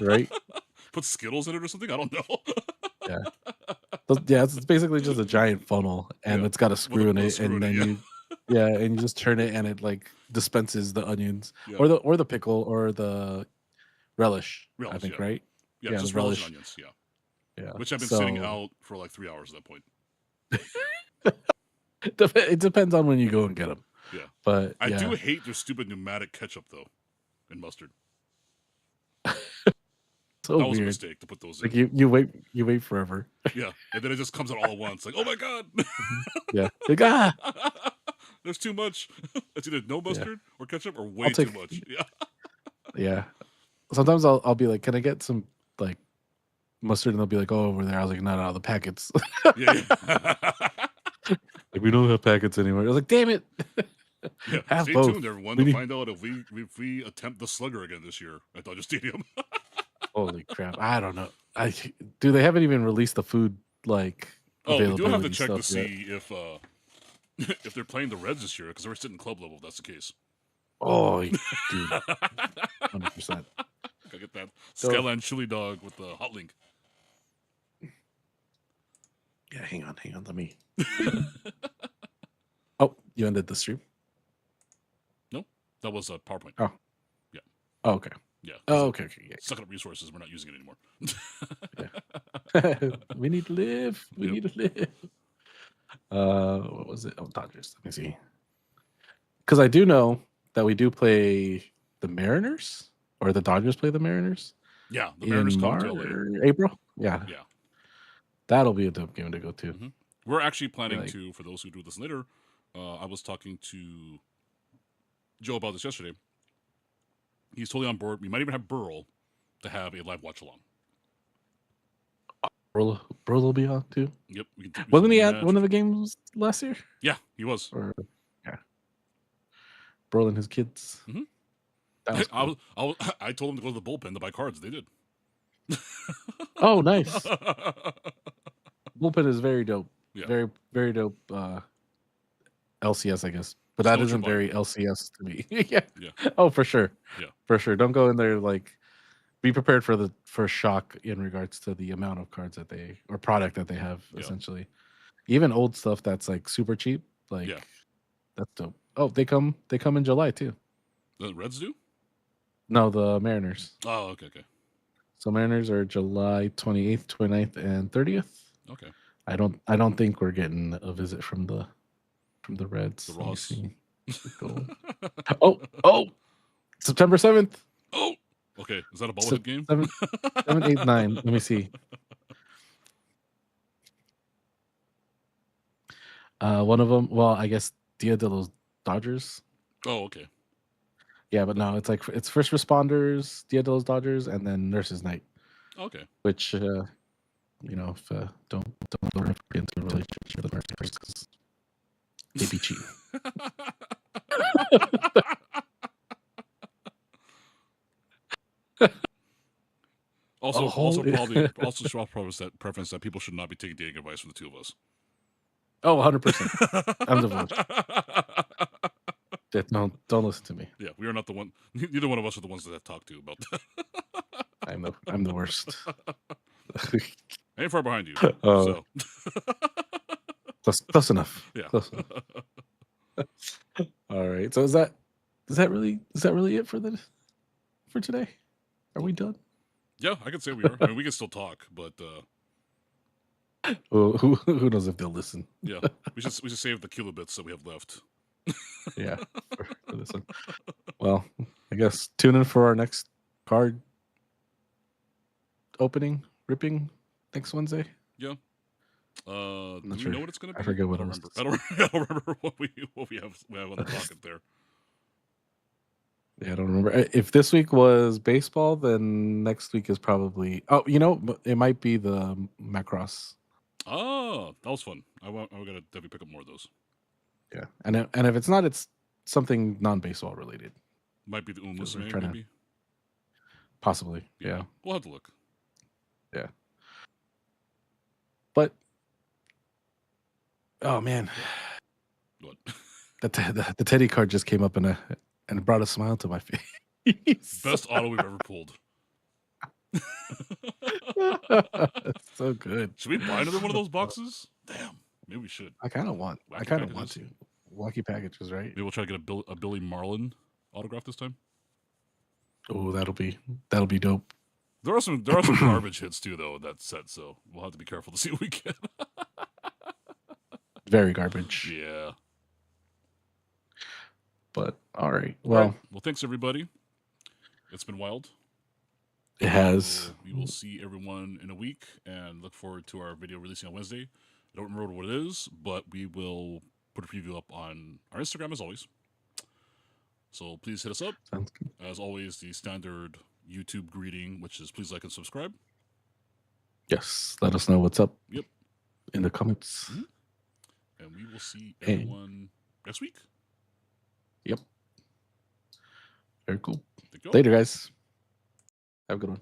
Right? Put Skittles in it or something. I don't know. Yeah, it's basically just a giant funnel, and it's got a screw in it, and then Yeah, and you just turn it, and it like dispenses the onions, Yeah. or the pickle, or the relish. I Relish, think, yeah. right? Yeah, Yeah, the just relish and relish. onions, yeah. Yeah. Which have been sitting So out for like 3 hours at that point. it depends on when you go and get them. Yeah. But I do yeah, hate their stupid pneumatic ketchup, though, and mustard. so That was a weird. mistake to put those Like in. you wait forever. Yeah. And then it just comes out all at once. Like, oh my God. Yeah. Like, ah. There's too much. It's either no Yeah. mustard or ketchup or way I'll too take. much. Yeah. Yeah. Sometimes I'll be like, can I get some like mustard? And they'll be like, oh, over there. I was like, no, the packets. Yeah. Like, we don't have packets anymore. I was like, damn it. Yeah. Have Stay both. tuned, everyone, We to need- find out if we attempt the Slugger again this year at Dodger Stadium. Holy crap. I don't know. They haven't even released the food like Oh, we do have to availability check to stuff yet. see if they're playing the Reds this year, because we're sitting club level if that's the case. Oh, dude. 100%. Gotta get that So- Skyline chili dog with the hot link. Yeah, hang on. Let me. Oh, you ended the stream? No, that was a PowerPoint. Oh. Yeah. Oh, okay. Yeah. Oh, okay. Yeah. Sucking up resources. We're not using it anymore. We need to live. We Yep. need to live. What was it? Oh, Dodgers. Let me see. Because I do know that we do play the Mariners, or the Dodgers play the Mariners. Yeah, the Mariners in come to LA. April. Yeah. Yeah. That'll be a dope game to go to. Mhm. We're actually planning Like- to, for those who do this later, I was talking to Joe about this yesterday. He's totally on board. We might even have Burl to have a live watch along. Burl will be on too. Yep. We can Wasn't he at match. one of the games last year? Yeah, he was. Or yeah, Burl and his kids. Mhm. That was cool. I told him to go to the bullpen to buy cards. They did. Oh, nice. Bullpen is very dope. Yeah. Very, very dope. LCS, I guess, but Just that know what isn't you're very buying. LCS to me. Yeah. Yeah. Oh, for sure. Yeah. For sure. Don't go in there like. Be prepared for shock in regards to the amount of cards that they or product that they have. Yeah. Essentially, even old stuff that's like super cheap. Like Yeah. that's dope. Oh, they come in July too. The Reds do? No, the Mariners. Oh, okay. So Mariners are July 28th, 29th, and 30th. Okay. I don't think we're getting a visit from the Reds. The Let me Ross. see. Oh, September 7th. Oh, okay. Is that a So- bobblehead game? 7, 8, 9. Let me see. One of them. Well, I guess Dia de los Dodgers. Oh, okay. Yeah, but no, it's first responders, Dia de los Dodgers, and then Nurses Night. Okay. Which if don't ever get into a relationship with nurses because they be cheating. Also, Oh, also yeah. probably also strong preference that people should not be taking dating advice from the two of us. Oh, 100%. I'm divorced. Don't listen to me. Yeah, we are not the one. Neither one of us are the ones that I talk to about that. I'm the worst. I ain't far behind you. Oh. So Close enough. yeah. Close enough. All right. So is that really it for today? Are we done? Yeah, I could say we are. I mean, we can still talk, but Who knows if they'll listen? yeah, we should save the kilobits that we have left. Yeah, for this one. Well, I guess tune in for our next card opening ripping next Wednesday. Do not we sure. know what it's going to be? I forget what I it don't was. remember. I don't remember what we have on the docket there. Yeah, I don't remember. If this week was baseball, then next week is probably. Oh, it might be the Macross. Oh, that was fun. I gotta definitely pick up more of those. Yeah, and if it's not, it's something non-baseball related, Might be the Because we're Musume, trying to- maybe. possibly. Yeah. We'll have to look. But oh man, What? the Teddy card just came up and it brought a smile to my face. Best auto we've ever pulled. So good. Should we buy another one of those boxes? Damn, maybe we should. I kind of want. Wacky I kind of packages. want to. lucky packages, right? Maybe we'll try to get a Billy Marlin autograph this time. Oh, that'll be dope. There are some garbage hits too, though, in that set, so we'll have to be careful to see what we get. Very garbage. Yeah. But all right. Well, Well, thanks everybody. It's been wild. It has. We will see everyone in a week and look forward to our video releasing on Wednesday. I don't remember what it is, but we will put a preview up on our Instagram as always. So please hit us up. Sounds good. As always, the standard YouTube greeting, which is please like and subscribe. Yes. Let us know what's up. Yep. In the comments. Mm-hmm. And we will see everyone next week. Yep. Very cool. Thank you all. Later, guys. Have a good one.